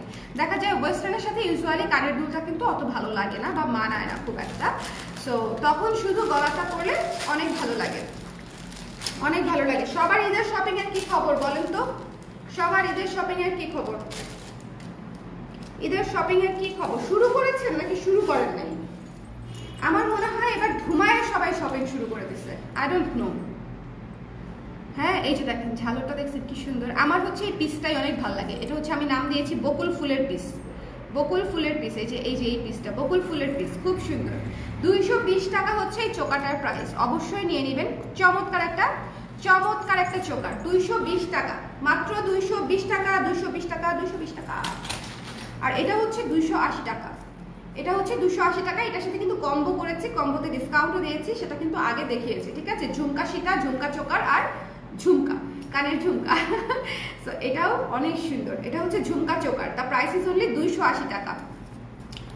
দেখা যায় ওয়েস্টার্নের সাথে ইউজুয়ালি কানের দুলটা কিন্তু অত ভালো লাগে না বা মানায় না খুব একটা, সো তখন শুধু গলাটা পরলে অনেক ভালো লাগে। সবার ঈদের শপিং এর কি খবর বলেন তো? সবার ঈদের শপিং এর কি খবর? শুরু করেছেন নাকি শুরু করেন নাই? আমার মনে হয় এবার ধুমায় সবাই শপিং শুরু করে দিচ্ছে, আই ডোন্ট নো। হ্যাঁ এই যে দেখেন ঝালরটা দেখছেন কি সুন্দর। আমার হচ্ছে এই পিসটাই অনেক ভালো লাগে। এটা হচ্ছে আমি নাম দিয়েছি বকুল ফুলের পিস। বকুল ফুলের পিস, এই যে এই পিসটা বকুল ফুলের পিস, খুব সুন্দর। 220 টাকা হচ্ছে এই চোকাটার প্রাইস, অবশ্যই নিয়ে নেবেন। চমৎকার একটা চোকার, 220 টাকা, মাত্র 220 টাকা, 220 টাকা, 220 টাকা। আর এটা হচ্ছে 280 টাকা, এটা হচ্ছে 280 টাকা। এটার সাথে কিন্তু কম্বো করেছি, কম্বোতে ডিসকাউন্টও দিয়েছি, সেটা কিন্তু আগে দেখিয়েছি, ঠিক আছে। ঝুমকা সীতা, ঝুমকা চোকার আর ঝুমকা, কানের ঝুমকা। সো এটাও অনেক সুন্দর। এটা হচ্ছে jhumka choker, the price is only 280 টাকা।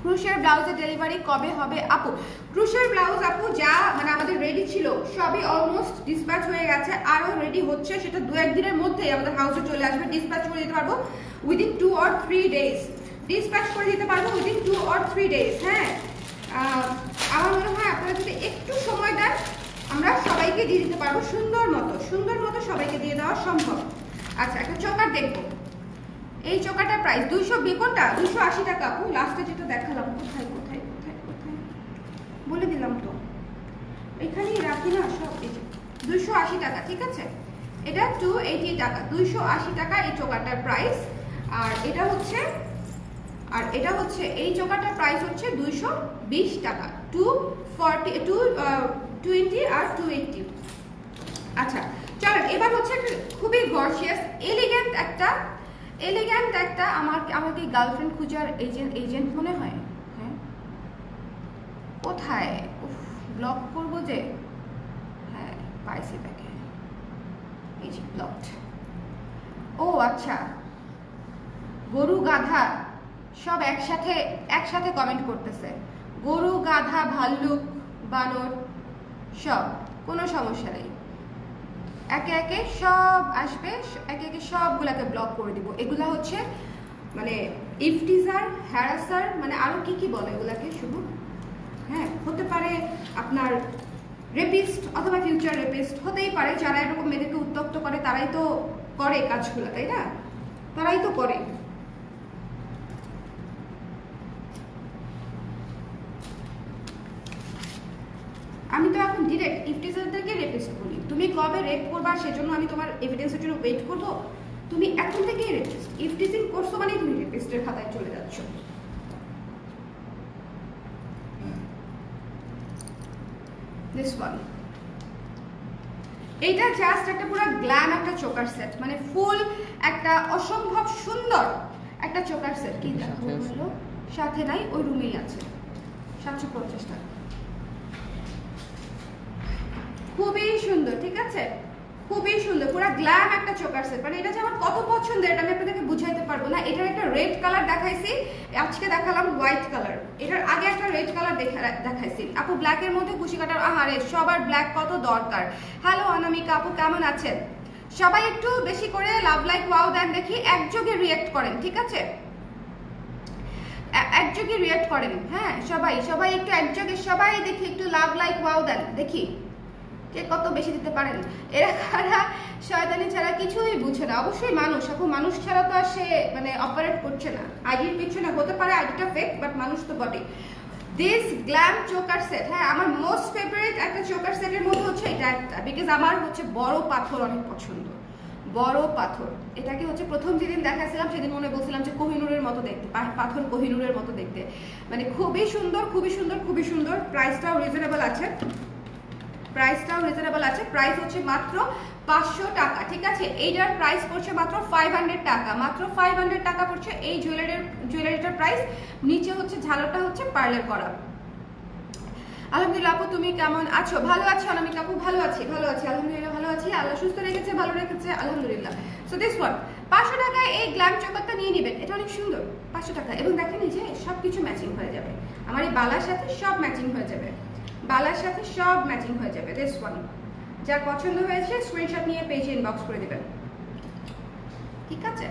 ক্রুশের ব্লাউজের ডেলিভারি কবে হবে আপু? ক্রুশের ব্লাউজ আপু যা মানে আমাদের রেডি ছিল সবই অলমোস্ট ডিসপ্যাচ হয়ে গেছে, আরও রেডি হচ্ছে, সেটা 2-1 দিনের মধ্যেই আমাদের হাউসে চলে আসবে। ডিসপ্যাচ করে দিতে পারবো উইদিন 2 or 3 days, ডিসপ্যাচ করে দিতে পারবো উইদিন 2 or 3 days। হ্যাঁ, আমার মনে হয় আপনারা যদি একটু সময় দেন আমরা সবাইকে দিয়ে দিতে পারবো সুন্দর মতো সবাইকে দিয়ে দেওয়া সম্ভব। আচ্ছা, একটা চোকার দেখবো। এই চোকাটার প্রাইস 220, কোনটা 280 টাকা আপু। লাস্টে যেটা দেখালাম, কোথায় বলে দিলাম তো, এখানেই রাখি না সব। এই যে 280 টাকা, ঠিক আছে। এটা 280 টাকা, 280 টাকা এই চোকাটার প্রাইস। আর এটা হচ্ছে এই চোকাটার প্রাইস হচ্ছে 220 টাকা, 220 আর 280। আচ্ছা চলেন, এবার হচ্ছে খুবই গর্জিয়াস এলিগ্যান্ট একটা আমাকে গার্লফ্রেন্ড খুঁজার এজেন্ট মনে হয়। হ্যাঁ, কোথায় ব্লক করবো যে, হ্যাঁ পাইছি তাকে, এই যে ব্লকড। ও আচ্ছা, গরু গাধা সব একসাথে কমেন্ট করতেছে, গরু গাধা ভাল্লুক বানর সব, কোনো সমস্যা নেই, একে একে সব আসবে, একে একে সবগুলাকে ব্লক করে দিব। এগুলা হচ্ছে মানে ইফটিজার, হ্যারাসার, মানে আরো কি বলে এগুলাকে শুধু। হ্যাঁ, হতে পারে আপনার রেপিস্ট অথবা ফিউচার রেপিস্ট, হতেই পারে। যারা এরকম মেয়েদেরকে উত্তক্ত করে তারাই তো করে কাজগুলো, তাই না? তারাই তো করে। আমি তো এখন ডিরেক্ট ইফটিজারদেরকে রেপিস্ট বলি। তুমি কবে রেপ করবা সেজন্য আমি তোমার এভিডেন্সের জন্য ওয়েট করবো? তুমি এখন থেকেই রেপিস্ট, ইফটিজিং করছো মানে তুমি রেপিস্টের খাতায় চলে যাচ্ছ। দিস ওয়ান, এইটা জাস্ট একটা পুরো গ্ল্যাম একটা চোকার সেট, মানে ফুল একটা অসম্ভব সুন্দর একটা চোকার সেট। কি দেখো, সাথে নাই, ওই রুমেই আছে, 750 টাকা। খুবই সুন্দর, ঠিক আছে, খুবই সুন্দর, পুরো গ্ল্যাম একটা চোকার সেট। মানে এটা যে আমার কত পছন্দের এটা আমি আপনাদেরকে বুঝাইতে পারবো না। এটার একটা রেড কালার দেখাইছি, আজকে দেখালাম হোয়াইট কালার, এটার আগে একটা রেড কালার দেখাইছি। আপু ব্ল্যাকের মধ্যে কুশি কাটার, আহারে সবার ব্ল্যাক কত দরকার। হ্যালো অনামিকা আপু, কেমন আছেন? সবাই একটু বেশি করে লাভ লাইক ওয়াও দেন দেখি, একযোগে রিয়েক্ট করেন, ঠিক আছে, একযোগে রিয়েক্ট করেন। হ্যাঁ, সবাই একটু একযোগে, সবাই দেখি একটু লাভ লাইক ওয়াও দেন দেখি কে কত বেশি দিতে পারেন। এরা কারা শয়তানি ছাড়া কিছুই বুঝে না। অবশ্যই মানুষ, এখন মানুষ ছাড়া তো আর সে মানে অপারেট করছে না। আইডির পিছনে হতে পারে আইডিটা ফেক, বাট মানুষ তো বটে। দিস গ্ল্যাম চোকার সেট, হ্যাঁ আমার মোস্ট ফেভারিট একটা চোকার সেটের মধ্যে হচ্ছে এটা একটা, বিকজ আমার হচ্ছে বড় পাথর অনেক পছন্দ, বড় পাথর। এটাকে হচ্ছে প্রথম যেদিন দেখাছিলাম সেদিন মনে বলছিলাম যে কোহিনুরের মতো দেখতে, পাথর কোহিনুরের মতো দেখতে, মানে খুবই সুন্দর, খুবই সুন্দর, খুবই সুন্দর। প্রাইসটাও রিজনেবল আছে, প্রাইস হচ্ছে মাত্র 500 টাকা, ঠিক আছে। এইটার প্রাইস পড়ছে মাত্র 500 টাকা, মাত্র 500 টাকা পড়ছে এই জুয়েলারিটার প্রাইস। নিচে হচ্ছে ঝালরটা হচ্ছে পার্লের করা। আলহামদুলিল্লাহ আপু, তুমি কেমন আছো? ভালো আছি অনামিকা আপু, ভালো আছি আলহামদুলিল্লাহ, ভালো আছি, আল্লাহ সুস্থ রেখেছে, ভালো রেখেছে আলহামদুলিল্লাহ। সো দিস ওয়ান 500 টাকায় এই গ্ল্যাম চোকারটা নিয়ে নেবেন, এটা অনেক সুন্দর, 500 টাকা। এবং দেখেন এই যে সবকিছু ম্যাচিং হয়ে যাবে, আমার এই বালার সাথে সব ম্যাচিং হয়ে যাবে, বালার সাথে সব ম্যাচিং হয়ে যাবে। দিস ওয়ান, যার পছন্দ হয়েছে স্ক্রিনশট নিয়ে পেজে ইনবক্স করে দিবেন, ঠিক আছে।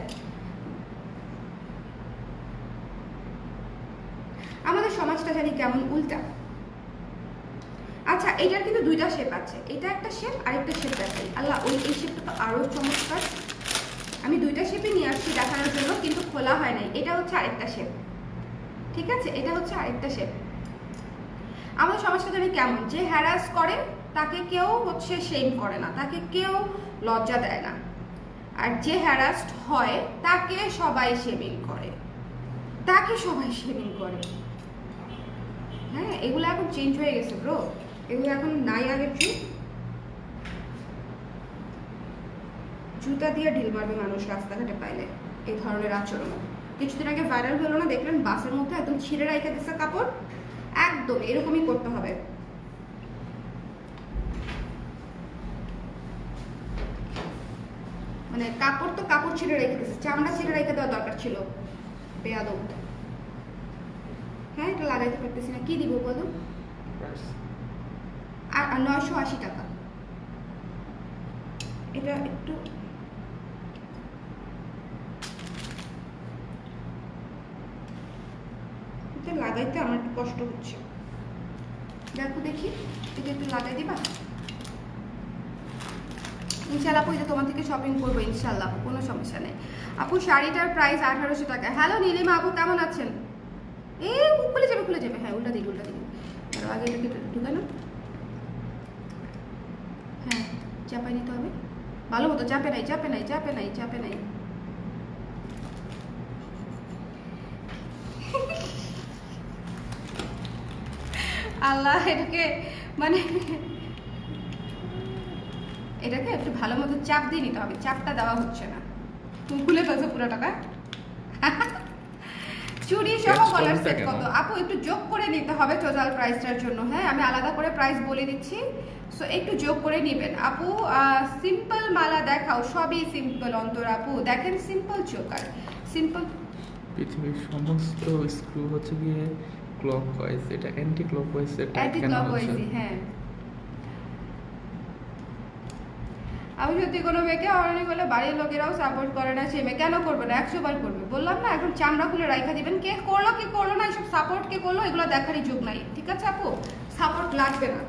আমাদের সমাজটা জানি কেমন উল্টা। আচ্ছা, এটার কিন্তু দুইটা শেপ আছে, এটা একটা শেপ আর একটা শেপ দেখাই। আল্লাহ, এই শেপটা তো আরো চমৎকার। আমি দুইটা শেপই নিয়ে আসছি দেখানোর জন্য, কিন্তু খোলা হয় নাই। এটা হচ্ছে আরেকটা শেপ, ঠিক আছে, এটা হচ্ছে আরেকটা শেপ। আমাদের সমাজটা জানি কেমন, যে হ্যারাস করে তাকে কেউ হচ্ছে শেম করে না, তাকে কেউ লজ্জা দেয় না। আর যে হ্যারাসড হয় তাকে সবাই শেমিং করে, তাকে সবাই শেমিং করে। হ্যাঁ, এগুলো এখন চেঞ্জ হয়ে গেছে ব্রো, এগুলো এখন নাই আগের যুগ। জুতা দিয়ে ঢিল মারবে মানুষ রাস্তাঘাটে পাইলে এই ধরনের আচরণ। কিছুদিন আগে ভাইরাল হলো না, দেখলেন বাসের মধ্যে একদম ছিঁড়ে রেখে দিচ্ছে কাপড়, একদম এরকমই করতে হবে। মানে কাপড় তো কাপড় ছিঁড়ে রেখে দিচ্ছে, চামড়া ছিঁড়ে রেখে দেওয়া দরকার ছিল, বেয়াদব। হ্যাঁ, এটা লাগাইতে পারতেছি না, কি দিব বলো? আর 980 টাকা। এটা একটু লাগাইতে আমার একটু কষ্ট হচ্ছে, দেখো দেখি এটা একটু লাগাই দিবা। ইনশাল্লাহ আপু, এটা তোমার থেকে শপিং করবো ইনশাল্লাহ, কোনো সমস্যা নেই আপু। শাড়িটার প্রাইস 1800 টাকা। হ্যালো নীলিমা আপু, কেমন আছেন? খুলে যাবে খুলে যাবে। হ্যাঁ, উল্টা দিকে উল্টা দিকে, আরো আগে এটাকে ঢুকানো। হ্যাঁ, চাপাই নিতে হবে ভালো মতো, চাপে নাই চাপে নাই চাপে নাই চাপে নাই। আল্লাহ, এটাকে মানে এটাকে একটু ভালো মতো চাপ দিয়ে নিতে হবে, চাপটা দেওয়া হচ্ছে না। তুমি খুলে ফেলছো পুরো টাকা। চুড়ি সহ কলার সেট কত আপু? একটু যোগ করে নিতে হবে টোটাল প্রাইসটার জন্য। হ্যাঁ, আমি আলাদা করে প্রাইস বলে দিচ্ছি, সো একটু যোগ করে নেবেন আপু। সিম্পল মালা দেখাও, সবই সিম্পল। অন্তর আপু দেখেন, সিম্পল চোকার, সিম্পল। পৃথিবীর সমস্ত স্ক্রু হচ্ছে গিয়ে ক্লকওয়াইজ, এটা অ্যান্টি ক্লকওয়াইজ। অ্যান্টি ক্লকওয়াইজ, হ্যাঁ। আমি সত্যি কোনো মেয়েকে হয়রানি করলে বাড়ির লোকেরাও সাপোর্ট করে না, সে মেয়ে কেন করবে না? 100 বার করবে। বললাম না, এখন চামড়া খুলে রাইখা দিবেন। কে করলো কি করলো না, এসব সাপোর্ট কে করলো এগুলো দেখারই যোগ নাই, ঠিক আছে আপু? সাপোর্ট লাগবে না,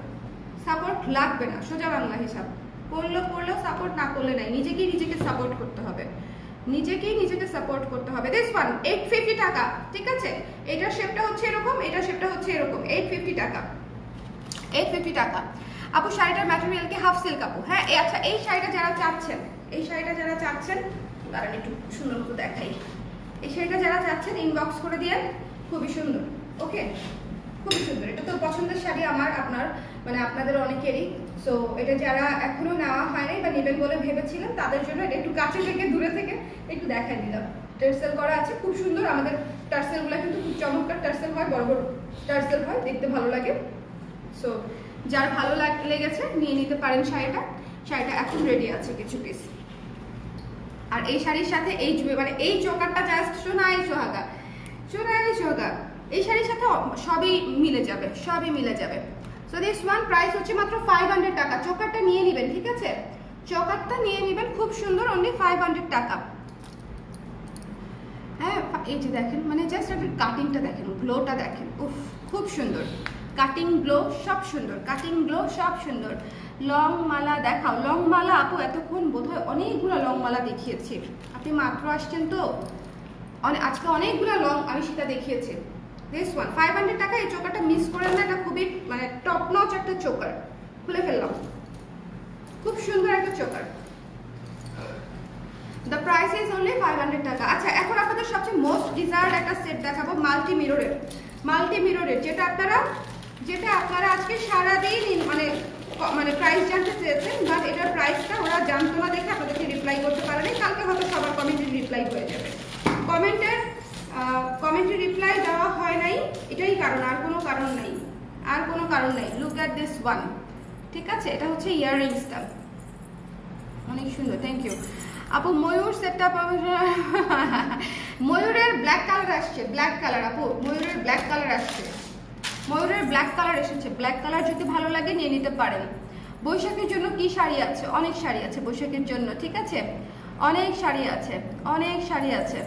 সাপোর্ট লাগবে না, সোজা বাংলা হিসাব। করলেও সাপোর্ট, না করলে নাই। নিজেকেই নিজেকে সাপোর্ট করতে হবে, নিজেকেই নিজেকে সাপোর্ট করতে হবে। দিস ওয়ান 850 টাকা, ঠিক আছে? এটার শেপটা হচ্ছে এরকম, এটার শেপটা হচ্ছে এরকম। 850 টাকা, 850 টাকা আপু। শাড়িটার ম্যাটেরিয়াল কি হাফ সিল্ক আপু? হ্যাঁ, আচ্ছা, এই শাড়িটা যারা চাচ্ছেন, এই শাড়িটা যারা চাচ্ছেন, দাঁড়ান একটু সুন্দর মতো দেখাই। এই শাড়িটা যারা চাচ্ছেন ইনবক্স করে দিয়েন, খুবই সুন্দর। ওকে, খুবই সুন্দর। এটা তো পছন্দের শাড়ি আমার, আপনার, মানে আপনাদের অনেকেরই। সো এটা যারা এখনো নেওয়া হয়নি বা নেবেন বলে ভেবেছিলেন, তাদের জন্য এটা একটু কাছে থেকে দূরে থেকে একটু দেখাই দিলাম। টার্সেল করা আছে, খুব সুন্দর। আমাদের টার্সেলগুলো কিন্তু খুব চমৎকার টার্সেল হয়, বড় বড় টার্সেল হয়, দেখতে ভালো লাগে। সো যার ভালো লেগেছে নিয়ে নিতে পারেন শাড়িটা। শাড়িটা এখন রেডি আছে কিছু পিস। আর এই শাড়ির সাথে এই মানে এই চোকারটা জাস্ট সোনাই সোহাগা, সোনাই সোহাগা। এই শাড়ির সাথে সবই মিলে যাবে, সবই মিলে যাবে। সো দিস ওয়ান প্রাইস হচ্ছে মাত্র 500 টাকা। চোকারটা নিয়ে নেবেন, ঠিক আছে? চোকারটা নিয়ে নেবেন, খুব সুন্দর, অনলি 500 টাকা। হ্যাঁ, এই যে দেখেন, মানে জাস্ট আপনি কাটিংটা দেখেন, গ্লোটা দেখেন, উফ, খুব সুন্দর। কাটিং গ্লো সব সুন্দর, কাটিং গ্লো সব সুন্দর। লং মালা দেখাও। লং মালা আপু এতক্ষণ বোধহয় অনেকগুলো লং মালা দেখিয়েছি, আপনি মাত্র আসছেন তো। আজকে অনেকগুলো লং আমি সেটা দেখিয়েছি। দিস ওয়ান 500 টাকা। এই চোকারটা মিস করেন না, এটা খুবই মানে টপ নচ একটা চোকার। খুলে ফেললাম, খুব সুন্দর একটা choker. The price is only 500 টাকা। আচ্ছা, এখন আপনাদের সবচেয়ে মোস্ট ডিজায়ার্ড একটা সেট দেখাবো, মাল্টি মিররের। মাল্টি মিররের যেটা আপনারা আজকে সারাদিন মানে প্রাইস জানতে চেয়েছেন, বাট এটার প্রাইসটা ওরা জানতো না দেখে আপনাদেরকে রিপ্লাই করতে পারেনি। কালকে হয়তো সবার কমেন্টে রিপ্লাই হয়ে যাবে। কমেন্টে রিপ্লাই দেওয়া হয় নাই, এটাই কারণ, আর কোনো কারণ নাই, আর কোনো কারণ নাই। লুক অ্যাট দিস ওয়ান, ঠিক আছে? এটা হচ্ছে ইয়াররিংসটা, অনেক সুন্দর। থ্যাংক ইউ আপু। ময়ূর সেটটা ময়ূরের ব্ল্যাক কালার আসছে, ব্ল্যাক কালার আপু, ময়ূরের ব্ল্যাক কালার আসছে, ময়ূরের ব্ল্যাক কালার এসেছে। ব্ল্যাক কালার যদি ভালো লাগে নিয়ে নিতে পারেন। বৈশাখের জন্য কি শাড়ি আছে? অনেক শাড়ি আছে বৈশাখের জন্য, ঠিক আছে? অনেক শাড়ি আছে, অনেক শাড়ি আছে।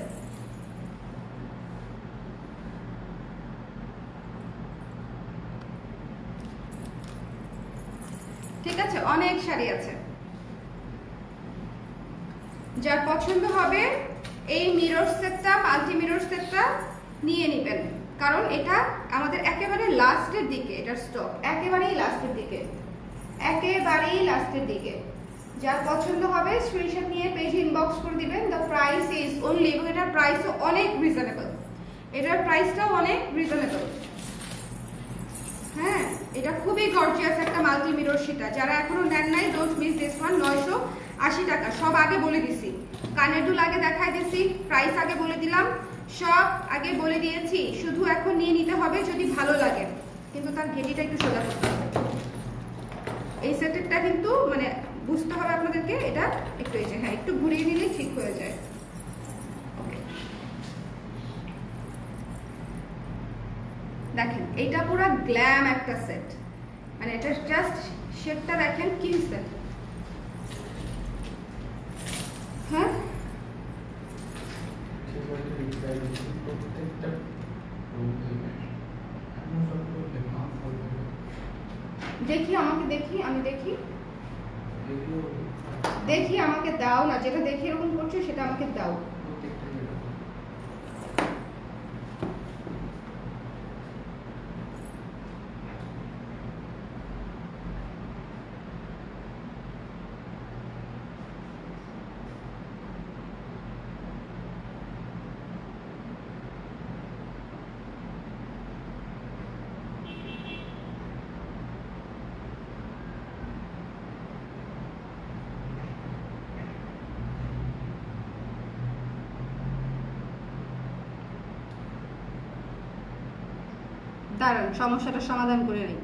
ঠিক আছে, অনেক শাড়ি আছে। যার পছন্দ হবে এই মিরর সেটটা, মাল্টি মিরর সেটটা নিয়ে নেবেন, কারণ এটা আমাদের একেবারে লাস্টের দিকে, এটার স্টক একেবারেই লাস্টের দিকে। একেবারেই লাস্টের দিকে। যার পছন্দ হবে স্ক্রিনশট নিয়ে পেজ ইনবক্স করে দিবেন। দ্য প্রাইস ইজ অনলি, এবং এটার প্রাইসও অনেক রিজনেবল, এটার প্রাইসটাও অনেক রিজনেবল। হ্যাঁ, এটা খুবই গর্জিয়াস একটা মাল্টি মিরর সীতা। যারা এখনো নেন নাই, ডোন্ট মিস দিস ওয়ান। 980 টাকা। সব আগে বলে দিছি, কানের দুল আগে দেখাই দিছি, প্রাইস আগে বলে দিলাম, সব আগে বলে দিয়েছি। শুধু এখন নিয়ে নিতে হবে যদি ভালো লাগে, কিন্তু তার ঘেটিটা একটু সোজা করতে হবে। এই সেটেরটা কিন্তু মানে বুঝতে হবে আপনাদেরকে, এটা একটু এই যে হ্যাঁ একটু ঘুরিয়ে নিলে ঠিক হয়ে যায়। দেখেন এইটা পুরো গ্ল্যাম একটা সেট, মানে এটা জাস্ট শেপটা দেখেন কি সেট। হ্যাঁ দেখি, আমাকে দেখি, আমি দেখি দেখি, আমাকে দাও না, যেটা দেখি এরকম করছো সেটা আমাকে দাও। দাঁড়ান, সমস্যাটা সমাধান করে নিই।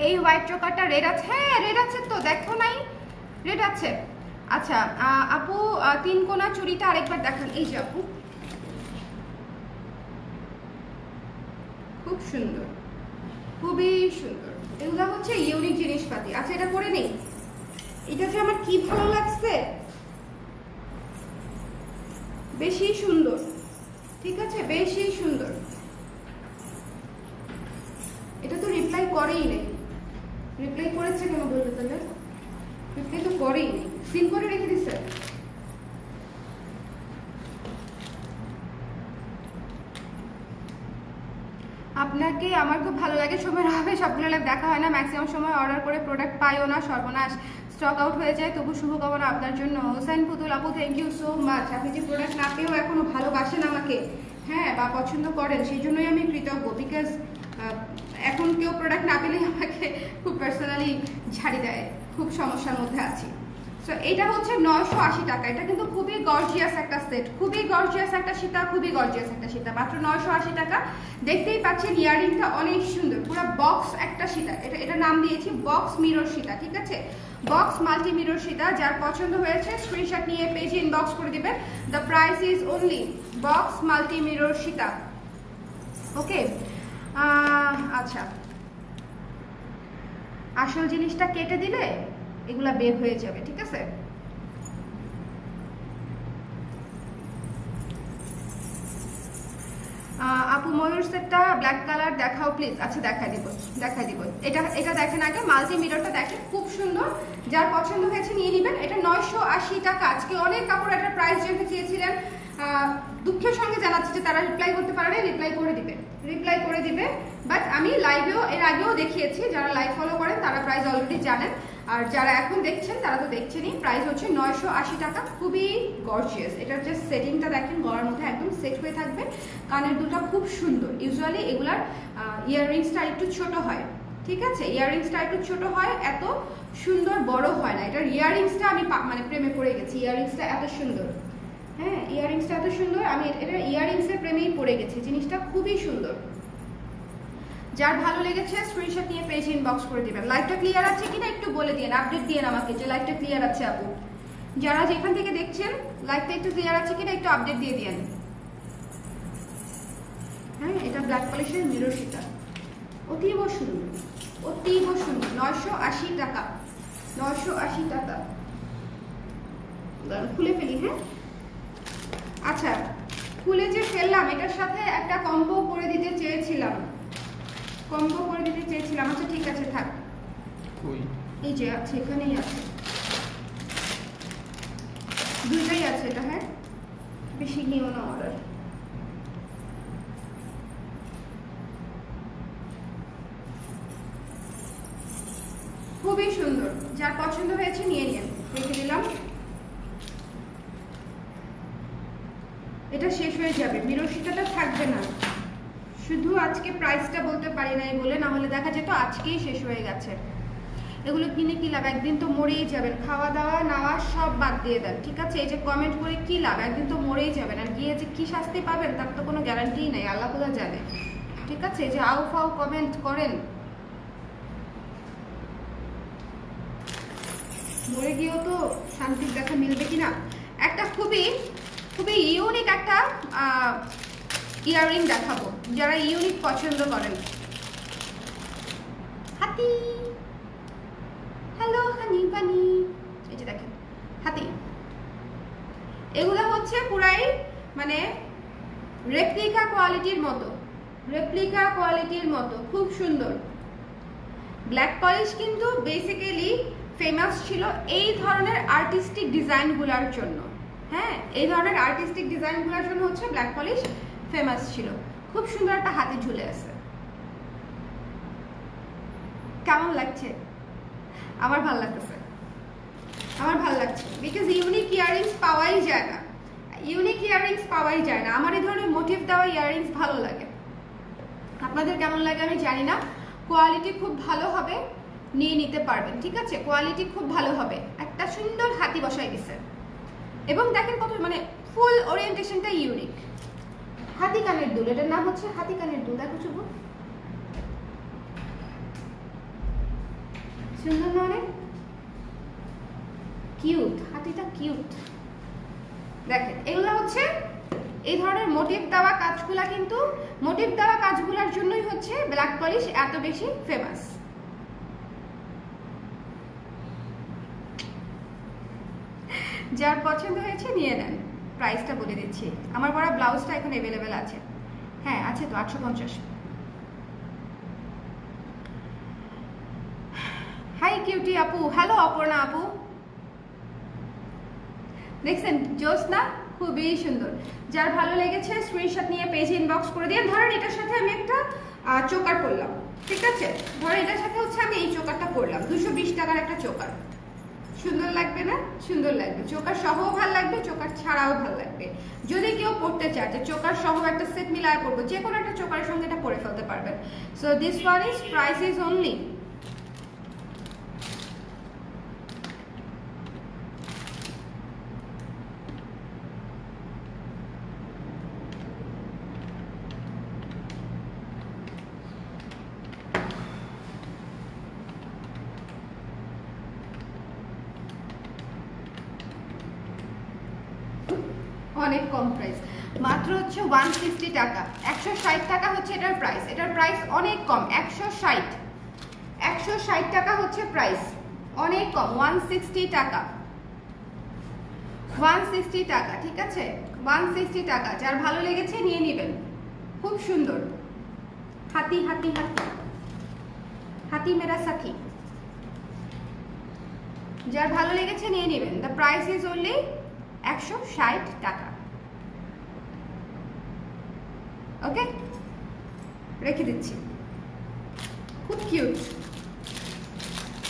এই হোয়াইট চোকারটা রেড আছে? হ্যাঁ রেড আছে তো, দেখো নাই রেড আছে। আচ্ছা আপু, 3 কোনা চুড়িটা আরেকবার দেখান। এই যে আপু, খুব সুন্দর, খুবই সুন্দর। এগুলো হচ্ছে ইউনিক জিনিসপাতি। আচ্ছা এটা পরে নেই, এটা যে আমার কি ভালো লাগছে, বেশি সুন্দর। ঠিক আছে, বেশি সুন্দর। এটা তো রিপ্লাই করেই নেই। রিপ্লাই করেছে কেন বলতে, তাহলে রিপ্লাই তো করেই নেই, সিন করে রেখে দিচ্ছে। আপনাকে আমার খুব ভালো লাগে, সময়ের অভাবে সবগুলো লাইভ দেখা হয় না, ম্যাক্সিমাম সময় অর্ডার করে প্রোডাক্ট পাইও না, সর্বনাশ, স্টক আউট হয়ে যায়। তবু শুভকামনা আপনার জন্য। হোসেন পুতুল আপু, থ্যাংক ইউ সো মাচ। আপনি যে প্রোডাক্ট না পেয়েও এখনো ভালোবাসেন আমাকে, হ্যাঁ, বা পছন্দ করেন, সেই জন্যই আমি কৃতজ্ঞ। বিকজ এখন কেউ প্রোডাক্ট না পেলেই আমাকে খুব পার্সোনালি ঝাড়ি দেয়, খুব সমস্যার মধ্যে আছি। সো এটা হচ্ছে 980 টাকা। এটা কিন্তু খুবই গর্জিয়াস একটা সেট, খুবই গর্জিয়াস একটা সীতা, খুবই গর্জিয়াস একটা সীতা, মাত্র 980 টাকা। দেখতেই পাচ্ছেন ইয়াররিংটা অনেক সুন্দর, পুরো বক্স একটা সীতা। এটা নাম দিয়েছি বক্স মিরর সীতা, ঠিক আছে, বক্স মাল্টি মিরর সীতা। যার পছন্দ হয়েছে স্ক্রিনশট নিয়ে পেজে ইনবক্স করে দিবেন। The price is only box multi mirror সীতা। ওকে, আচ্ছা, আসল জিনিসটা কেটে দিলে এগুলা বের হয়ে যাবে, ঠিক আছে। আপু ময়ূর সেটটা ব্ল্যাক কালার দেখাও প্লিজ। আচ্ছা দেখাই দিব, দেখাই দিব। এটা দেখেন আগে, মাল্টি মিররটা দেখেন, খুব সুন্দর। যার পছন্দ হয়েছে নিয়ে নেবেন। এটা 980 টাকা। আজকে অনেক কাপড় এটার প্রাইস জানতে চেয়েছিলেন, দুঃখের সঙ্গে জানাচ্ছি যে তারা রিপ্লাই করতে পারে, রিপ্লাই করে দিবে। বাট আমি লাইভেও এর আগেও দেখিয়েছি, যারা লাইভ ফলো করেন তারা প্রাইস অলরেডি জানেন, আর যারা এখন দেখছেন তারা তো দেখছেনই। প্রাইস হচ্ছে 980 টাকা, খুবই গর্জিয়াস। এটার যে সেটিংটা দেখেন, গলার মধ্যে একদম সেট হয়ে থাকবে। কানের দুটো খুব সুন্দর। ইউজুয়ালি এগুলার ইয়াররিংসটা একটু ছোট হয়, ঠিক আছে, ইয়াররিংসটা একটু ছোট হয়, এত সুন্দর বড় হয় না। এটার ইয়াররিংসটা আমি মানে প্রেমে পড়ে গেছি। ইয়াররিংসটা এত সুন্দর, হ্যাঁ, ইয়াররিংসটা এত সুন্দর, আমি এটা ইয়াররিংসের প্রেমেই পড়ে গেছি। জিনিসটা খুবই সুন্দর। যার ভালো লেগেছে স্ক্রিনশট নিয়ে পেজে ইনবক্স করে দিবেন। লাইভটা ক্লিয়ার আছে কিনা একটু বলে দিন, আপডেট দিন আমাকে যে লাইভটা ক্লিয়ার আছে আপু। যারা যেখান থেকে দেখছেন লাইভটা একটু ক্লিয়ার আছে কিনা একটু আপডেট দিয়ে দিয়েন। হ্যাঁ, এটা ব্ল্যাক পলিশের মিরর সেটা অতীব সুন্দর, অতীব সুন্দর। 980 টাকা, 980 টাকা। খুলে ফেলি। হ্যাঁ আচ্ছা, খুলে যে ফেললাম এটার সাথে একটা কম্বো করে দিতে চেয়েছিলাম, কম্বো করে দিতে চেয়েছিলাম। আচ্ছা ঠিক আছে থাক, কই এই যে আছে, এখানেই আছে, দুইটাই আছে এটা। হ্যাঁ বেশি নিও না অর্ডার। খুবই সুন্দর, যার পছন্দ হয়েছে নিয়ে নিন, রেখে দিলাম। এটা শেষ হয়ে যাবে, মিরসিটাটা থাকবে না। শুধু আজকে প্রাইসটা বলতে পারি নাই বলে, না হলে দেখা যেত আজকেই শেষ হয়ে গেছে। এগুলো কিনে কি লাভ, একদিন তো মরেই যাবেন। খাওয়া দাওয়া নেওয়া সব বাদ দিয়ে দেন, ঠিক আছে? এই যে কমেন্ট করে কি লাভ, একদিন তো মরেই যাবেন। আর গিয়ে যে কি শাস্তি পাবেন তার তো কোনো গ্যারান্টিই নেই, আল্লাহ খোদা জানে, ঠিক আছে? এই যে আউ ফাউ কমেন্ট করেন, মরে গিয়েও তো শান্তির দেখা মিলবে কিনা। একটা খুবই খুবই ইউনিক একটা ইয়াররিং দেখাবো, যারা ইউনিক পছন্দ করেন। হাতি, হ্যালো হানি বানি, এই যে দেখেন হাতি। এগুলো হচ্ছে পুরাই মানে রেপ্লিকা কোয়ালিটির মতো, রেপ্লিকা কোয়ালিটির মতো, খুব সুন্দর। ব্ল্যাক পলিশ কিন্তু বেসিক্যালি ফেমাস ছিল এই ধরনের আর্টিস্টিক ডিজাইনগুলোর জন্য। হ্যাঁ, এই ধরনের আর্টিস্টিক ডিজাইনগুলোর জন্য হচ্ছে ব্ল্যাক পলিশ ফেমাস ছিল। খুব সুন্দর একটা হাতি ঝুলে আছে। কেমন লাগছে? আমার ভালো লাগতেছে, আমার ভালো লাগছে, বিকজ ইউনিক ইয়াররিংস পাওয়াই যায় না, ইউনিক ইয়াররিংস পাওয়াই যায় না। আমার এই ধরনের মোটিভ দেওয়া ইয়াররিংস ভালো লাগে। আপনাদের কেমন লাগে আমি জানি না। কোয়ালিটি খুব ভালো হবে, নিয়ে নিতে পারবেন, ঠিক আছে? কোয়ালিটি খুব ভালো হবে। একটা সুন্দর হাতি বসাই দিছে, এবং দেখেন কত মানে ফুল ওরিয়েন্টেশনটা ইউনিক। হাতি কানের দুল, এটার নাম হচ্ছে হাতি কানের দুল। দেখো চুবু, সুন্দর না অনেক? কিউট, হাতিটা কিউট। দেখেন এগুলো হচ্ছে এই ধরনের মোটিভ দেওয়া কাজগুলা, কিন্তু মোটিভ দেওয়া কাজগুলোর জন্যই হচ্ছে ব্ল্যাক পলিশ এত বেশি ফেমাস। যার পছন্দ হয়েছে নিয়ে নেন। প্রাইসটা বলে দিচ্ছি, আমার পরা ব্লাউজটা এখন অ্যাভেলেবেল আছে। হ্যাঁ আছে তো, 850। হাই কিউটি আপু, হ্যালো অপর্ণা আপু। দেখছেন জোসনা, খুবই সুন্দর। যার ভালো লেগেছে স্ক্রিনশট নিয়ে পেজে ইনবক্স করে দিন। ধরেন এটার সাথে আমি একটা চোকার পরলাম, ঠিক আছে? ধরেন এটার সাথে হচ্ছে আমি এই চোকারটা পরলাম, 220 টাকার একটা চোকার। সুন্দর লাগবে না? সুন্দর লাগবে। চোকার সহও ভালো লাগবে, চোকার ছাড়াও ভালো লাগবে। যদি কেউ পড়তে চায় যে চোকার সহ একটা সেট মিলায় পরবো, যে কোনো একটা চোকারের সঙ্গে এটা পরে ফেলতে পারবেন। So this one is price is only অনেক কম প্রাইস, মাত্র হচ্ছে 160 টাকা। 160 টাকা হচ্ছে এটার প্রাইস। এটার প্রাইস অনেক কম, 160 টাকা হচ্ছে প্রাইস, অনেক কম। 160 টাকা, 160 টাকা, ঠিক আছে? 160 টাকা। যার ভালো লেগেছে নিয়ে নেবেন, খুব সুন্দর। হাতি হাতি হাতি হাতি মেরা সাথী। যার ভালো লেগেছে নিয়ে নেবেন। দ্য প্রাইস ইজ অনলি 160 টাকা। ওকে, রেখে দিচ্ছি, খুব কিউট।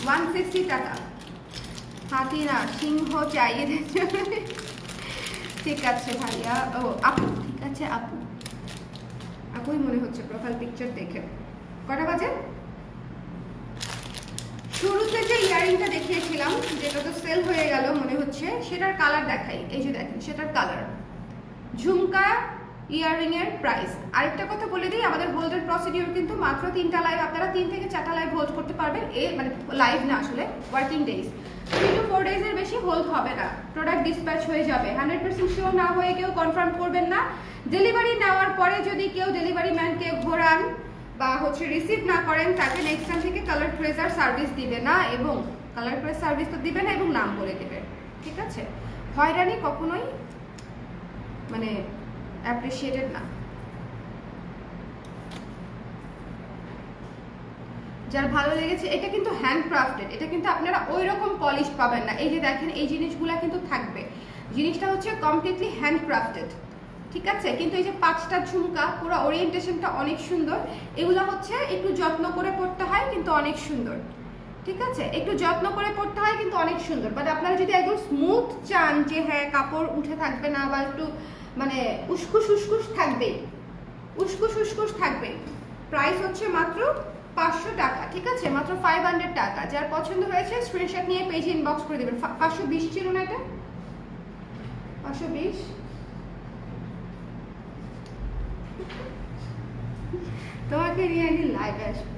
160 টাকা। হাতি না, সিংহ চাইয়ে দিচ্ছে। ঠিক আছে ভাইয়া, ও আপু, ঠিক আছে আপু, আপুই মনে হচ্ছে প্রোফাইল পিকচার দেখে। কটা বাজে? শুরুতে যে ইয়ারিংটা দেখিয়েছিলাম, যেটা তো সেল হয়ে গেল মনে হচ্ছে, সেটার কালার দেখাই। এই যে দেখেন সেটার কালার, ঝুমকা ইয়াররিং এর প্রাইস। আরেকটা কথা বলে দিই, আমাদের হোল্ডের প্রসিডিউর কিন্তু মাত্র 3টা লাইভ, আপনারা 3 থেকে 4টা লাইভ হোল্ড করতে পারবেন। মানে লাইভ না, আসলে ওয়ার্কিং ডেজ, 3 to 4 ডেজ এর বেশি হোল্ড হবে না, প্রোডাক্ট ডিসপ্যাচ হয়ে যাবে। 100% শিওর না হয়ে কেউ কনফার্ম করবেন না। ডেলিভারি নেওয়ার পরে যদি কেউ ডেলিভারি ম্যানকে ঘোরান বা রিসিভ না করেন, তাকে নেক্সট টাইম থেকে কালার প্রেজার সার্ভিস দিবে না, এবং কালার প্রেস সার্ভিস তো দিবে না এবং নাম বলে দিবে, ঠিক আছে? হয়রানি কখনোই মানে অ্যাপ্রিসিয়েটেড না। যার ভালো লেগেছে, এটা কিন্তু হ্যান্ডক্রাফটেড, এটা কিন্তু আপনারা ওই রকম পলিশ পাবেন না। এই যে দেখেন, এই জিনিসগুলা কিন্তু থাকবে, জিনিসটা হচ্ছে কমপ্লিটলি হ্যান্ডক্রাফটেড, ঠিক আছে? কিন্তু এই যে 5টা ঝুমকা, পুরো ওরিয়েন্টেশনটা অনেক সুন্দর। এগুলো হচ্ছে একটু যত্ন করে পড়তে হয়, কিন্তু অনেক সুন্দর, ঠিক আছে? একটু যত্ন করে পড়তে হয় কিন্তু অনেক সুন্দর। বাট আপনারা যদি একদম স্মুথ চান, যে হ্যাঁ কাপড় উঠে থাকবে না বা একটু মানে উস্কুস উস্কুস থাকবে, উস্কুস উস্কুস থাকবে, প্রাইস হচ্ছে মাত্র 500 টাকা, ঠিক আছে? মাত্র 500 টাকা। যার পছন্দ হয়েছে স্ক্রিনশট নিয়ে পেজে ইনবক্স করে দেবেন। 520 ছিল না এটা? 520 তোমাকে নিয়ে একদিন লাইভ আসবে।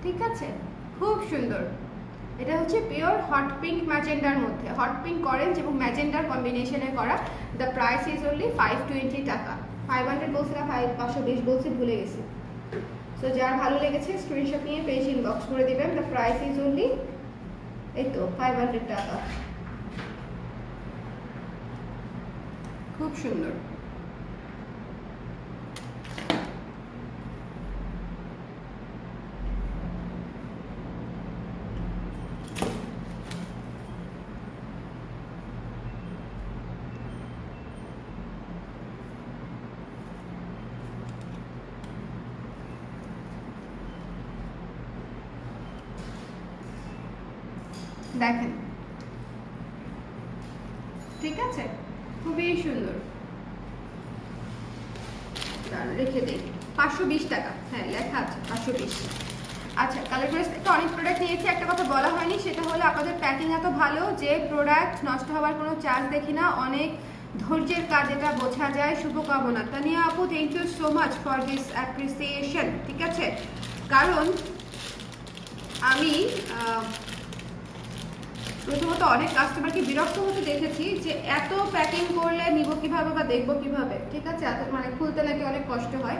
ঠিক আছে, খুব সুন্দর। এটা হচ্ছে পিওর হট পিঙ্ক ম্যাজেন্ডার মধ্যে, হট পিঙ্ক অরেঞ্জ এবং ম্যাজেন্ডার কম্বিনেশনে করা। দ্য প্রাইস ইজ অনলি 520 টাকা। 500 বলছি না, 520 বলছি, ভুলে গেছি। সো যার ভালো লেগেছে স্ক্রিনশট নিয়ে পেজ ইনবক্স করে দিবেন। দ্য প্রাইস ইজ অনলি এই তো 500 টাকা। খুব সুন্দর। দেখেন, ঠিক আছে, খুবই সুন্দর। রেখে দিই 520 টাকা, হ্যাঁ লেখা আছে 520। আচ্ছা, কালার ড্রেস থেকে অনেক প্রোডাক্ট নিয়েছি, একটা কথা বলা হয়নি, সেটা হলো আপনাদের প্যাকিং এত ভালো যে প্রোডাক্ট নষ্ট হওয়ার কোনো চান্স দেখি না। অনেক ধৈর্যের কাজ, এটা বোঝা যায়। শুভকামনা। তানিয়া আপু, thank you so much for this appreciation, ঠিক আছে? কারণ আমি প্রথমত অনেক কাস্টমারকে বিরক্ত হতে দেখেছি যে এত প্যাকিং করলে নিব কিভাবে বা দেখবো কিভাবে, ঠিক আছে? এত মানে খুলতে নাকি অনেক কষ্ট হয়।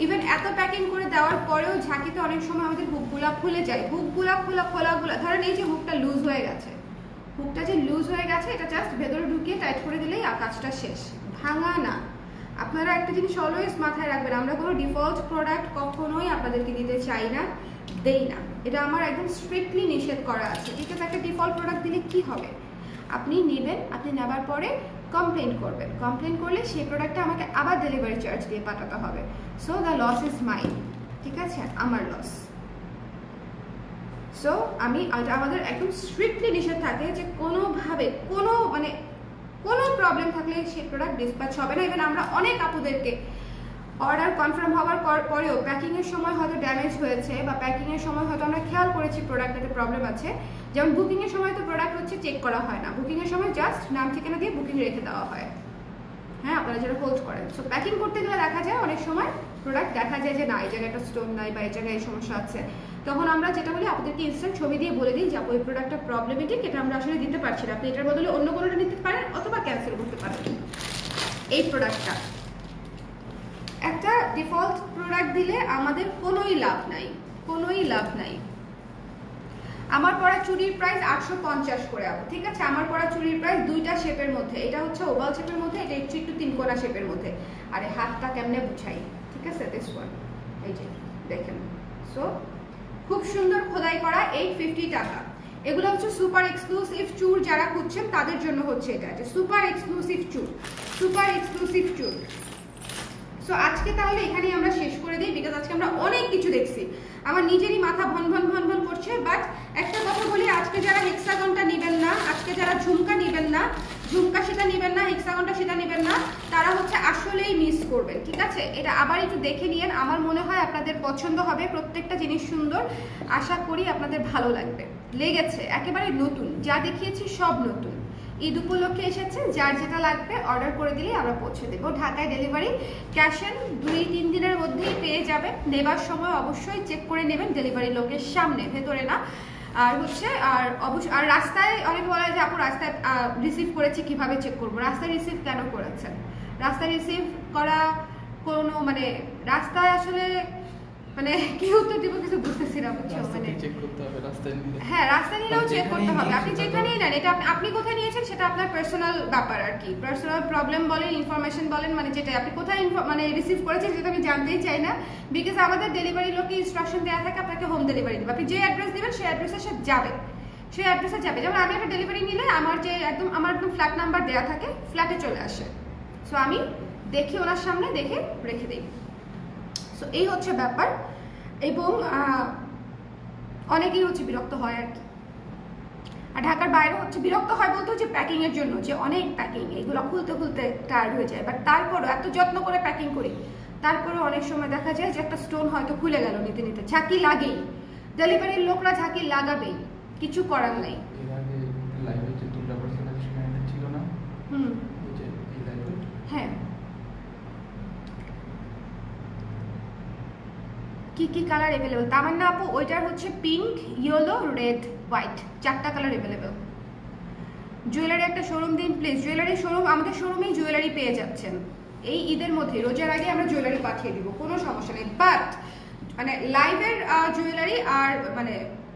ইভেন এত প্যাকিং করে দেওয়ার পরেও ঝাঁকিতে অনেক সময় আমাদের হুকগুলা খুলে যায়। হুকগুলা খোলাগুলা, ধরেন এই যে হুকটা লুজ হয়ে গেছে, হুকটা যে লুজ হয়ে গেছে, এটা জাস্ট ভেতরে ঢুকিয়ে টাইট করে দিলেই কাজটা শেষ, ভাঙা না। আপনারা একটা জিনিস অলওয়েজ মাথায় রাখবেন, আমরা কোনো ডিফল্ট প্রোডাক্ট কখনোই আপনাদেরকে দিতে চাই না, দেই না। এটা আমার একদম স্ট্রিক্টলি নিষেধ করা আছে, ঠিক আছে? একটা ডিফল্ট প্রোডাক্ট দিলে কি হবে? আপনি নেবেন, আপনি নেবার পরে কমপ্লেন করবেন, কমপ্লেন করলে সেই প্রোডাক্টটা আমাকে আবার ডেলিভারি চার্জ দিয়ে পাঠাতে হবে। So the loss is mine, ঠিক আছে? আমার লস। সো আমাদের একদম স্ট্রিক্টলি নিষেধ থাকে যে কোনোভাবে কোনো প্রবলেম থাকলে সেই প্রোডাক্ট ডিসপ্যাচ হবে না। ইভেন আমরা অনেক আপুদেরকে অর্ডার কনফার্ম হওয়ার পরেও প্যাকিংয়ের সময় হয়তো ড্যামেজ হয়েছে বা প্যাকিংয়ের সময় হয়তো আমরা খেয়াল করেছি প্রোডাক্টটাতে প্রবলেম আছে, যেমন বুকিংয়ের সময় তো প্রোডাক্ট হচ্ছে চেক করা হয় না, বুকিংয়ের সময় জাস্ট নাম ঠিকানা দিয়ে বুকিং রেখে দেওয়া হয়, হ্যাঁ, আপনারা যারা হোল্ড করেন। সো প্যাকিং করতে গেলে দেখা যায় অনেক সময় প্রোডাক্ট দেখা যায় যে না, এই জায়গায় একটা স্টোন নাই বা এই জায়গায় এই সমস্যা আছে, তখন আমরা যেটা বলি আপনাদেরকে ইনস্ট্যান্ট ছবি দিয়ে বলে দিই যে ওই প্রোডাক্টটা প্রবলেমেটিক, এটা আমরা আসলে দিতে পারছি না, আপনি এটার বদলে অন্য কোনোটা নিতে পারেন অথবা ক্যান্সেল করতে পারেন। এই প্রোডাক্টটা একটা ডিফল্ট প্রোডাক্ট দিলে আমাদের কোনোই লাভ নাই। আমার পরা চুড়ির প্রাইস 850 করে আপু, ঠিক আছে? আমার পরা চুড়ির প্রাইস দুইটা শেপের মধ্যে, এটা হচ্ছে ওভাল শেপের মধ্যে, এটা একটু তিনকোনা শেপের মধ্যে। আরে হাতটা কেমনে বুঝাই, ঠিক আছে? দিস ওয়ান, এই যে দেখেন। সো খুব সুন্দর খোদাই করা, 850 টাকা। এগুলো হচ্ছে সুপার এক্সক্লুসিভ চুর, যারা খুঁজছেন তাদের জন্য হচ্ছে এটা, যে সুপার এক্সক্লুসিভ চুর। সো আজকে তাহলে এখানেই আমরা শেষ করে দিই, বিকজ আজকে আমরা অনেক কিছু দেখছি, আমার নিজেরই মাথা ভন ভন করছে। বাট একটা কথা বলি, আজকে যারা হেক্সাগনটা নেবেন না, আজকে যারা ঝুমকা নেবেন না, ঝুমকা সেটা নেবেন না, হেক্সাগনটা সেটা নেবেন না, তারা হচ্ছে আসলেই মিস করবেন, ঠিক আছে? এটা আবার একটু দেখে নিয়েন, আমার মনে হয় আপনাদের আপনাদের পছন্দ হবে, প্রত্যেকটা জিনিস সুন্দর, আশা করি আপনাদের ভালো লাগবে। লেগেছে একেবারে নতুন, যা দেখিয়েছি সব নতুন, ঈদ উপলক্ষে এসেছে, যার যেটা লাগবে অর্ডার করে দিলেই আমরা পৌঁছে দেবো। ঢাকায় ডেলিভারি, ক্যাশ অন 2-3 দিনের মধ্যেই পেয়ে যাবেন। নেবার সময় অবশ্যই চেক করে নেবেন ডেলিভারি লোকের সামনে, ভেতরে না। আর হচ্ছে আর রাস্তায় অনেকে বলা যে আপু রাস্তায় রিসিভ করেছি কিভাবে চেক করবো? রাস্তায় রিসিভ কেন করেছেন? রাস্তায় রিসিভ করা কোনো মানে রাস্তায় আসলে মানে কি উত্তর দিব কিছু বুঝতেছি না, বুঝছো? মানে চেক করতে হবে রাস্তায় নিলে। হ্যাঁ, রাস্তায় নিলেও চেক করতে হবে। আপনি যেখানেই নেন, এটা আপনি কোথায় নিয়েছেন সেটা আপনার পার্সোনাল ব্যাপার আর কি। পার্সোনাল প্রবলেম বলেন, ইনফরমেশন বলেন, মানে যেটা আপনি কোথায় মানে রিসিভ করেছেন সেটা আমি জানতেই চাই না, বিকজ আমাদের ডেলিভারি লোককে ইনস্ট্রাকশন দেওয়া থাকে আপনাকে হোম ডেলিভারি দেবে। আপনি যে অ্যাড্রেস দেবেন সেই অ্যাড্রেসে সে যাবে, সেই অ্যাড্রেসে যাবে। যেমন আমি একটা ডেলিভারি নিলে আমার একদম ফ্ল্যাট নাম্বার দেওয়া থাকে, ফ্ল্যাটে চলে আসে। সো আমি দেখি ওনার সামনে দেখে রেখে দিই। সো এই হচ্ছে ব্যাপার। এবং অনেকেই হচ্ছে বিরক্ত হয় আর কি। আর ঢাকার বাইরে হচ্ছে বিরক্ত হয় বলতে হচ্ছে প্যাকিং এর জন্য, যে অনেক প্যাকিং, এগুলো খুলতে খুলতে টায়ার্ড হয়ে যায়। বাট তারপরও এত যত্ন করে প্যাকিং করি, তারপরেও অনেক সময় দেখা যায় যে একটা স্টোন হয়তো খুলে গেল নিতে নিতে। ঝাঁকি লাগেই, ডেলিভারির লোকরা ঝাঁকি লাগাবেই, কিছু করার নেই। এর আগে লাইভে যে দুর্গা পার্সোনাল ছিল না, এই যে এই লাইভে, হ্যাঁ, কি কি কালার অ্যাভেলেবল? তামান্না আপু ওইটার হচ্ছে পিঙ্ক, ইয়েলো, রেড, হোয়াইট, 4টা কালার অ্যাভেলেবল। জুয়েলারি একটা শোরুম দিন প্লিজ। জুয়েলারি শোরুম, আমাদের শোরুমেই জুয়েলারি পেয়ে যাচ্ছেন। এই ঈদের মধ্যে, রোজার আগে আমরা জুয়েলারি পাঠিয়ে দিব, কোনো সমস্যা নেই। বাট মানে লাইভের জুয়েলারি আর মানে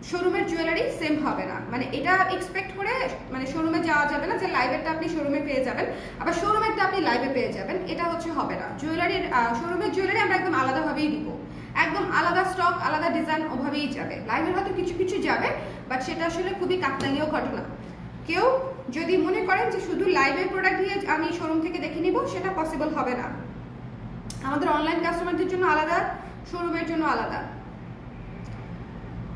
শোরুমের জুয়েলারি সেম হবে না। মানে এটা এক্সপেক্ট করে মানে শোরুমে যাওয়া যাবে না যে লাইভেরটা আপনি শোরুমে পেয়ে যাবেন, আবার শোরুমেরটা আপনি লাইভে পেয়ে যাবেন, এটা হচ্ছে হবে না। জুয়েলারির শোরুমের জুয়েলারি আমরা একদম আলাদাভাবেই দিব, একদম আলাদা স্টক, আলাদা ডিজাইন, ওভাবেই যাবে। লাইভের হয়তো কিছু কিছু যাবে, বাট সেটা আসলে খুবই কাকতালীয় ঘটনা। কেউ যদি মনে করেন যে শুধু লাইভের প্রোডাক্ট দিয়ে আমি শোরুম থেকে দেখে নিব, সেটা পসিবল হবে না। আমাদের অনলাইন কাস্টমারদের জন্য আলাদা, শোরুমের জন্য আলাদা।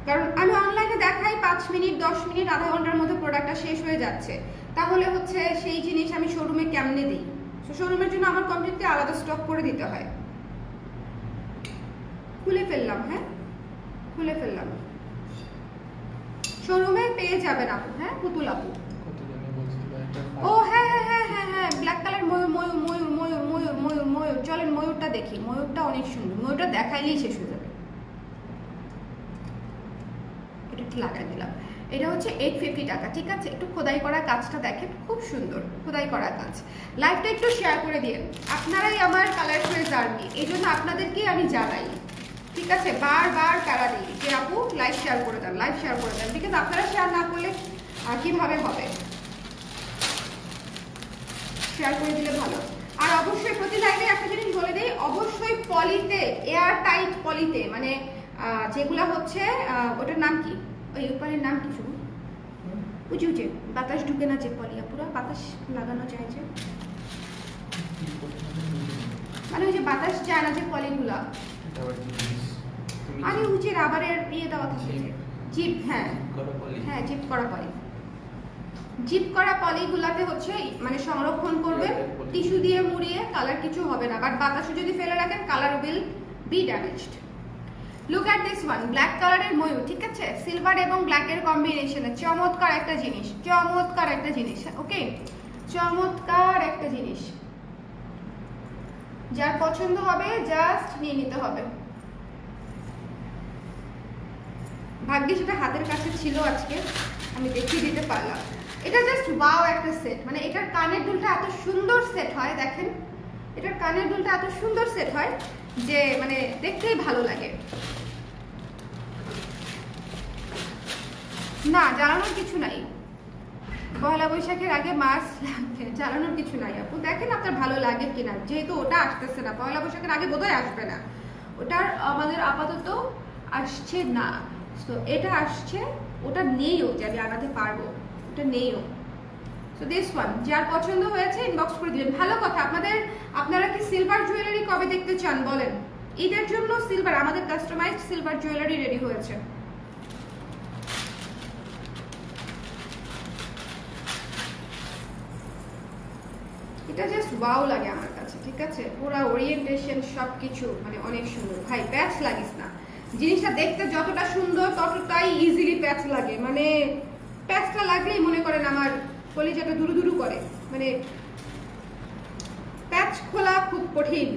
কারণ আমি অনলাইনে দেখাই 5 মিনিট, 10 মিনিট, আধা ঘন্টার মধ্যে প্রোডাক্টটা শেষ হয়ে যাচ্ছে, তাহলে হচ্ছে সেই জিনিস আমি শোরুমে কেমনে দিই? তো শোরুমের জন্য আমার কমপ্লিটলি আলাদা স্টক করে দিতে হয়। খুলে ফেললাম, হ্যাঁ খুলে ফেললাম। শোরুমে পেয়ে যাবেন আপু, হ্যাঁ পুতুল আপু। কত জানি বলছিল এটা। ও হ্যাঁ হ্যাঁ হ্যাঁ হ্যাঁ হ্যাঁ, ব্ল্যাক কালার ময়ূর, ময়ূর ময়ূর ময়ূর ময়ূর ময়ূর ময়ূর। চলেন ময়ূরটা দেখি, ময়ূরটা অনেক সুন্দর, ময়ূরটা দেখাইলেই শেষ হয়ে যাবে। এটা একটু লাগাই দিলাম। এটা হচ্ছে 850 টাকা, ঠিক আছে? একটু খোদাই করা কাজটা দেখেন, খুব সুন্দর খোদাই করা কাজ। লাইভটা একটু শেয়ার করে দিন, আপনারাই আমার কালার চয়েস আর্মি, এই জন্য আপনাদেরকেই আমি জানাই, ঠিক আছে? বারবার প্যারা দিই যে আপু লাইভ শেয়ার করে দেন, লাইভ শেয়ার করে দেন, বিকজ আপনারা শেয়ার না করলে কিভাবে হবে? শেয়ার করে দিলে ভালো। আর অবশ্যই প্রতি লাইভে একটা জিনিস বলে দেই, অবশ্যই পলিতে, এয়ার টাইট পলিতে, মানে যেগুলা হচ্ছে ওটার নাম কি, ওই উপরের নাম কি শুধু উঁচু উঁচু বাতাস ঢুকে না যে পলি, পুরো বাতাস লাগানো যায় যে, মানে ওই যে বাতাস যায় না যে পলিগুলা, আরে উঁচু রাবারের ইয়ে দেওয়া থাকে যে জিপ, হ্যাঁ হ্যাঁ জিপ করা পলি। জিপ করা পলিগুলাতে হচ্ছে মানে সংরক্ষণ করবেন টিস্যু দিয়ে মুড়িয়ে, কালার কিছু হবে না, বাট বাতাসে যদি ফেলে রাখেন colour will be damaged. Look at this one, black কালারের ময়ূর, ঠিক আছে? সিলভার এবং ব্ল্যাকের কম্বিনেশনে চমৎকার একটা জিনিস, চমৎকার একটা জিনিস, ওকে? চমৎকার একটা জিনিস, যার পছন্দ হবে জাস্ট নিয়ে নিতে হবে। ভাগ্যে সেটা হাতের কাছে ছিল, আজকে আমি দেখিয়ে দিতে পারলাম। এটা জাস্ট ওয়াও একটা সেট, মানে এটার কানের দুলটা এত সুন্দর সেট হয়, দেখেন এটার কানের দুলটা এত সুন্দর সেট হয় যে মানে দেখতেই ভালো লাগে। না জ্বালানোর কিছু নাই, পয়লা বৈশাখের আগে মাছ লাগবে, জ্বালানোর কিছু নাই আপু। দেখেন আপনার ভালো লাগে কিনা, যেহেতু ওটা আসতেছে না, পয়লা বৈশাখের আগে বোধহয় আসবে না, ওটার আমাদের আপাতত আসছে না। তো এটা আসছে, ওটা নেইও যে আমি আনাতে পারবো, ওটা নেইও। সো দিস ওয়ান, যার পছন্দ হয়েছে ইনবক্স করে দিবেন। ভালো কথা, আপনারা কি সিলভার জুয়েলারি কবে দেখতে চান বলেন? ঈদের জন্য সিলভার, আমাদের কাস্টমাইজড সিলভার জুয়েলারি রেডি হয়েছে। এটা জাস্ট ওয়াও লাগে আমার কাছে, ঠিক আছে? পুরো ওরিয়েন্টেশন সবকিছু মানে অনেক সুন্দর। ভাই প্যাচ লাগিস না, জিনিসটা দেখতে যতটা সুন্দর ততটাই ইজিলি প্যাচ লাগে। মানে প্যাচটা লাগলেই মনে করেন আমার কলিজাটা দুরু দুরু করে। মানে প্যাচ খোলা খুব কঠিন,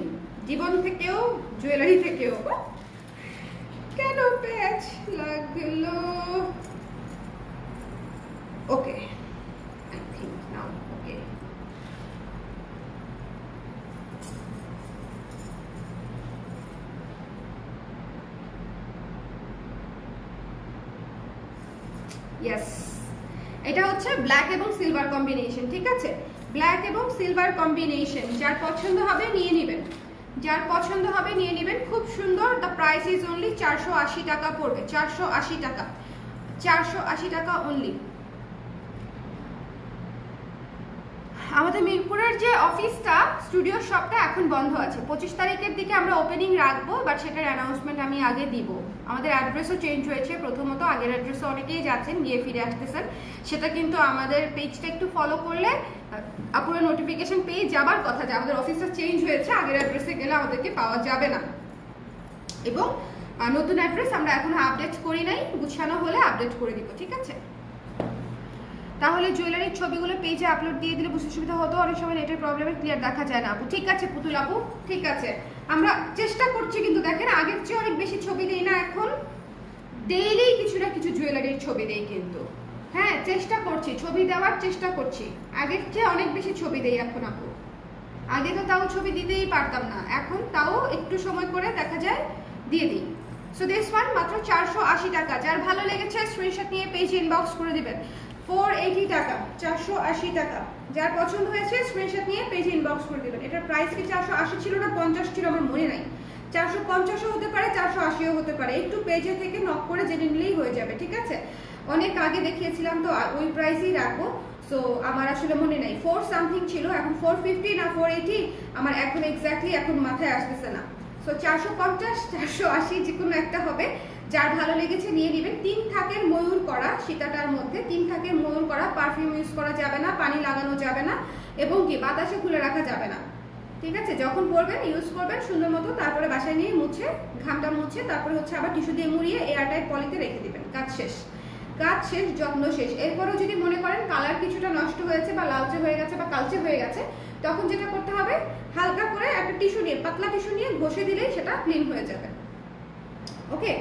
জীবন থেকেও জুয়েলারি থেকেও। কেন প্যাচ লাগলো? Okay, I think now okay. Yes, এটা হচ্ছে ব্ল্যাক এবং সিলভার কম্বিনেশন, ঠিক আছে? ব্ল্যাক এবং সিলভার কম্বিনেশন, যার পছন্দ হবে নিয়ে নেবেন, যার পছন্দ হবে নিয়ে নেবেন। খুব সুন্দর। দ্য প্রাইস ইজ অনলি 480 টাকা পড়বে, 480 টাকা, 480 টাকা অনলি। আমাদের মিরপুরের যে অফিসটা, স্টুডিও শপটা এখন বন্ধ আছে। 25 তারিখের দিকে আমরা ওপেনিং রাখবো, বাট সেটার অ্যানাউন্সমেন্ট আমি আগে দিব। আমাদের অ্যাড্রেসও চেঞ্জ হয়েছে। প্রথমত আগের অ্যাড্রেসে অনেকেই যাচ্ছেন, গিয়ে ফিরে আসতেছেন। সেটা কিন্তু আমাদের পেজটা একটু ফলো করলে আপনার নোটিফিকেশন পেয়ে যাবার কথা যে আমাদের অফিসটা চেঞ্জ হয়েছে, আগের অ্যাড্রেসে গেলে আমাদেরকে পাওয়া যাবে না। এবং নতুন অ্যাড্রেস আমরা এখনো আপডেট করি নাই, গুছানো হলে আপডেট করে দিব, ঠিক আছে? তাহলে জুয়েলারির ছবিগুলো পেজে আপলোড দিয়ে দিলে বুঝতে সুবিধা হতো। অনেক সময় নেটের প্রবলেমে ক্লিয়ার দেখা যায় না আপু। ঠিক আছে পুতুল আপু, ঠিক আছে, আমরা চেষ্টা করছি। কিন্তু দেখেন আগের চেয়ে অনেক বেশি ছবি দেই না এখন, ডেইলি কিছু না কিছু জুয়েলারির ছবি দেই কিন্তু। হ্যাঁ, চেষ্টা করছি, ছবি দেওয়ার চেষ্টা করছি। আগের চেয়ে অনেক বেশি ছবি দেই এখন আপু। আগে তো তাও ছবি দিতেই পারতাম না, এখন তাও একটু সময় করে দেখা যায় দিয়ে দিই। সো দিস ওয়ান মাত্র 480 টাকা। যার ভালো লেগেছে স্ক্রিনশট নিয়ে পেজে ইনবক্স করে দিবেন। 480 টাকা, 480 টাকা। যার পছন্দ হয়েছে স্ক্রিনশট নিয়ে পেজে ইনবক্স করে দিবেন। এটার প্রাইস কি 480 ছিল না 50 ছিল আমার মনে নাই। 450ও হতে পারে, 480ও হতে পারে। একটু পেজে থেকে নক করে জেনে নিলেই হয়ে যাবে, ঠিক আছে? অনেক আগে দেখিয়েছিলাম তো ওই প্রাইসেই রাখবো। সো আমার আসলে মনে নাই, 4 সামথিং ছিল, এখন 450 না 480 আমার এখন এক্স্যাক্টলি এখন মাথায় আসতেছে না। সো 450 480 যে কোনো একটা হবে। যার ভালো লেগেছে নিয়ে নেবেন। 3 থাকের ময়ূর করা, সীতাটার মধ্যে 3 থাকের ময়ূর করা। পারফিউম ইউজ করা যাবে না, পানি লাগানো যাবে না, এবং কি বাতাসে খুলে রাখা যাবে না, ঠিক আছে? যখন পরবেন ইউজ করবেন সুন্দর মতো, তারপরে বাসায় নিয়ে মুছে, ঘামটা মুছে, তারপরে হচ্ছে আবার টিস্যু দিয়ে মুড়িয়ে এয়ারটাইট পলিতে রেখে দিবেন। কাজ শেষ, কাজ শেষ, যত্ন শেষ। এরপরেও যদি মনে করেন কালার কিছুটা নষ্ট হয়েছে বা লালচে হয়ে গেছে বা কালচে হয়ে গেছে, তখন যেটা করতে হবে হালকা করে একটা টিস্যু নিয়ে, পাতলা টিস্যু নিয়ে ঘষে দিলেই সেটা ক্লিন হয়ে যাবে। ওকে,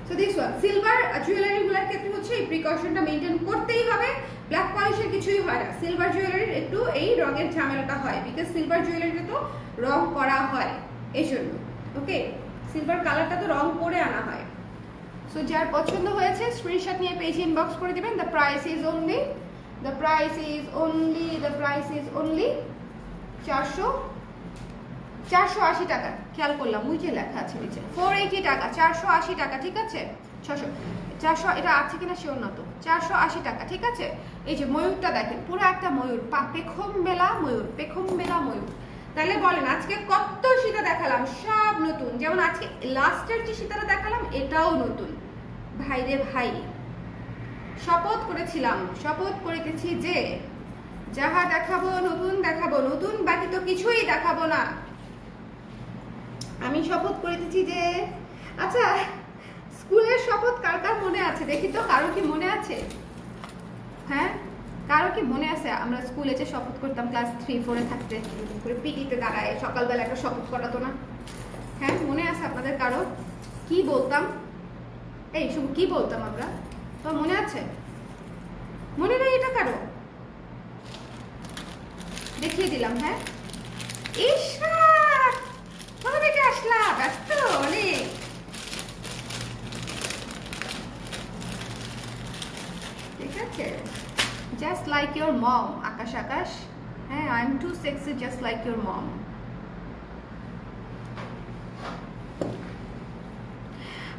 সো দিস ওয়ান। সিলভার জুয়েলারিগুলোর ক্ষেত্রে হচ্ছে এই প্রিকশনটা মেনটেন করতেই হবে। ব্ল্যাক পলিশের কিছুই হয় না, সিলভার জুয়েলারির একটু এই রঙের ঝামেলাটা হয়, বিকজ সিলভার জুয়েলারিতে তো রং করা হয় এই জন্য। ওকে, সিলভার কালারটা তো রং করে আনা হয়। সো যার পছন্দ হয়েছে স্ক্রিনশট নিয়ে পেজে ইনবক্স করে দিবেন। দ্য প্রাইস ইজ অনলি 480 টাকা। খেয়াল করলাম ওই যে লেখা আছে নিচে 480 টাকা, 480 টাকা, ঠিক আছে? 400 এটা আছে কিনা শিওর না তো। 480 টাকা, ঠিক আছে? এই যে ময়ূরটা দেখেন, পুরো একটা ময়ূর, পেখম বেলা ময়ূর, পেখম বেলা ময়ূর। তাহলে বলেন আজকে কত সীতা দেখালাম, সব নতুন। যেমন আজকে লাস্টের যে সীতাটা দেখালাম এটাও নতুন। ভাই রে ভাই, শপথ করেছিলাম, শপথ করিতেছি যে যাহা দেখাবো নতুন দেখাবো, নতুন বাকি তো কিছুই দেখাবো না। আমি শপথ করিতেছি যে, আচ্ছা স্কুলের শপথ কার কার মনে আছে দেখি তো, কারো কি মনে আছে? হ্যাঁ, কারো কি মনে আছে আমরা স্কুলে যে শপথ করতাম ক্লাস 3-4-এ থাকতে, করে পিটিতে দাঁড়ায় সকালবেলা একটা শপথ করাতো না? হ্যাঁ, মনে আছে আপনাদের কারো? কি বলতাম? এই শুভ কি বলতাম আমরা? তো মনে আছে? মনে নেই এটা কারো? দেখিয়ে দিলাম। হ্যাঁ, ইশরাক কোথা থেকে আসলা? ব্যস্ত অনেক। ঠিক আছে, just like your mom. Akash Akash, হ্যাঁ, I am too sexy just like your mom.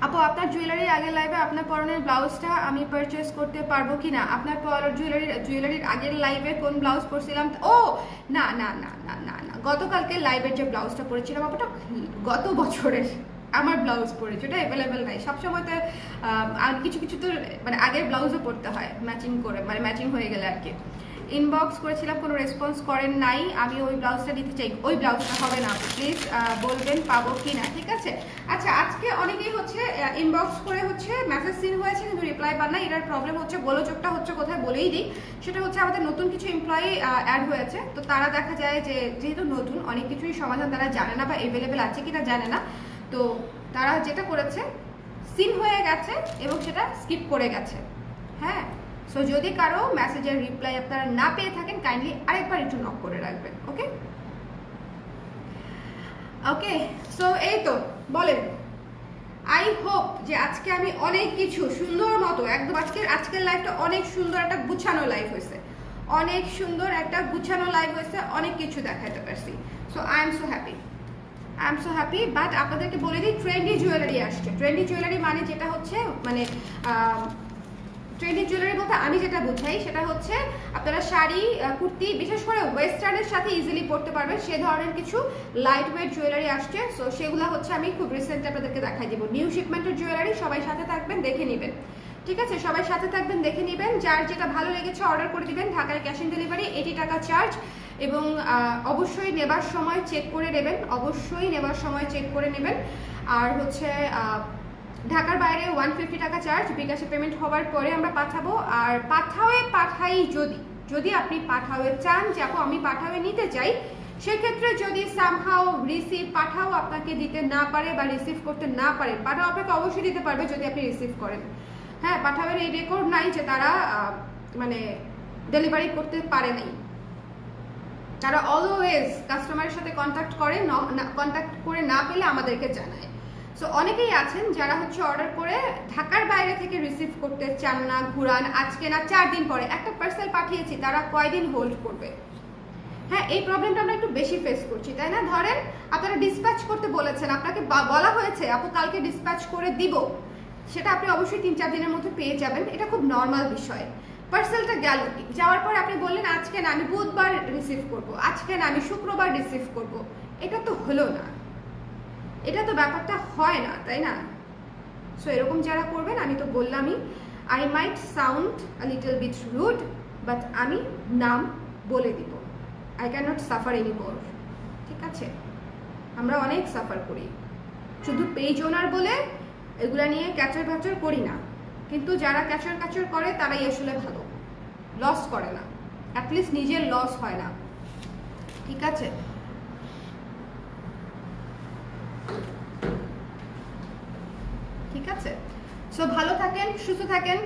আপু আপনার জুয়েলারি আগের লাইভে আপনার পরনের ব্লাউজটা আমি পারচেজ করতে পারবো কিনা? আপনার জুয়েলারির আগের লাইভে কোন ব্লাউজ পরছিলাম? ও না না না না না না, গতকালকে লাইভের যে ব্লাউজটা পরেছিলাম আপুটা গত বছরের, আমার ব্লাউজ পরেছি, ওটা অ্যাভেলেবেল নাই সবসময়। তো আর কিছু কিছু তো মানে আগের ব্লাউজও পরতে হয় ম্যাচিং করে, মানে ম্যাচিং হয়ে গেলে আর কি। ইনবক্স করেছিলাম, কোনো রেসপন্স করেন নাই। আমি ওই ব্লাউজটা নিতে চাই, ওই ব্লাউজটা হবে না, প্লিজ বলবেন পাবো কি না, ঠিক আছে? আচ্ছা, আজকে অনেকেই হচ্ছে ইনবক্স করে হচ্ছে মেসেজ সিন হয়েছে কিন্তু রিপ্লাই পান না। এটার প্রবলেম হচ্ছে, গোলযোগটা হচ্ছে কোথায় বলেই দিই, সেটা হচ্ছে আমাদের নতুন কিছু এমপ্লয়ি অ্যাড হয়েছে। তো তারা দেখা যায় যে যেহেতু নতুন, অনেক কিছুই সমাধান তারা জানে না বা অ্যাভেলেবেল আছে কিনা জানে না। তো তারা যেটা করেছে, সিন হয়ে গেছে এবং সেটা স্কিপ করে গেছে। হ্যাঁ, সো যদি কারো মেসেজের রিপ্লাই আপনারা না পেয়ে থাকেন, কাইন্ডলি আরেকবার একটু নক করে রাখবেন। ওকে ওকে, সো এই তো বলেন। আই হোপ যে আজকে আমি অনেক কিছু সুন্দর মতো একদম আজকের লাইফটা অনেক সুন্দর একটা গুছানো লাইফ হয়েছে, অনেক সুন্দর একটা গুছানো লাইফ হয়েছে, অনেক কিছু দেখাতে পারছি। So I am so happy. But আপনাদেরকে বলে দিই, ট্রেন্ডি জুয়েলারি আসছে। ট্রেন্ডি জুয়েলারি মানে যেটা হচ্ছে, মানে ট্রেন্ডি জুয়েলারি বলতে আমি যেটা বুঝাই সেটা হচ্ছে আপনারা শাড়ি, কুর্তি, বিশেষ করে ওয়েস্টার্নের সাথে ইজিলি পরতে পারবেন সে ধরনের কিছু লাইট ওয়েট জুয়েলারি আসছে। সো সেগুলো হচ্ছে আমি খুব রিসেন্ট আপনাদেরকে দেখাই দিব। নিউ শিপমেন্টের জুয়েলারি, সবাই সাথে থাকবেন, দেখে নেবেন, ঠিক আছে? সবাই সাথে থাকবেন, দেখে নেবেন। যার যেটা ভালো লেগেছে অর্ডার করে দিবেন। ঢাকার ক্যাশ অন ডেলিভারি 80 টাকা চার্জ, এবং অবশ্যই নেবার সময় চেক করে নেবেন, আর হচ্ছে ঢাকার বাইরে 150 টাকা চার্জ, বিকাশে পেমেন্ট হওয়ার পরে আমরা পাঠাবো। আর পাঠাই যদি আপনি পাঠাওয়ে চান যে আপু আমি পাঠাওয়ে নিতে চাই, সেক্ষেত্রে যদি সামহাও পাঠাও আপনাকে দিতে না পারে বা রিসিভ করতে না পারে, পাঠাও আপনাকে অবশ্যই দিতে পারবে যদি আপনি রিসিভ করেন। হ্যাঁ, পাঠাওয়ের এই রেকর্ড নাই যে তারা মানে ডেলিভারি করতে পারে নাই। তারা অলওয়েজ কাস্টমারের সাথে কন্ট্যাক্ট করে না পেলে আমাদেরকে জানায়। সো অনেকেই আছেন যারা হচ্ছে অর্ডার করে ঢাকার বাইরে থেকে রিসিভ করতে চান না, ঘুরান, আজকে না 4 দিন পরে। একটা পার্সেল পাঠিয়েছি, তারা কয়দিন হোল্ড করবে? হ্যাঁ, এই প্রবলেমটা আমরা একটু বেশি ফেস করছি, তাই না? ধরেন আপনারা ডিসপ্যাচ করতে বলেছেন, আপনাকে বলা হয়েছে আপু কালকে ডিসপ্যাচ করে দিব, সেটা আপনি অবশ্যই 3-4 দিনের মধ্যে পেয়ে যাবেন, এটা খুব নর্মাল বিষয়। পার্সেলটা গেল, যাওয়ার পর আপনি বললেন আজকে না আমি বুধবার রিসিভ করব, আজকে না আমি শুক্রবার রিসিভ করব, এটা তো হলো না, এটা তো ব্যাপারটা হয় না, তাই না? সো এরকম যারা করবেন, আমি তো বললামই, I might sound a little bit rude, but আমি নাম বলে দিব। I can not suffer anymore, ঠিক আছে? আমরা অনেক সাফার করি, শুধু পেজ ওনার বলে এগুলা নিয়ে ক্যাচার ভ্যাচার করি না, কিন্তু যারা ক্যাচার করে তারাই আসলে ভালো, লস করে না, অ্যাটলিস্ট নিজের লস হয় না, ঠিক আছে? ঠিক আছে, সো ভালো থাকেন, সুস্থ থাকেন।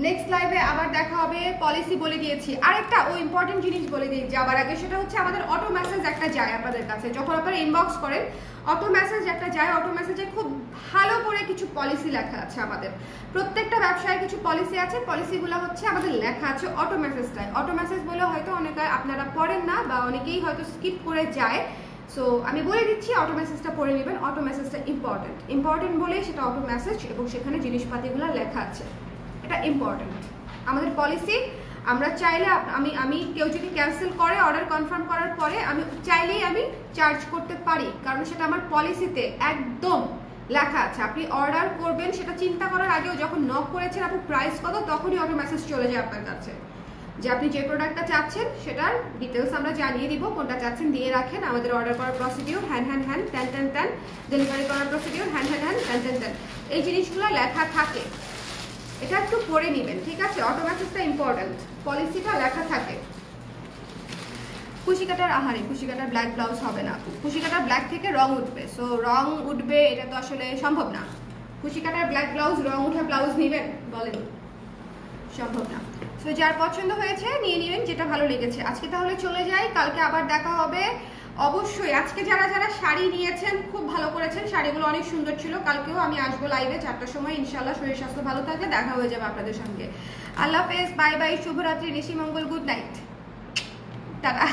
নেক্সট লাইভে আবার দেখা হবে। পলিসি বলে দিয়েছি, আরেকটা ও ইম্পর্টেন্ট জিনিস বলে দিই যাবার আগে, সেটা হচ্ছে আমাদের অটো মেসেজ একটা যায় আপনাদের কাছে, যখন আপনারা ইনবক্স করেন অটো মেসেজ একটা যায়। অটো মেসেজে খুব ভালো করে কিছু পলিসি লেখা আছে। আমাদের প্রত্যেকটা ব্যবসায় কিছু পলিসি আছে, পলিসিগুলো হচ্ছে আমাদের লেখা আছে অটো মেসেজটায়। অটো মেসেজ বলে হয়তো অনেকে আপনারা পড়েন না বা অনেকেই হয়তো স্কিপ করে যায়। সো আমি বলে দিচ্ছি, অটো মেসেজটা পড়ে নেবেন। অটো মেসেজটা ইম্পর্টেন্ট বলেই সেটা অটো মেসেজ, এবং সেখানে জিনিসপাতিগুলো লেখা আছে, এটা ইম্পর্টেন্ট। আমাদের পলিসি, আমরা চাইলে আমি কেউ যদি ক্যান্সেল করে অর্ডার কনফার্ম করার পরে আমি চাইলেই আমি চার্জ করতে পারি, কারণ সেটা আমার পলিসিতে একদম লেখা আছে। আপনি অর্ডার করবেন সেটা চিন্তা করার আগেও, যখন নক করেছেন আপনি প্রাইস কত, তখনই অটো মেসেজ চলে যায় আপনার কাছে যে আপনি যে প্রোডাক্টটা চাচ্ছেন সেটার ডিটেলস আমরা জানিয়ে দিব, কোনটা চাচ্ছেন দিয়ে রাখেন। আমাদের অর্ডার করার প্রসিডিউর হ্যান টেন, ডেলিভারি করার প্রসিডিউর হ্যান টেন, এই জিনিসগুলো লেখা থাকে, এটা একটু পড়ে নেবেন, ঠিক আছে? অটো মেসেজটা ইম্পর্টেন্ট, পলিসিটা লেখা থাকে। কুশিকাটার কুশিকাটার ব্ল্যাক ব্লাউজ হবে না, কুশিকাটার ব্ল্যাক থেকে রং উঠবে, সো রং উঠবে এটা তো আসলে সম্ভব না। কুশিকাটার ব্ল্যাক ব্লাউজ, রং উঠা ব্লাউজ নেবেন বলেন, সম্ভব না। সো যার পছন্দ হয়েছে নিয়ে নেবেন, যেটা ভালো লেগেছে। আজকে তাহলে চলে যাই, কালকে আবার দেখা হবে অবশ্যই। আজকে যারা শাড়ি নিয়েছেন খুব ভালো করেছেন, শাড়িগুলো অনেক সুন্দর ছিল। কালকেও আমি আসবো লাইভে 4টার সময়, ইনশাল্লাহ। শরীর স্বাস্থ্য ভালো থাকলে দেখা হয়ে যাবে আপনাদের সঙ্গে। আল্লাহ হাফেজ, বাই বাই, শুভরাত্রি, নিশি মঙ্গল, গুড নাইট, টাটা।